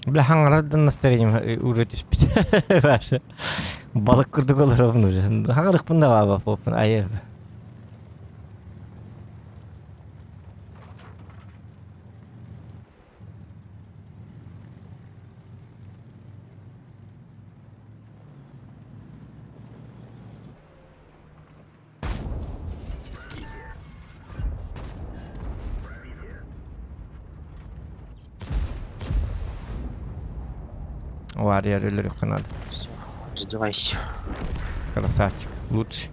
Бля, хаңардан настроением уже түспейт. Башы. Балык курдук олар обын уже. Хаңарык бында баба попын. Айы. Варьер или надо. Всё, раздевайся. Красавчик. Лучший.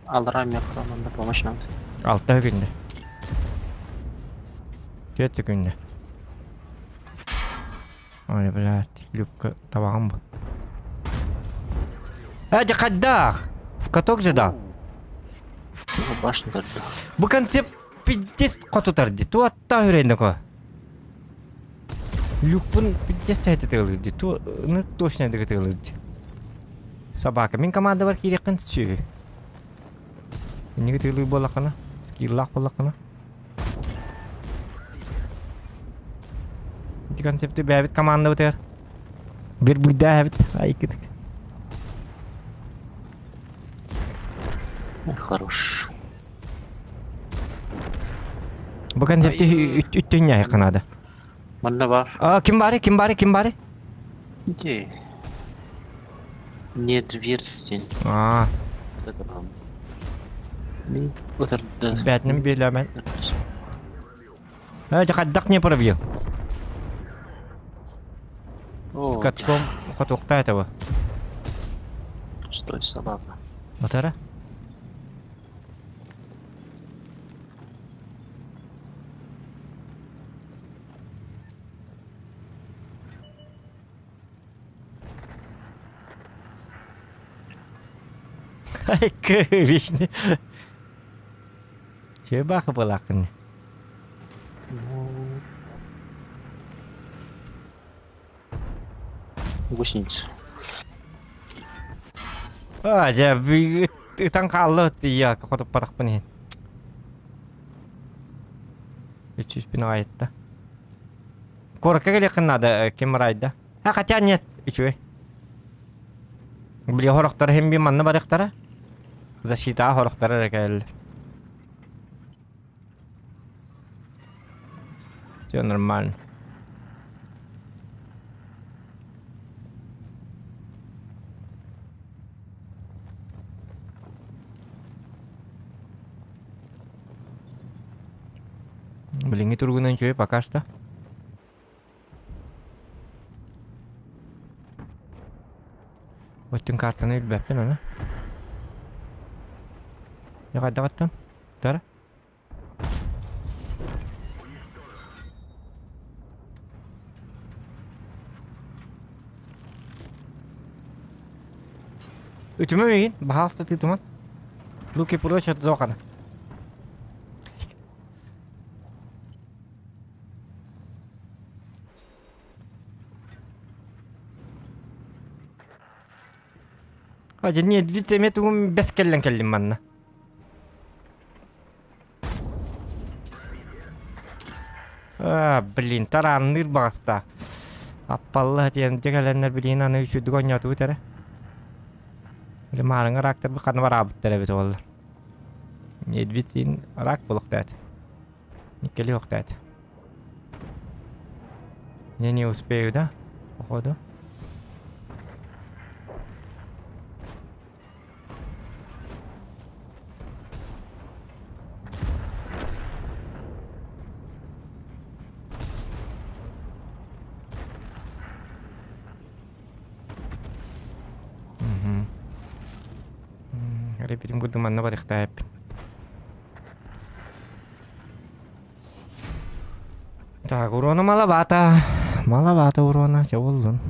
Алрами охранында помощь надо. 6 günde. 4 günde. Ой, блядь, Любка, табағым бұл. Қаддақ! В каток же дал. Башня даже. Бұл концепт 50 қотутарды. Туатта үйренді қо. Люкпын 50 тәйті тығылырды. Туны точно дығы тығылырды. Собака. Мен команда бар керекін түсі. Неге тығылыр болақына? Скиллақ болақына? Эти концепты бәбіт команда бұтыр. Bir бұйда әбіт. Айкыдық. Хорош. Бұл концепті үттен яй қынады. Мында бар. Кім бары? Где? Нет верстень. Вот это вам. Вот это. Бәтінім белемән. Қаддақ не пробил. С катком қотуқта этого. Что это собака? Отара? Ай, вічний. Че баха балаканне? Гусеница. Жа, таң қалды я қотып падақ бұны. 300 пин айытты. Корка келеқін нады кемір айды. Хотя нет, үшуе. Біле хорықтары hem bir манны барықтары. Защита хорықтары рәкәлі. Все нормально. Блин, не тургу ничего пока что. Вот тем картаны бәппен ана. Я қайда қаттым? Тара? Ütüme meyin? Bahalsta tütüman. Luki puro çat zoqana. Hadi niye vitse metum beskellen kellim manna. Блин, таранныр баста. Аппалла тен жегаленнер билин аны үшүдүк ойноту бутере. Малыңа рактар бу каны бар абыттар бит олар. Медвицин рак болуктат. Никели октат. Не успею, да? Походу. Репетим буду манна барихтайп. Так, урона маловато. Маловато урона, чё болдун?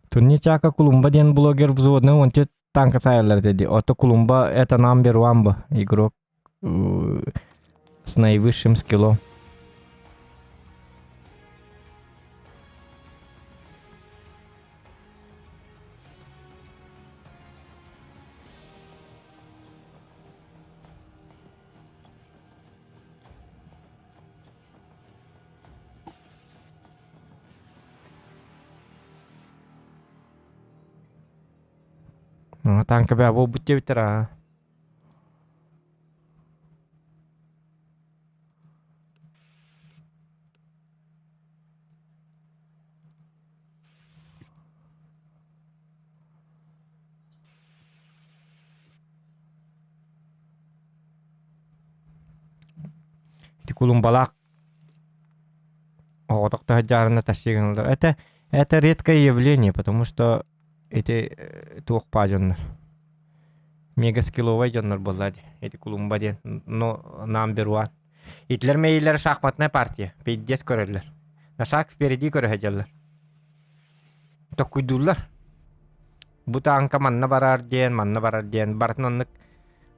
Турничака Кулумба ден блогер взводный, он тебе танка сайрлер dedi. Ото Кулумба это номер 1 игрок с наивысшим скиллом. Tanka be bu butte bitir ha. Ti kulum balak. Отак хаджарына тащиганылар. Это редкое явление, потому что эти туохпа жоннор. Мегаскиловый жоннор боллади. Эти кулумба ден, но number one. Итлер мейлер шахматная партия. 50 көрерлер. На шаг впереди көрәҗәлләр. Токуйдуллар. Бу танка манна барар ден,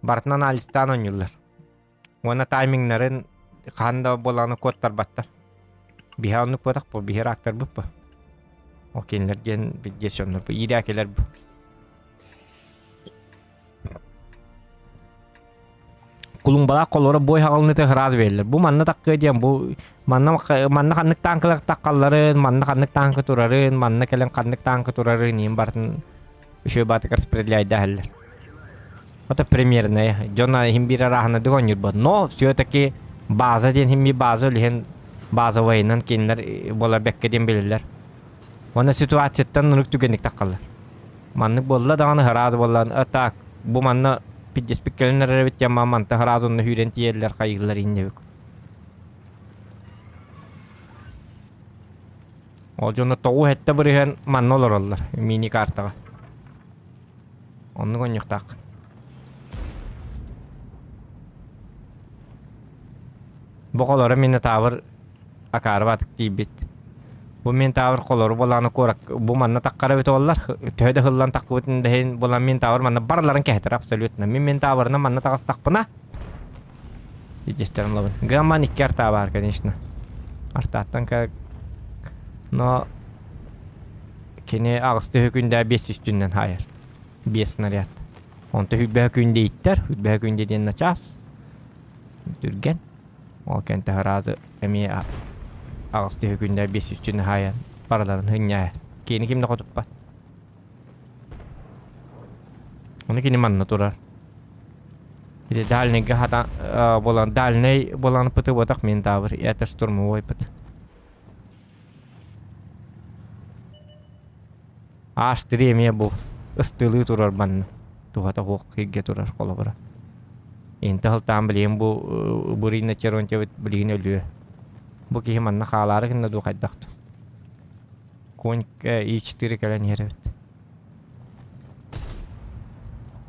бартнан алистан ойнуллар. Оны таймингнарын ханда боланы кодтар баттар. Бихаунук бодак бу, бихер актар бу. Окенлер ден бидесөннөр бу, иракелер бу. Кулун бала колора бой хагалны теград белер. Бу манна таккы ден, бу манна каннык танкылар таккалларын, манна каннык танкы турарын, манна келен каннык танкы турарын ин бартын еще баты распределяет дальше. Это примерно. Джона химбира рахна догонит бы. Но все-таки база ден химби база лихен база войнан кинлер бола бекке ден белерлер. Она ситуацияттан нук түгенник таккалар. Манны болла даганы хараз боллан атак. Бу манна 50 пиккелнер бит яма манта харазунны хүрен тиерлер кайгылар иннебек. Ол жона тогу хетте бирген манна олорлар мини картага. Onu konjuktak. Bu kolora minne tavır akar batık dibit. Bu min tavır koloru bolanı korak. Bu manna takkara bit ollar. Töyde hıllan takkı bitin dehin bolan min tavır manna barların kehter absolutna. Min tavırına manna takas takpına. Diyeceğisterim labın. Gaman ikkar tavır конечно. Artattan ka no kene ağızda hükünde 5 üstünden hayır. 5 снаряд. Онта хүббэ күндэ иттер, хүббэ күндэ ден начас. Дүрген. Ол кенте харазы эми агысты күндэ 5 үстүн хаян бараларын хыння. Кени кимде котуппат. Оны кини манна турар. Иде дальныйга хата болан дальный болан пыты бодак мен тавыр. Это штурмовой пыт. Аш тиреме бу. Istılığı turar banna. Tuhata hoq higge turar kolabara. Ente haltan bileyim bu burine çeronte bileyim ölüyor. Bu ki hemen nakaları kinne du kaydaqtı. Konk i4 kalen yere.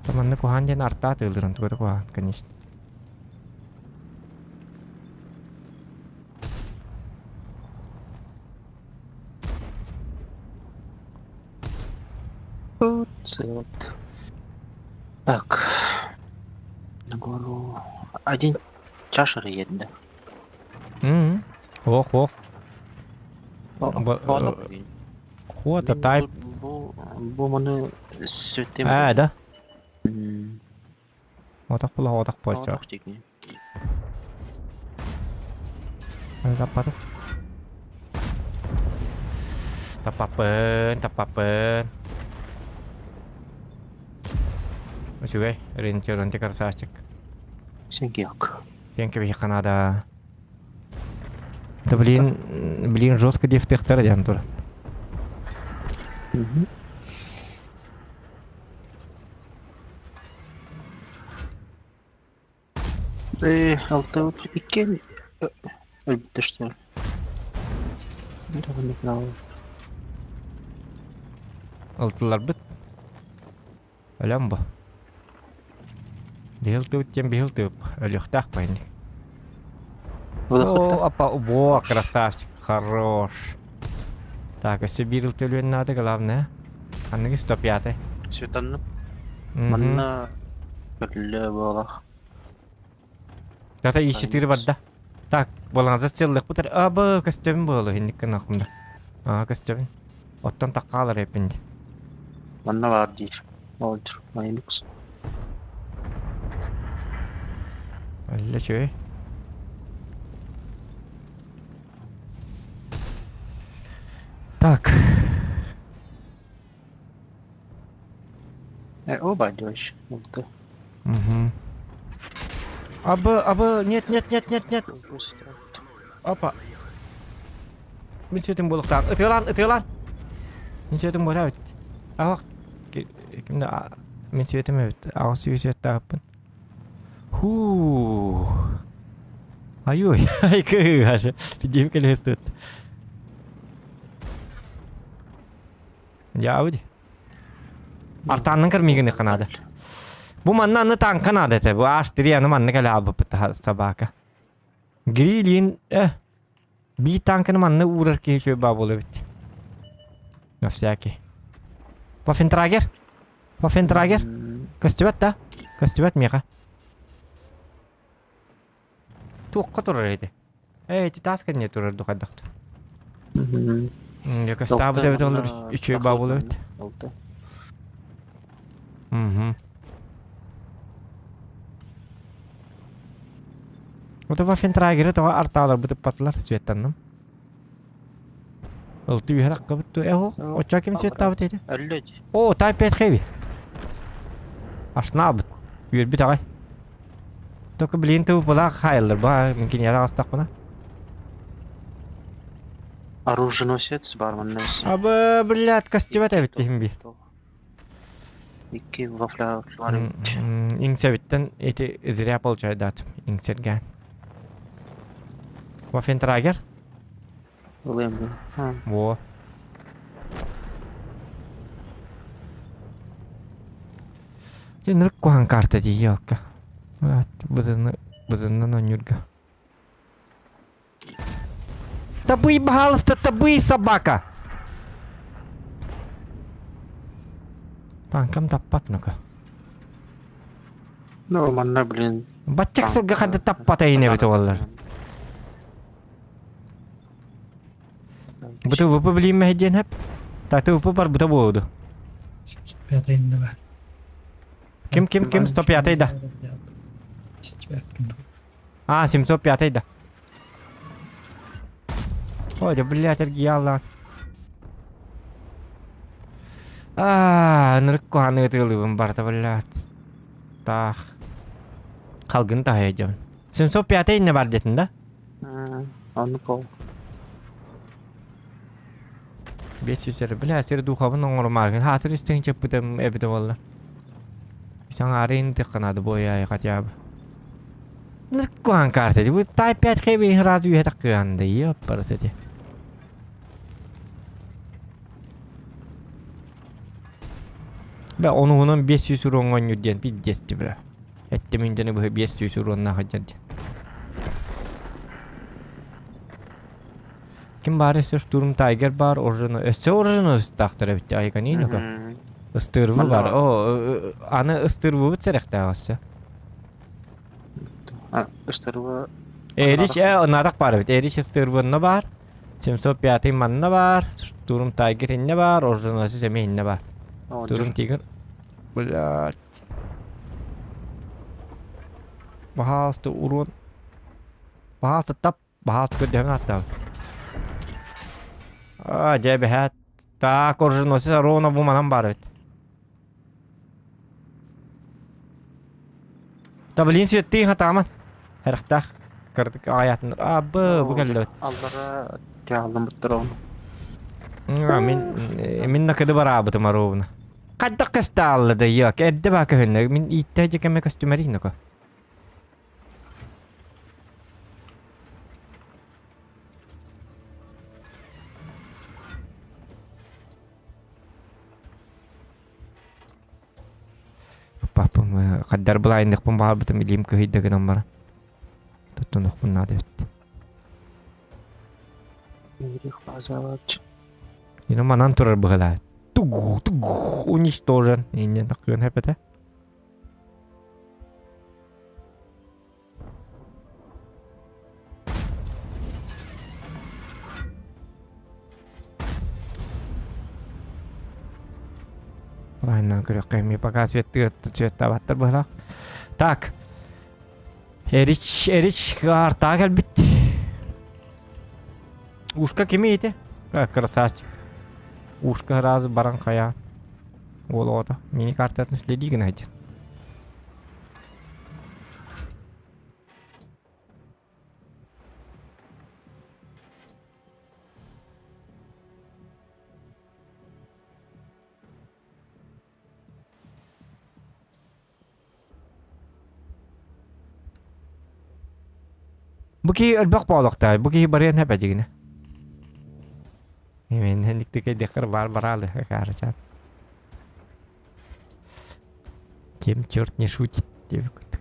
Tamanna kohan den arta tılırın tuğra kohan конечно. Вот. Так. На гору. Один чашер едет, да? Ох. Ладно. Хуата тайп. Bu mana sütüm. Да. Hmm. Отак була, отак поча. Запад. Tapapen. Oke, rinci nanti kerasa cek. Сингек. Yang kebih Kanada. Kita beliin жестко дефтехтер jangan tuh. Altta iki öldü что ли? Не знаю. Altılar bit. Öyle mi bu? Бихилтып. Лёхтах пойник. О, апа, во, красавчик, хорош. Так, если бирилтылuen надо, главное. Анныгы 105. Светанны. Манна бірлі болақ. Это i4 бар да. Так, болаңыза целлық бұтыр. Абы, костюм болу, хендіккен ақымда. Костюм. Оттан таққалар епінде. Манна бар дейір. Олдыр, майнукс. Öyle şey. Tak. Оба дёшь. Улты. Угу. Нет. Опа. Мен сөйтім болықтан. Үтілан. Мен сөйтім бола өт. Ағақ. Кімді мен сөйтім өт. Ағақ сөйт тағыппын. Ху. Ай-ой. Ай-кы. Ашы. Бидем келес өт. Жауды. Артанның кірмегені қанады. Бу маннаны танкан адete. Bu Австрияны манны келе абыпыта собака. Грилин, би танканы манны урар кешö баболы бит. На всякий. Waffentrager? Костюбат да? Костюбат меха. Туққа турар еді. Ти таскан не турар дұқаддақту. Я костабы да біталыр үшö баболы бит. Улты. Ота Waffentrager'ı toğa artalar bıtıp patlar süettannım. Oltu bir harakka bıttı. O çakim süetta bıtıydı. Ölüdü. O Type 5 heavy. Aşna bıt. Yürü bir tağay. Toka bilin tıvı bula hayırlar. Ba mümkün yara astak bana. Оруженосец барманнес. Abi блядь kostümet evittim bir. İki вафля var. İngsevitten eti zirya polçay datım. İngsergen. Waffentrager? Улем. Во. Jenrik kuhan karta di yokka. Бузынны нонюрга. Табый, пожалуйста, табый, собака! Танкам таппат ну-ка. Ну, манна, блин. Баччак сырга хады таппат айне бит олар. Бұты выпы білейін мәйден әп? Таты выпы бар бұта болуду. 75 var. Ким? 105 да. 705 да. Ой, да блядь, аргиялла. Нырык куаны өтілігім барда, блядь. Так. Қалгын тағай жауын. 705 не бар детін да? Он пол. 500 блядь, сері дұқабын оңыры маргын. Хатыр үстен чеп бұтым әбіді болар. Сан арайын тыққанады бойы айқат ябы. Нырык куан карты де. Бұл Type 5 қейбейін разу үйе таққығанды. Еп барысы де. Бә онуғынан 500 уронған үрден биддесті білі. Әтті мүндені бұғы 500 уронна қаджады. Ким бар өсі Штурм Тайгер бар, өсі оржыны ұстақтыр әбітті айға нейін ұға? Үстырвы бар. Аны үстырвы бұт сәріқті ағасы. Үстырвы... Эриш, ұнадақ бар әбіт. Эриш үстырвыны бар, 705 манны бар, Штурм Тайгер инне бар, оржыны өсі сәме инне бар. Штурм Тайгер... Блядь. Бағалысты урон. Бағалысты тап, бағалысты көрдемін аттау. Жәбі әт. Так, оржын өсі ровно бұманан бар өт. Таблин сүйеттейін қатамын. Әріқтақ. Кірдік аятын. Бұ кәлі өт. Аллара жағылым бұттыр оны. Мен нақыды бар абытым ровно. Қаддық кәсті алыды, йок. Әдді бақы хүнні. Мен итті жекеме костюмерейін өкі. Папам, қаддар бұлайындықпын баға бұтым илейім күйдігінен бара. Тұттын ұқпын нады өтті. Ирих базалач. Ені манан тұрар бұғыла. Тугу, уничтожен. Енен таққын әпеті. Бұлайынан көрек қайме пока светті абаттыр бұғыла. Так. Эрич, арта кәлбіт. Ушка кеме еті? Красавчик. Ушка разы баран қая. Олода. Мини картатын следи гына айтыр. Буки өлбөк болуқта, буки барыян хәп әдегіне. Мен хәндіктіке декір бар-баралы, қарачан. Кем черт не шутит, деп күтті.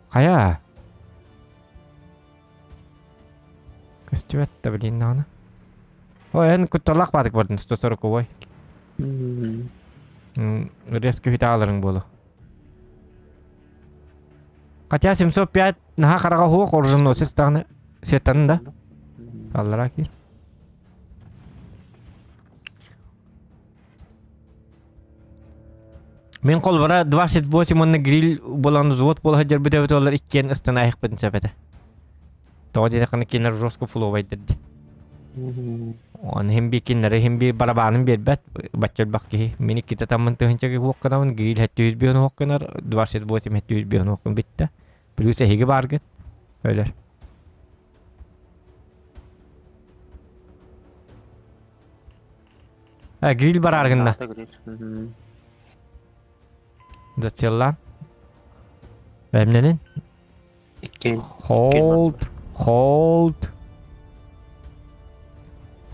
Қая? Көстүбәтті білейін нағына. Ой, эн күттірлақ бадық бардын, 140 ой. Резко фита алырың болу. Хотя 705 наха қараға хуық оржын осы сеттанын да. Аллара ки. Мен қол бара 28 мұнны гриль боланы звод болы хаджар бүдәбіт олар иккен ұстын айық бітін сәпәді. Тоғы деді қаны кенер жоско фулу вайдырды. Он химби киннere himbi barabanın berbet batçıl bakki mini kita tamın tığınca ki hokkanamun grill hette 100 biyon hokkanar 28 hette 100 biyon hokkun bitti. Plus hege barget. Öyle. Ha grill bar argında. Da çıllan. Bemnenin. Hold.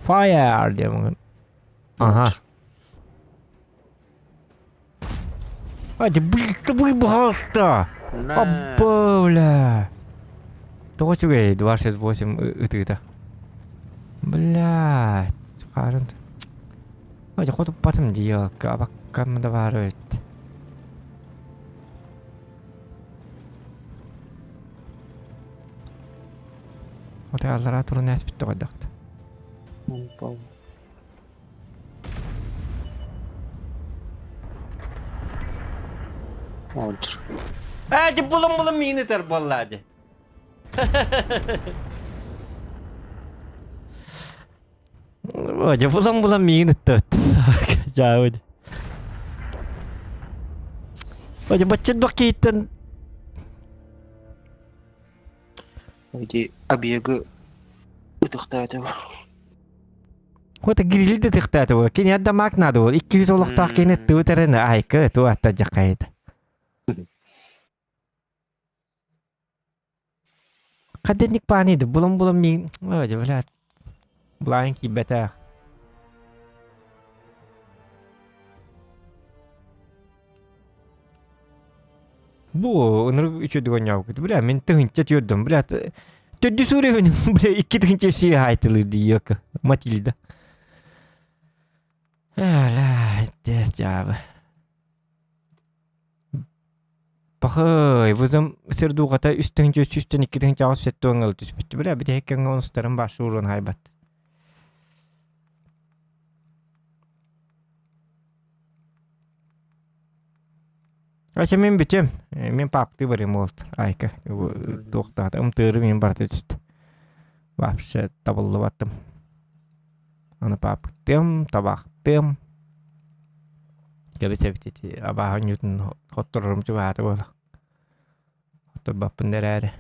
Fire diye mungkin. Aha. Hadi bu hasta. Абболя. Того чугай 268 это. Блядь, қарын. Hadi қотып батым дейі, қабаққанымда бар өтті. Оты аллара тұрын әспітті қойдақты. Отыр. Hadi bulun mini terbolladı. Hadi bulun mini tut. Jauh. Hadi bacaan dokitan. Hadi abiyagı ıtıqtaydı. Hadi grilde tıqtaydı. Kini hadda maknadı o. 200 oluqtaq kini tutarını ayqı tu hatta jaqaydı. Kadenik paniydi. Bulun mini. Hadi блядь. Бланки бета. Bu onları üçü dünya okudu. Bля, men tığınca diyordum. Bля, tödü sure benim. Bля, iki tığınca şey haytılır diyor ki. Matilda. Hala, des cevabı. Bakay, vızım sırduğata üst tığınca üstten iki tığınca ağız setti oğangalı tüspüttü. Bля, bir de hekken onusların başı uğrun haybat. Aşağı men bitem. Men paptı barım oldu. Ayka. Doktada. Umtırı men barda düştü. Вообще табылды баттым. Аны паптым, табақтым. Кебе-себетети. Абахан ютын хоттырырым чуғаты болы. Хоттыр баппын дәрәрі.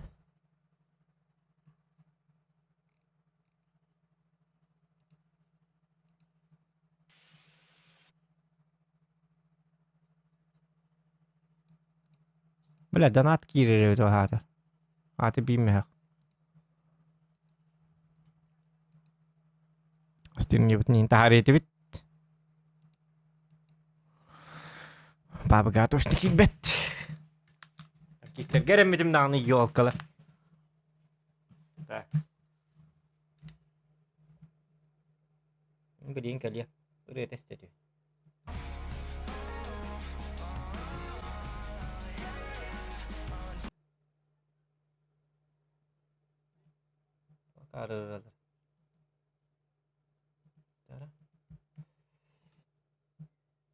Бля, донат кирер өту хаты. Аты беймеғ. Астырын ебітін интахар еті бит. Бабыға тошты келбет. Кестер керемметім дағыны елкалы. Так. Гүлейін кәлия. Үрет әстеді. Arır.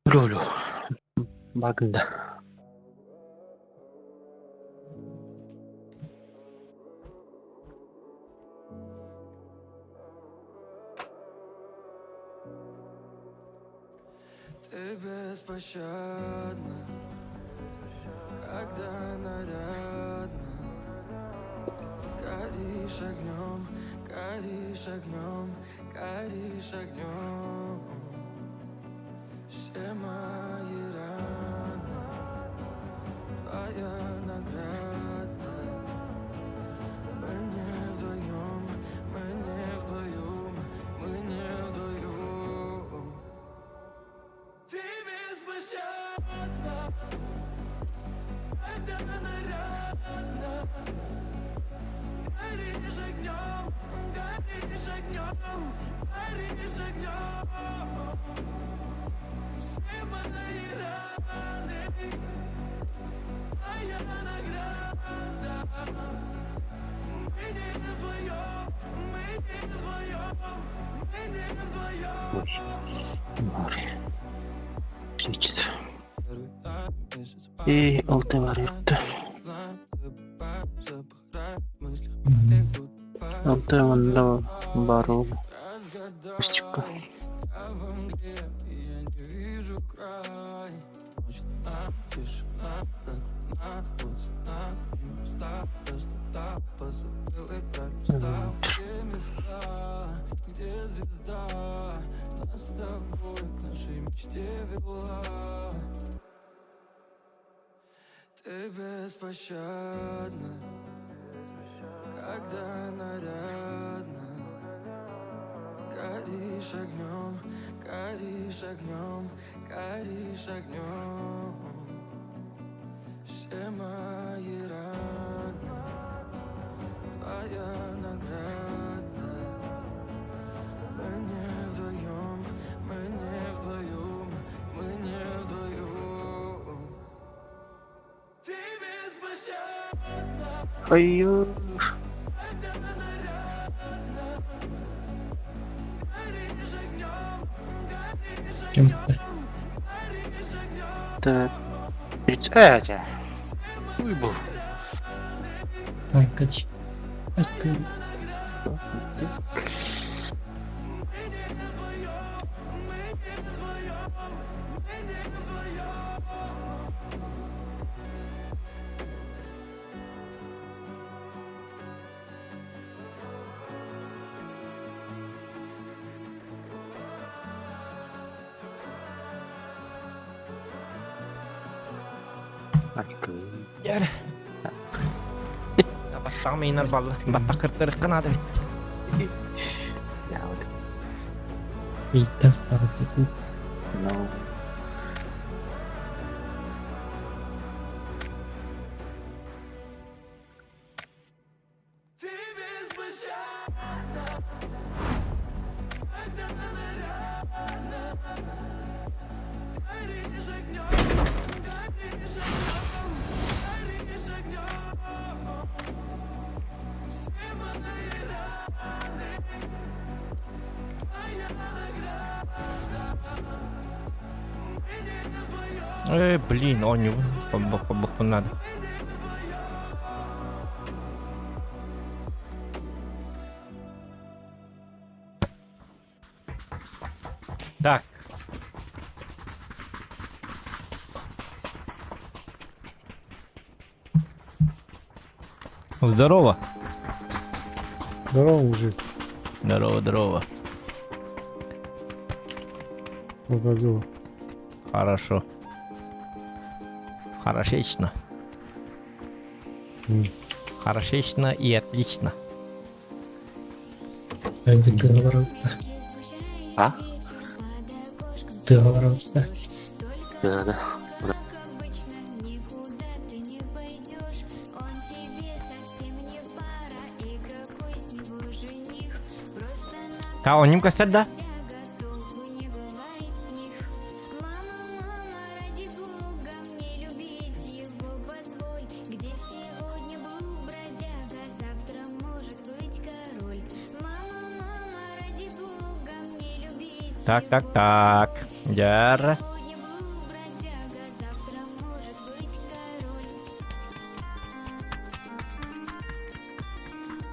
Lolo. Bakın da. Ты беспощадна, когда нарядно горишь огнем, горишь огнем, горишь огнем. Все мои раны, твоя награда. Мы не вдвоем, мы не вдвоем, мы не вдвоем. Ты беспощадна, когда нарядно горишь огнем, горишь огнем, горишь огнем. Все мои раны, твоя награда. Мы не вдвоем, мы не вдвоем, мы не вдвоем. Море. Птичка. И алтеварит. Алтеванда бару. Пустика. Где звезда нас с тобой к нашей мечте вела. Ты беспощадна, когда нарядно горишь огнем, горишь огнем, горишь огнем. Все мои раны, твоя награда. Мы не вдвоем, мы не вдвоем, мы не вдвоем. Ты беспощадна, Ой-ой. когда нарядно горишь огнем, горишь Чем огнем, горишь огнем. Так. Этя. Выбор. Ай, кач. Ай, кач. Gel. Ya battaq meynar balla. Battaq kırtırıq qınadı bitti. Ya hadi. Eğitim hareketi. No. Ты беспощадна, когда нарядно горишь огнем, горишь огнем, горишь огнем. Все мои раны, твоя награда. Мы не вдвоем, Блин, он не побок надо. Так. Здорово. Здорово, мужик. Здорово, здорово. Как дела? Хорошо. Хорошечно. Хорошечно и отлично. Hadi договор. А? Договор. Да, да. Ha oyunum gösterdi. Так. Яр.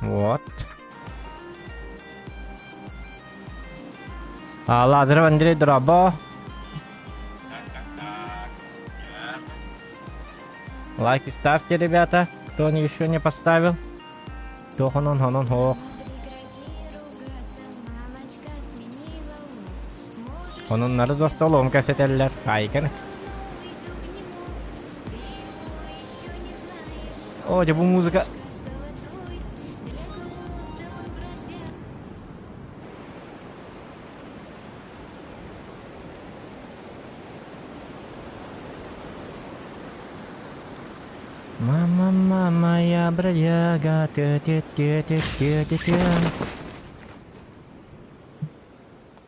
Вот. Лазер вандри дроба. Лайки ставьте, ребята, кто еще не поставил. Тохонон, хонон, хох. Онунları за столом кәсетелләр. Айкын. О, bu музыка. Мама, моя бродяга.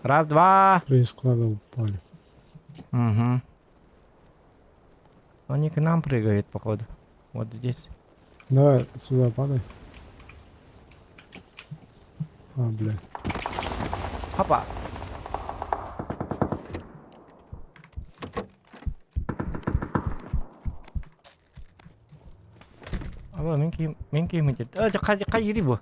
Раз, два. 3 склада упали. Угу. Они к нам прыгают, походу. Вот здесь. Давай сюда падай. А, бля. Хопа. Aba, min kim hıcı. Kayırı bu.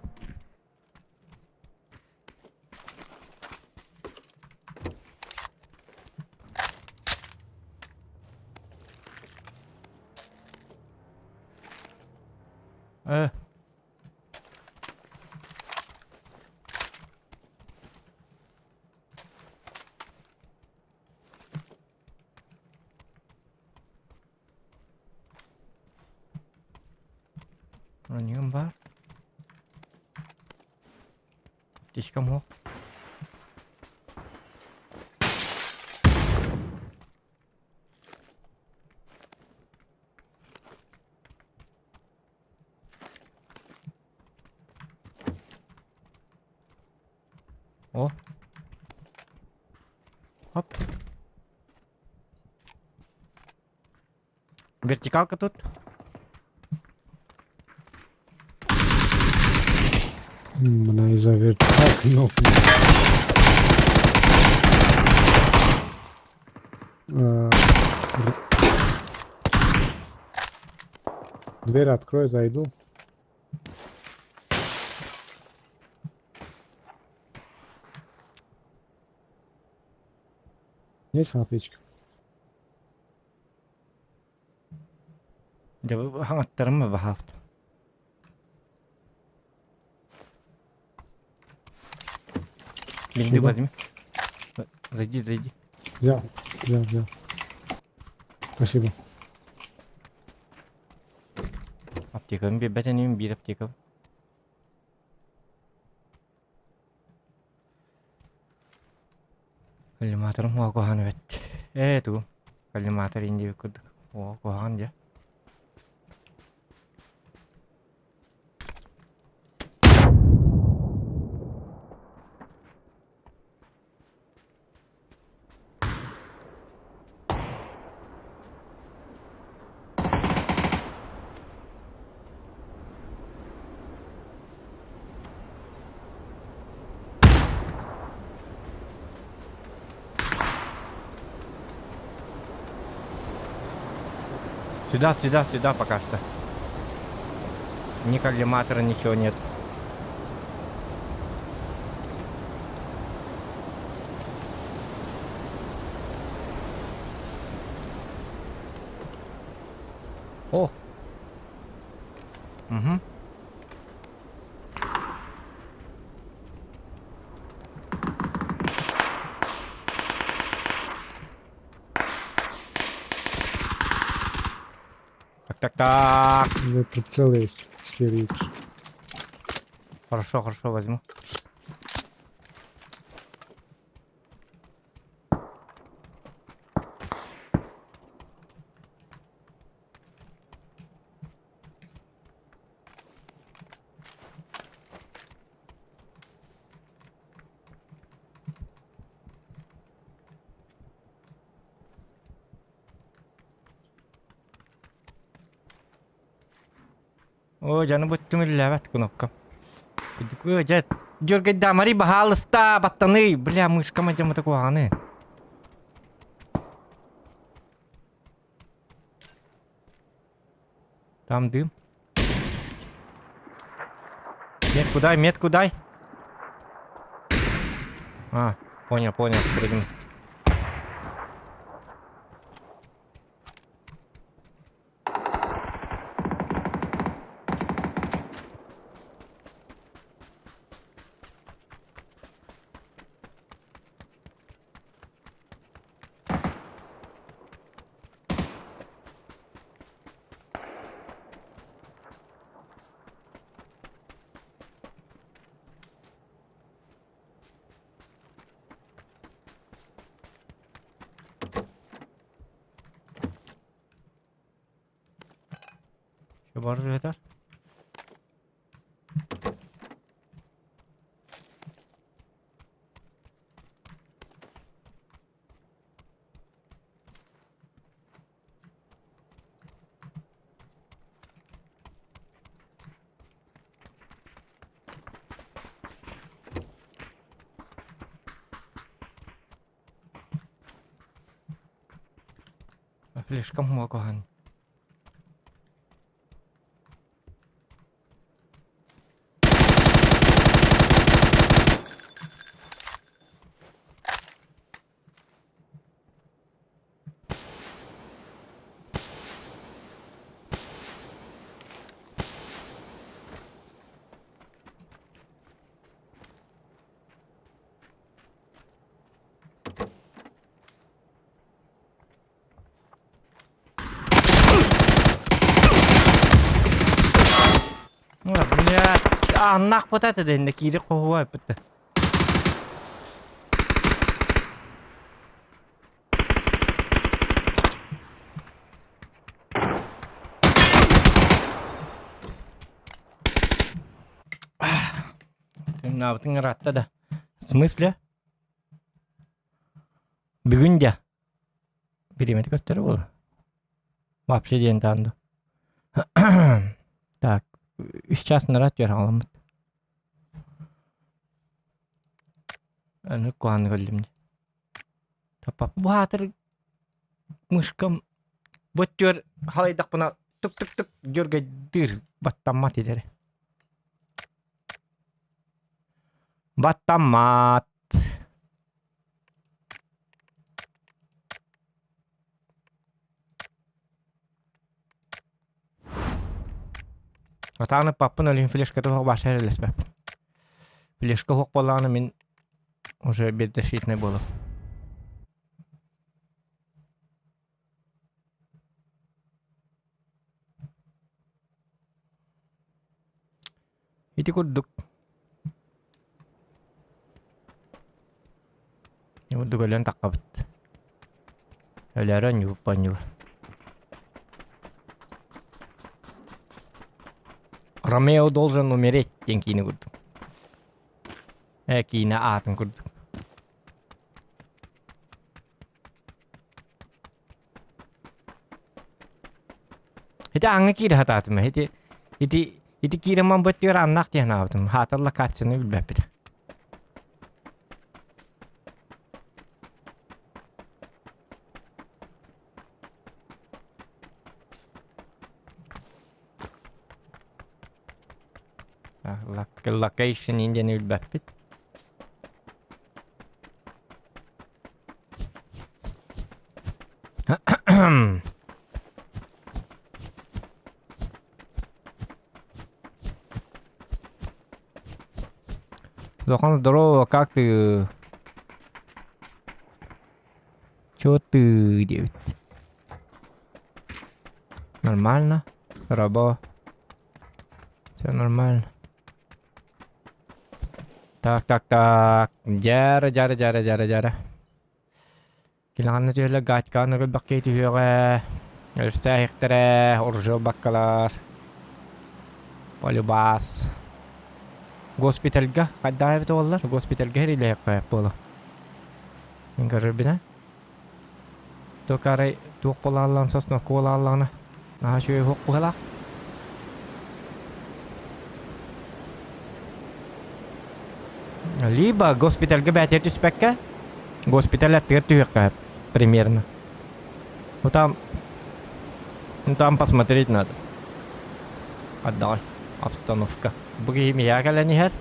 Oynuyorum var. Dişkam o. O. Hop. Вертикалка тут. Она из-за вертикалки нокнул. Дверь открой, зайду. Есть аптечка? Да вы хангаттарым бахаст. Бинды возьми. Зайди. Взял. Спасибо. Аптека, bir аптека. Коллиматорым оокухан эбет. Туу. Коллиматор инди кырдык. Оокухан же. Сюда пока что. Ни коллиматора, ничего нет. О! Угу. Так. Это целый 4х. Хорошо, возьму. О, жаным бүттүмүлләбәт кнопка. Ой, жат. Жоргайда мари бахалыста баттаны. Бля, мышка мажамы такуаны. Там дым. Метку дай. А, понял, прыгну. Бар жетер. Слишком много хан. Блядь, нах вот это да, на кире ховай пыта. Ты ратта да. В смысле? Бүгүнде. Беремети көстөрү болу. Вообще ден танды. Так, 3 час нарат жер аламыт. Аны куан көлдүм. Тапап батыр мышкам боттөр халайдак бuna тук жөргө дыр баттамат ederi. Баттамат. Атаны паппын олин флешка то баша элеспеп. Флешка хок боланы мен уже беззащитный болу. Ити курдук. Курдук элен таккабыт. Өлөрөн юппан. Ромео должен умереть, ден кийини курдук. Кийини атын курдук. Хити аңы кири хататыма. Хити кириман бөттөр аннак ден абытым. Хатырла катсыны билбеппит. Location инден билбеппит. Зохан, здорово, как ты? Чё ты, девять? Нормально? Рабо? Все нормально. Так. Жара. Киланны түйелі гатьканы гүлбақкей түйеға. Өрсә хектірі, уржыл баққалар. Полюбас. Госпитальга, қайда әбіті олар? Госпитальга әрелі қойып болу. Мен көрір біне. Тоқ арай туқ бола аллан сосын қола алланы. Наға шөй хоқ бұғалақ. Либо госпитальга бәтер түспәккә. Госпиталь әттігір түйеққа примерно. Ну там посмотреть надо. Отдай. Обстановка. Бұғы емея кәләні әр.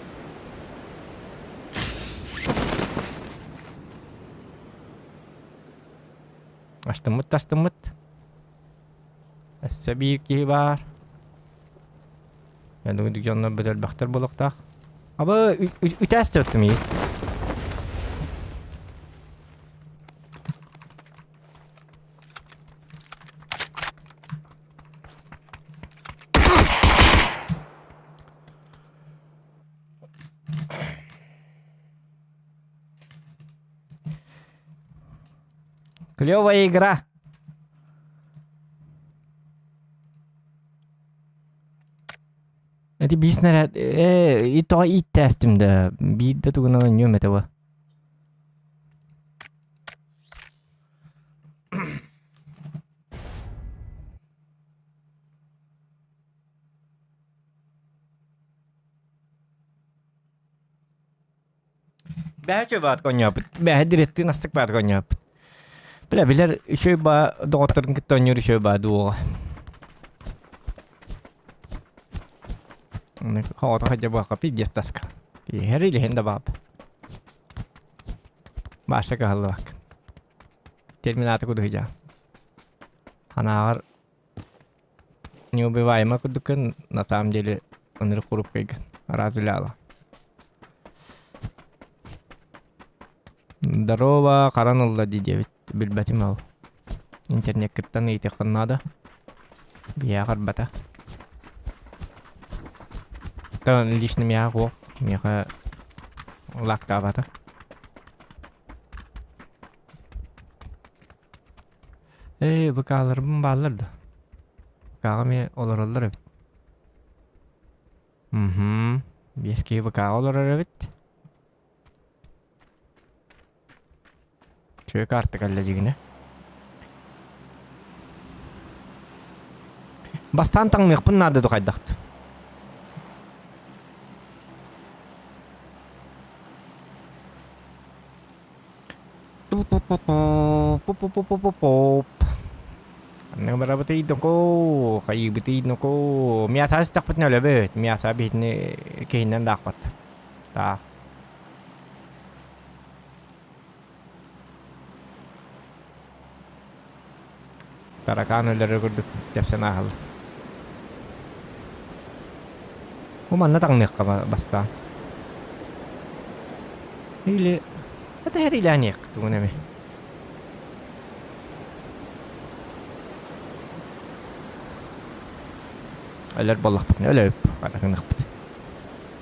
Аштымыт. Әссә бейік кейі бар. Әді өдік жанына бөдәл бақтыр болуқтақ. Абы ütәсті өттім ей. Клевая игра. Эти бизнес и то и тестим да. Бидда тугуна ньюм это ба. Бәче бат коняп. Бәһә диретти настык бат коняп. Билер şöyle ba doktorun kitonyor şöyle ba duo. Ne kawata haja ba kapi gestaska. Heri henda bab. Başka kaldı bak. Terminatı kudu hija. Anar не убиваемо кудукан на самом деле он рухуруп кайган. Разуляла. Здорово, каранулла дидевит. Билбатим ал. Интернет кыттан эйте кыннада. Бия карбата. Тан лично мя го. Меха лактабата. Быкаларым балларды. Быкагы олороллар бит. Беске быкагы олорор бит. Çöğü kartı kallecigine. Bastan tanıyak bunlar da kaydaktı. Ne berapa itu ko? Kayu betul ko. Miasa sih tak pernah lebih. Miasa bih ni kehinan dapat. Tak. Tarakanları gördük. Hepsine ahal. O mana tanıyak ka basta. Hile. Hadi her ilanik tu ne mi? Alar balak pun alar. Kada kena kepet.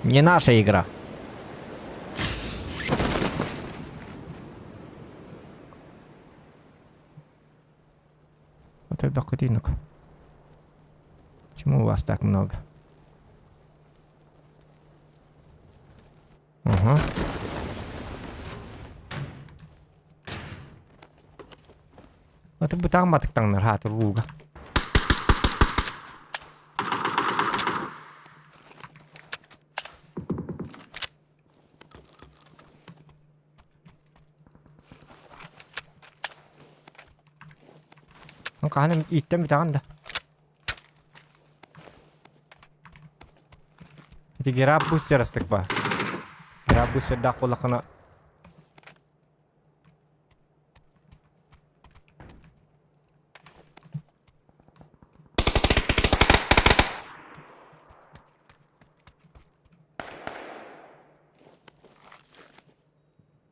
Не наша игра. Вот это картинок. Почему у вас так много? Ага. Вот это там маток там нархат руга. Kahanım itten bir tane de. Jadi gerab booster astık ba. Gerab booster da kulakına.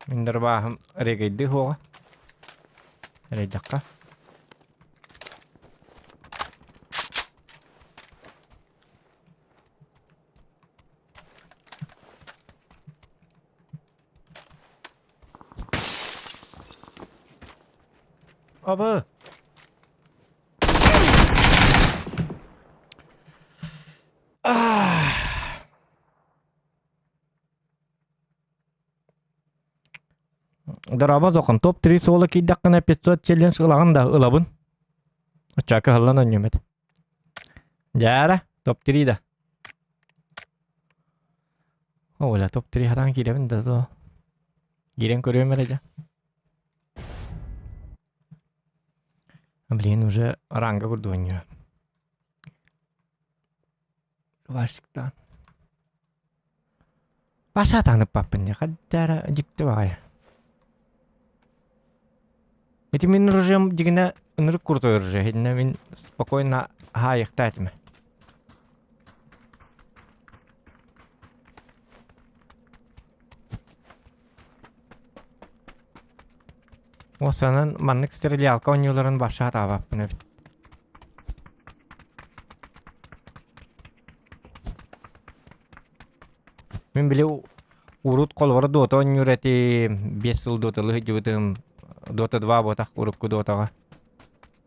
Minder baham regaydı hoga. Regdaka. Abi. Daraba zokan top 3 sola 2 dakika episode challenge ılağın da ılabın. Uçakı hılan önyemet. Jara top 3 da. Oh la top 3 haran giremin da to. Giren көрөм aja. Блин, уже ранга курдонью. Вашингтон. Ваша танып папын я кадара жикти бай. Эти мен ружьем дигне нырык куртой ружье. Хедне мен спокойно хаякта. Осанан маннык стрелялка ойнуларын баша табаппын. Мен биле урут колбары дота ойнурети 5 жыл доталы жыбытым дота 2 ботак урукку дотага.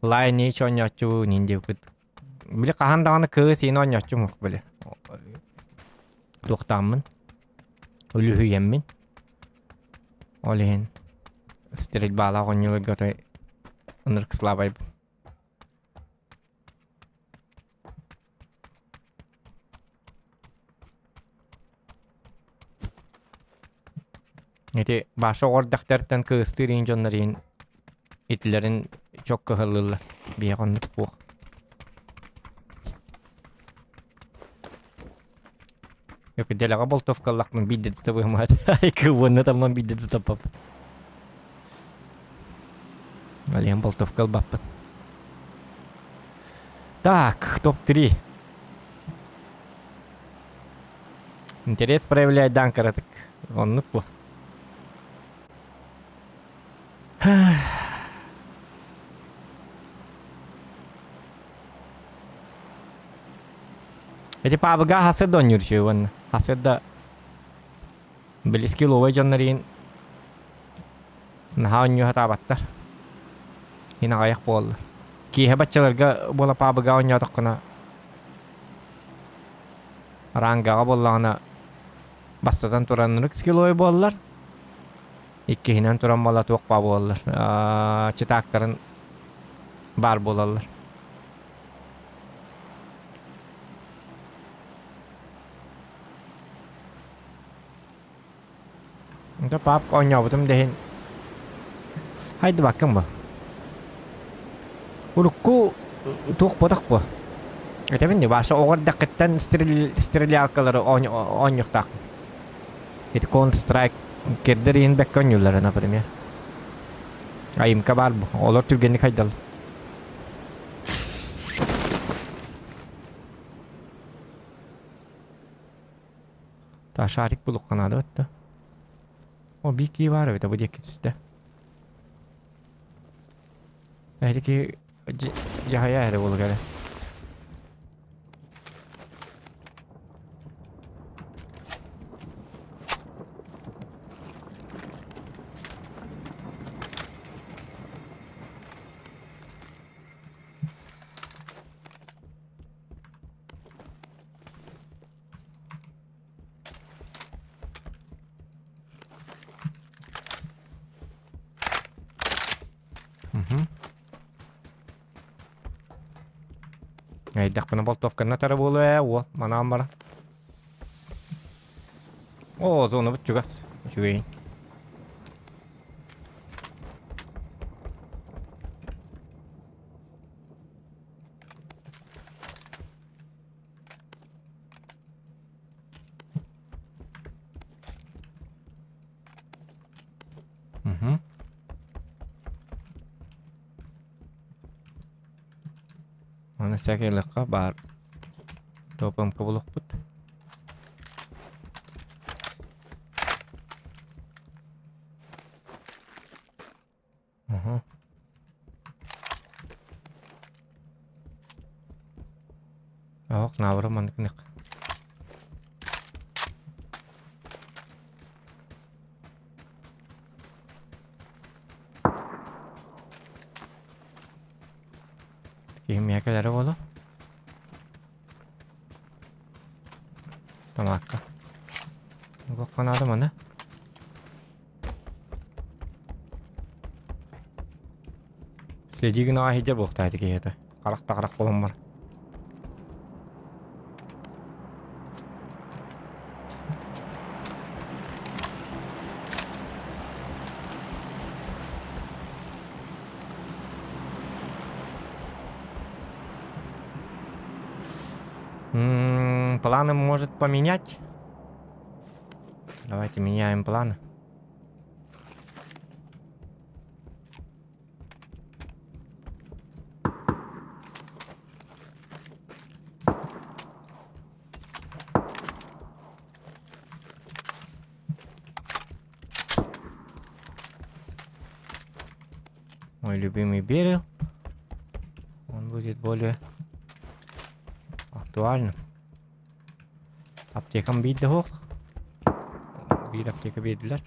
Лайни чоньячу ниндев кыт. Биле кахандаганы кыы сени ойнячу мук биле. Doktanmın. Ölühüyemmin. Olehin. Steril bağla onyolu götü ınırk slavaybın. Eti başa ordaktardan kıstırın jonların itlerin çok kıhıllılar. Bir yakanlık bu. Yok delaga boltovkallakmın bidde tutabımat. Ay kıvını tamam bidde tutapap. Alihan boltovkal bappın. Так, топ-3. Интерес проявляет Данкара, так он ну. Эти пабга хасед он юрчу, хасед да близкий ловой джоннарин нахауню хатабаттар. Hina kayak bol. Ki hebatçalarga bola pabga onya tokkana. Ranga bollana bassadan turanırık skiloy bollar. İki hinen turan bolla toqpa bollar. Çıtakların bar bolallar. Unda pap onya butum dehin. Haydi bakın bu. Urukku tuq podak bu. Tabii ne başa oğur dakikten steril arkaları on yok tak. Itu Counter Strike kerderin bekkan yollara ne yapayım ya. Ayım kabar bu. Olur tügenlik haydal. Ta şarik buluk kanadı hatta. O bir ki var evet bu diye üstte. Belki Cahaya herif olur gene. Dak pernah boltovkan na tara bolo ya, wah mana amar. Oh, zona bet juga, cuy. Mana saya kira kabar. Topam kabulok put. Oh, kenapa man kena? Kimya keler oğlum. Tamam. Gua kan ada mana? Следи гына хижер бохтайды кehete. Qaraq bolum var. Планы может поменять. Давайте меняем планы. Мой любимый берег. Он будет более актуальным. Aptekam bildi hoq. Bir apteka verdiler.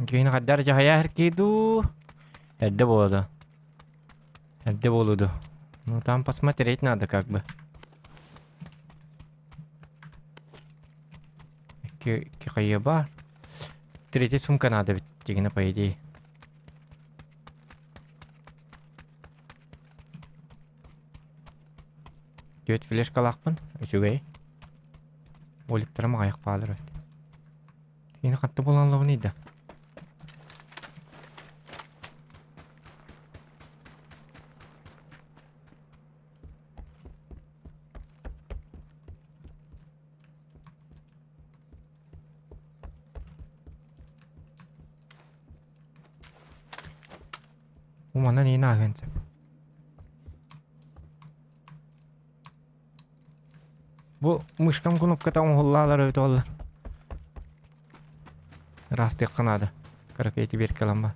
Kini kadar cahaya herkidu. Edde boldu. Edde boludu. Ну там посмотреть надо как бы. Кихаеба. Третья сумка надо ведь, тигна, по идее. Төт флешка лақпын, өсігей. Оліктірім аяқ бағалыр өт. Ені қатты боланлығы нейді? Умана нейін ағынсып. Bu mышкам кнопката оңғыллалар өті олар. Растық қанады. Қарық еті берік қалам ба.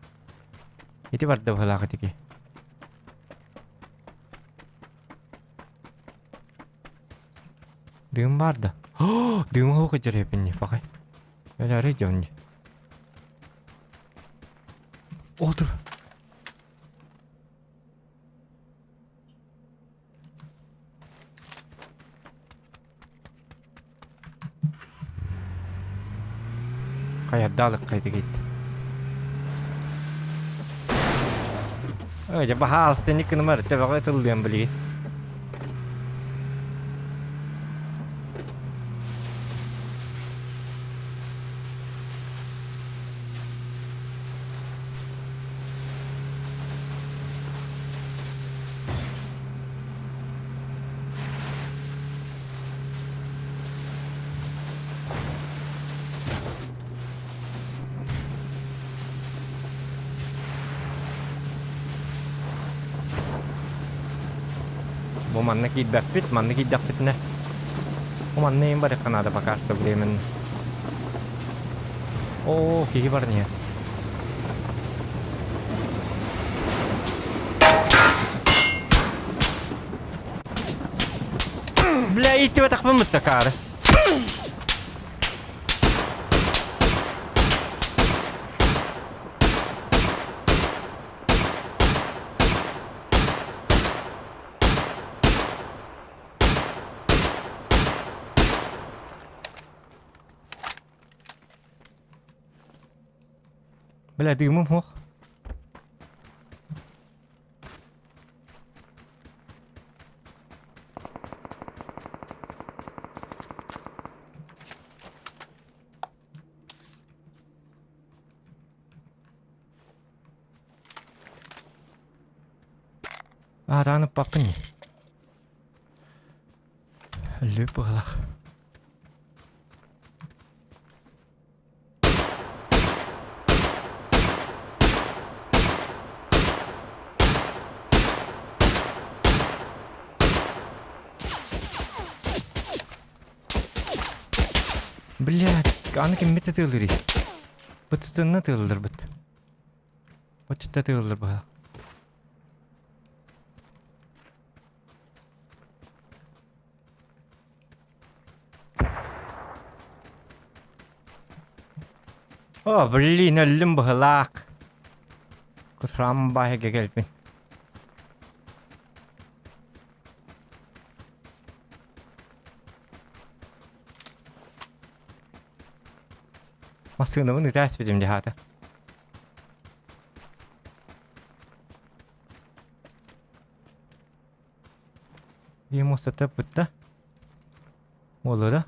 Еті барды бұлағы теке. Дым барды. Дым ғылғы жүр епінне, бақай. Әләрі жауынне. Отыр. Kayaddalık kaydı gitti. Acaba hastanelik numara tabağa atıldım bile. Bu manna gidip bit, manna gidip bit ne? Bu manna yang pada kan ada pakai stop lemon. Oh, kiki barnya. Bla itu tak pemutakar. Bela dümüm hoch. Aranıp bakın. Lüpalak. Блядь, аны кеммете тылдыр. Бытстынна тылдыр быт. Бытта тылдыр ба. О, блин, өлім бұғылақ. Құтырам байға келпін. Masını bunu ters edeyim cihata. Bir masada burada. Olur da.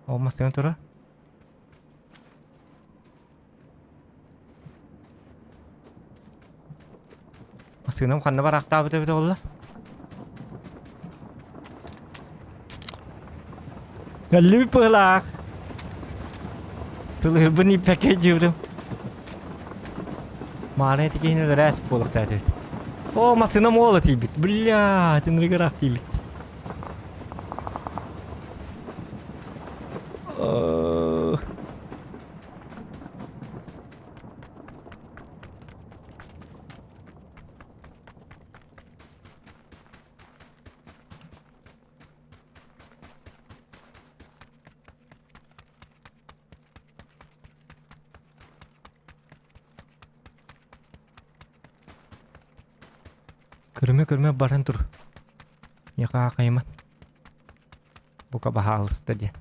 O masını tura. Masını mı kanına bıraktı abi de olur. Geldi bir pıhlak. Sılır bunu package yürüdüm. Mağara etikini de resp olup da dedi. O masına mı ola tibit? Bля, ты нрыгарах тибит. Көрме баран тур. Яка кайма. Бука бахалыста де.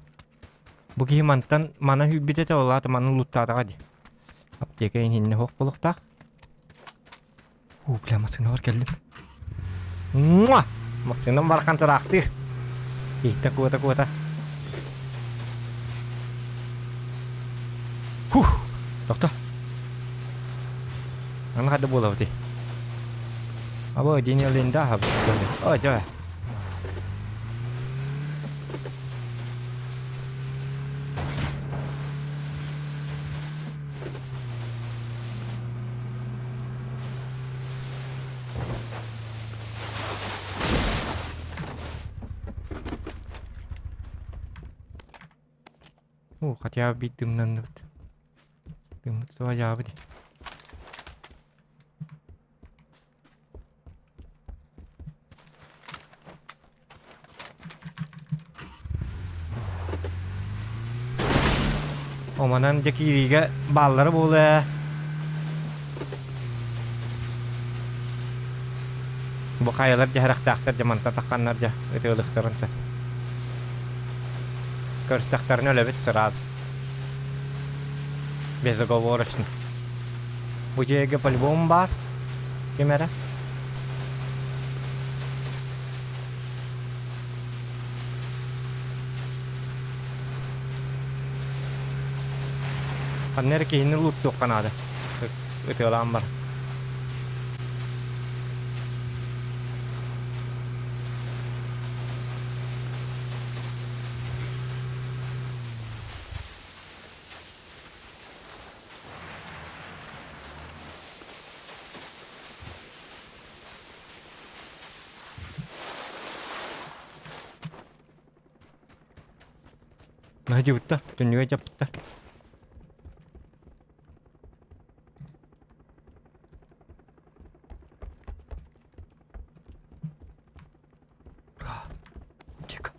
Буки мантан мана хүббитете олаты маны луттатаға де. Аптека ининне хоқ болуқтақ. Бля, машина бар келдім. Муа! Машинам барқан тұрақты. Ихта куата. Тоқта. Ана қады болау де. Або денелінде хабыстады. О, жа. О, хотя бы дымнан вот. Дым своя вроде. Оманан жакириге баллары болы. Бу каялар жахрактактар жаманта такканнар жа өтө ылыктарынса. Көрстақтарын өлөбіт сырады. Безоговорочный. Бұл жерге по-любому бар. Кемері? Қаннері кейіні лут тоққанады. Өте олан бар. Нахи бұтта, түнніге жап бұтта. Тек.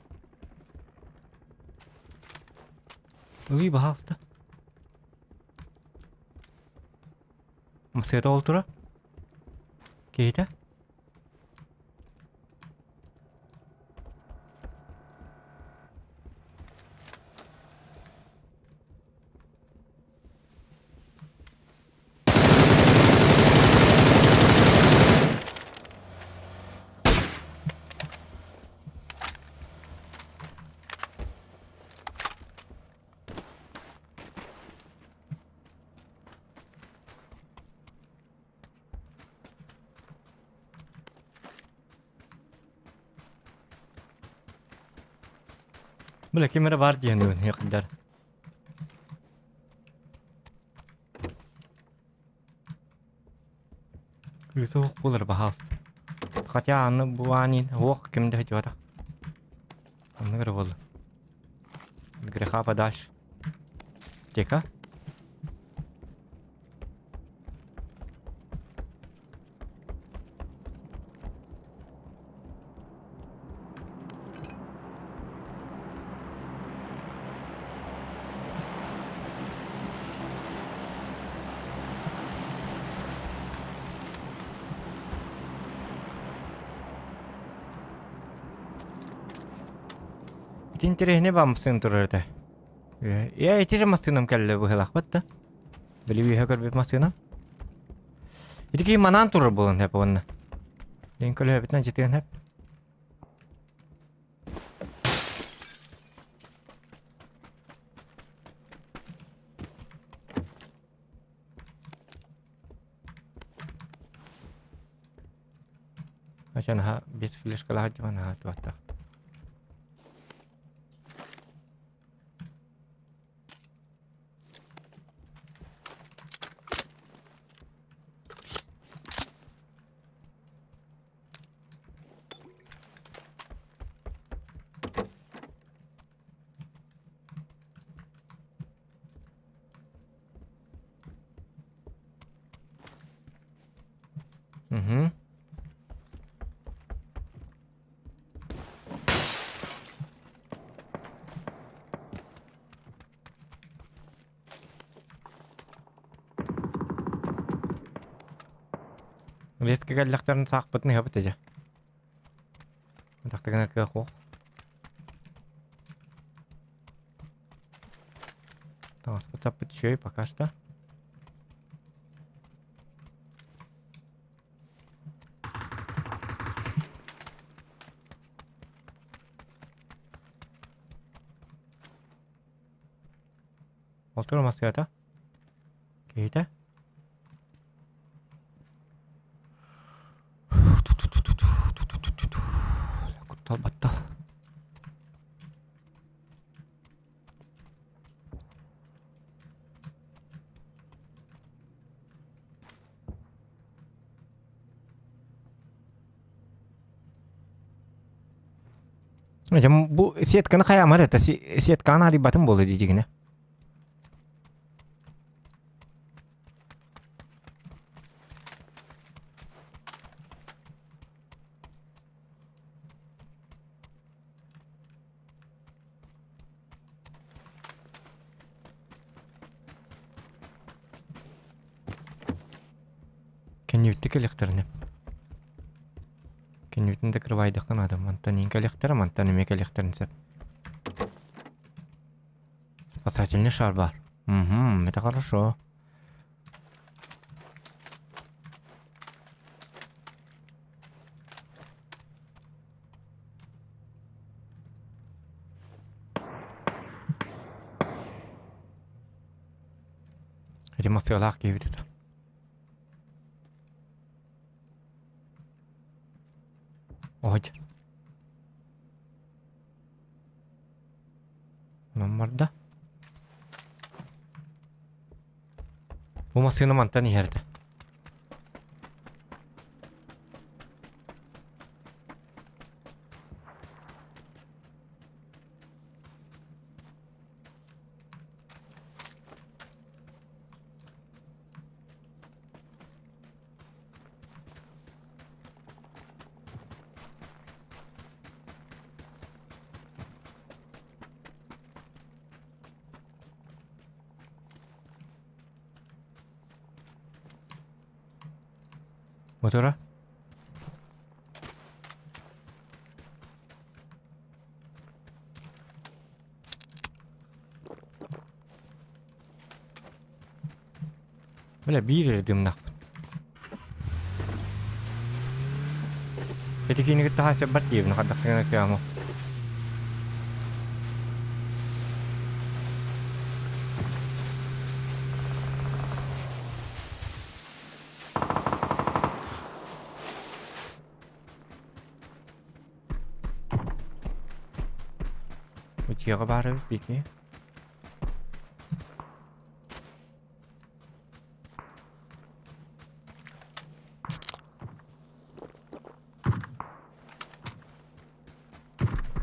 Үй, бағалысты. Масыйда ол тұра? Кейді? Бұл кемері бар дейін өң еқіндар. Күрісі оқ болыр бағалысты. Хотя аны бұғанин оқ кемді хәті ватақ. Аны көрі болы. Греха подальше. Тека? Интересне вам сын турырды. Я эти же машинам келли бұғылақ бітті. Білі үйе көрбет машинам. Еті кейін манан турыр болын хәп онына. Ең көлі өбітінен жетеген хәп. Ачан ха бес флешкала хаджыман ха туаттақ. Леске галлахтарын саақпытын хабыт эже. Тақтыгын аркаға қоқ. Тамас бұтсап бүтшөй пока что. Oturması ya da. Geyde. Kuttal battal. Hocam bu setkani qayamar eta setkani hadi batın bolu diyeceğine. Кенюттік электріне. Кенюттін декрывайдықын адам. Мантан инк электр, мантан емек электрін сәп. Спасательный шар бар. Это хорошо. Эти массалар кейбет это. Ой. Номерда. Bu masını mantan yerde. Motora. Böyle bir yedim nak. Jadi kini kita hasil bertiup nak ada kena kamu. Chia ba rồi bị cái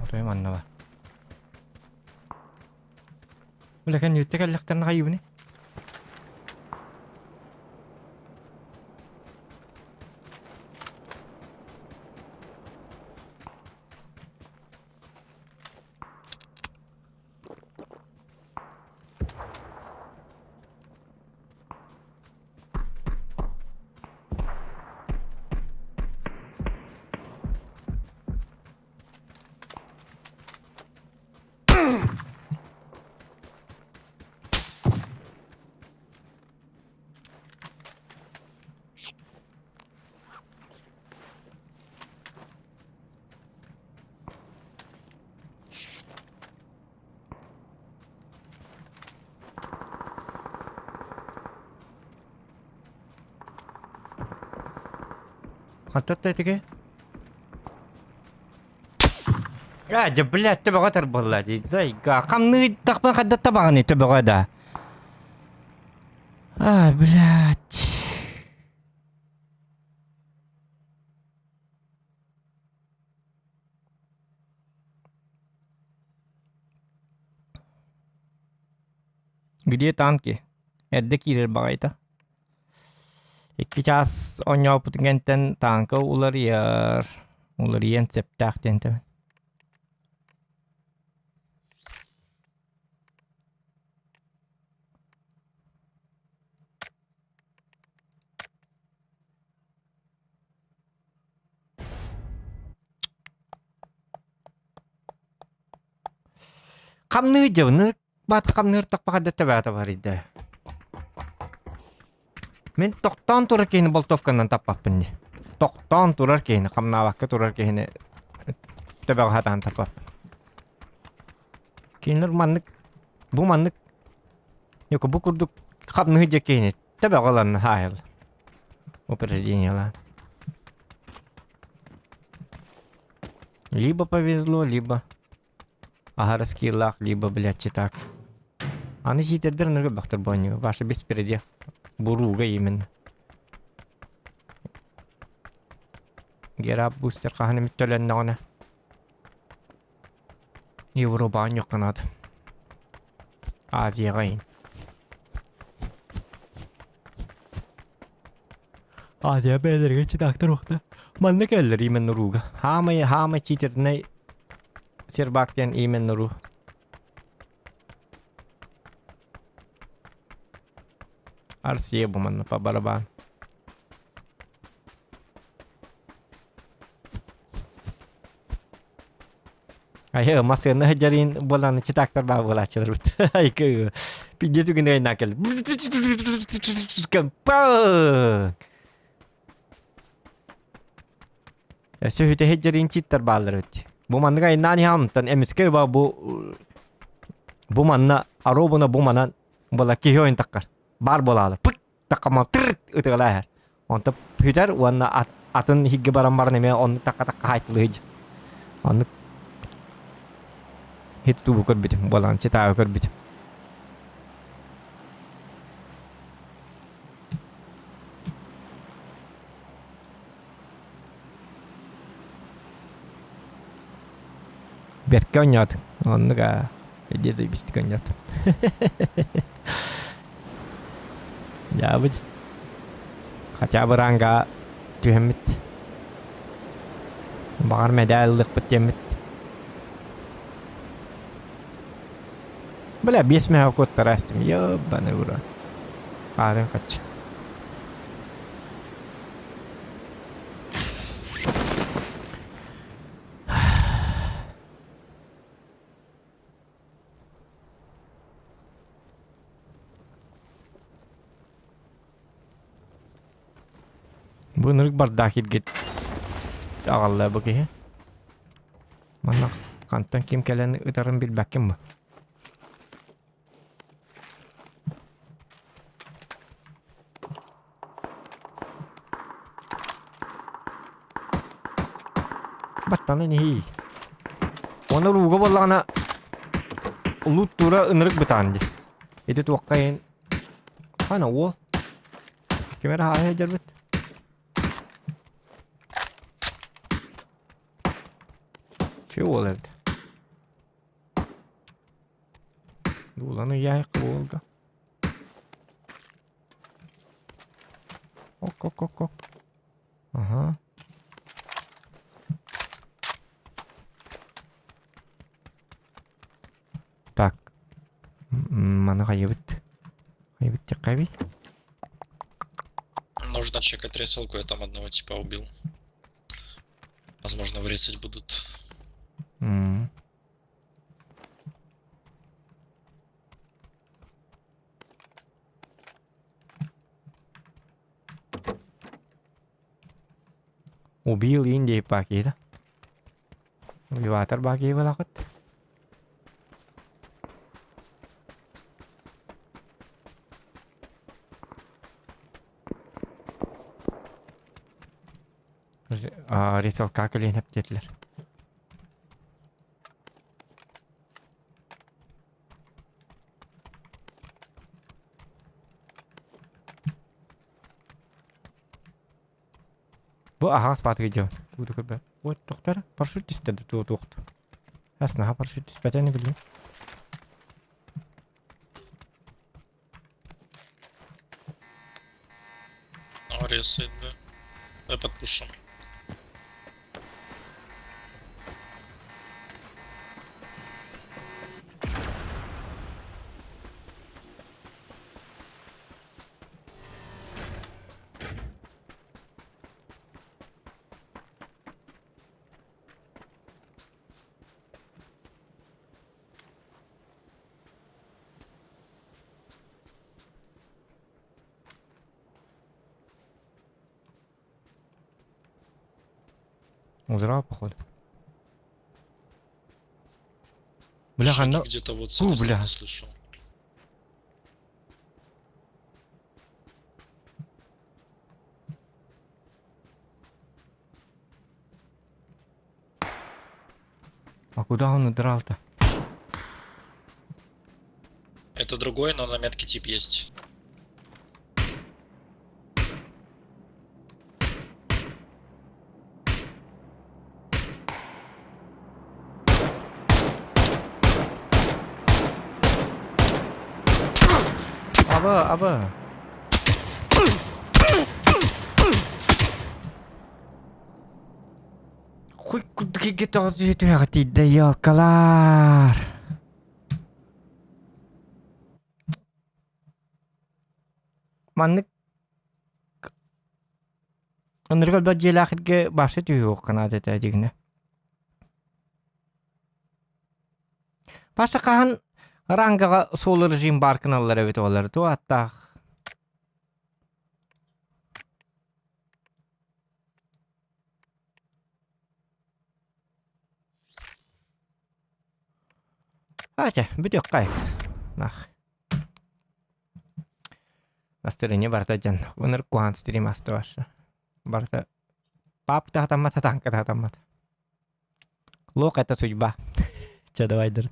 Otoy manna var. Böyle kan yütte kallaktan kayu ne? Хатат тетиге. Я блядь, ты богатыр блядь. Зайга, камны тахпан хаддат табаганы ты богада. Блядь. Где танки? Эдде кирер багайта. 2 час oynuyor putingenten tanka ularıyor. Ularıyan septakten tabi. Камны жевны бат камныр таппакада табата бар иде. Мен тоқтан турар кейіні болтовканнан таппаппын. Тоқтан турар кейіні, камнабакка турар кейіні төбәг хатан таппап. Кейінлер маннык, бу маннык, йоко бу курдук камны же кейіні төбәг олан хайыл. Упреждениялар. Либо повезло, либо агараский лах, либо, блядь, читак. Аны житердер ныргы бақтыр бойны. Ваша беспереди. Буруга именно. Гераб бустер қағаны мүттөлен нағына. Европа анық қанады. Азияға ин. Азия бәлерге читактыр оқты. Манны кәлдер именно руга. Хамай читердіне сербактен именно ру. Арсие буманна по барабан. Айы, масыны хаджарин боланы читактар ба болачылар бит. Айкы. Пидету геней накел. Кампа. Сөйте хаджарин читтар балар бит. Бу манга инани хамтан эмиске ба бу манна аробуна бу манан бола киһөйн таккар. Бар болалар. Пык таккама тырт үтеләһәр. Онта пүтәр уанна атын хигге баран бар неме он такка хайтлыж. Он хит тубу көрбит болан чита көрбит. Берке ойнат. Онга идея бистик ойнат. Я быть. Хотя бы ранга тюхемит. Бар медаллык битемит. Бля, бес мега кот тарастым. Ёбаный ура. Арын хач. Bu nırık bardakit git. Ağalla bu ki. Mana kantan kim keleni utarın bil bakayım mı? Battan ini. Ona ruga bollana ulut tura ınırık bitandı. Itu tuakkain. Ana wall. Kamera haya jarbet. Şey oldu. Ulanı yayık oldu. Ok. Aha. Так. Mana кайбыт. Кайбыт тек кайбый. Нужно чекать ресалку, я там одного типа убил. Возможно, врезать будут. Убил Индии паки, да? Убиватор баки валакот. Ресалка кален хептетилер. Bu ahas patri jo. Budu kerba. Вот доктор, парашют истеди ту доктор. Ясно, парашют испытя не bileyim. Ресает, да. Я подпушим. Узрал, походу. Бляха, Шаги ну... где-то вот с Фу, этой бля. стороны слышал. А куда он удрал-то? Это другой, но на метке тип есть. Аба. Хуй, куда кетіп жетуге тиді, елкалар. Маннык... Оныргал да жел ақытке башы түйі оққан адеті әдігіне. Башы қахан рангаға солыр жин баркын алар әбет олар. Ту аттақ. Ача, бітек қай. Нах. Астырыне барта жан. Оныр куан стрим асты башы. Барта. Пап тахтамат, танка тахтамат. Лок это судьба. Че давай дыр.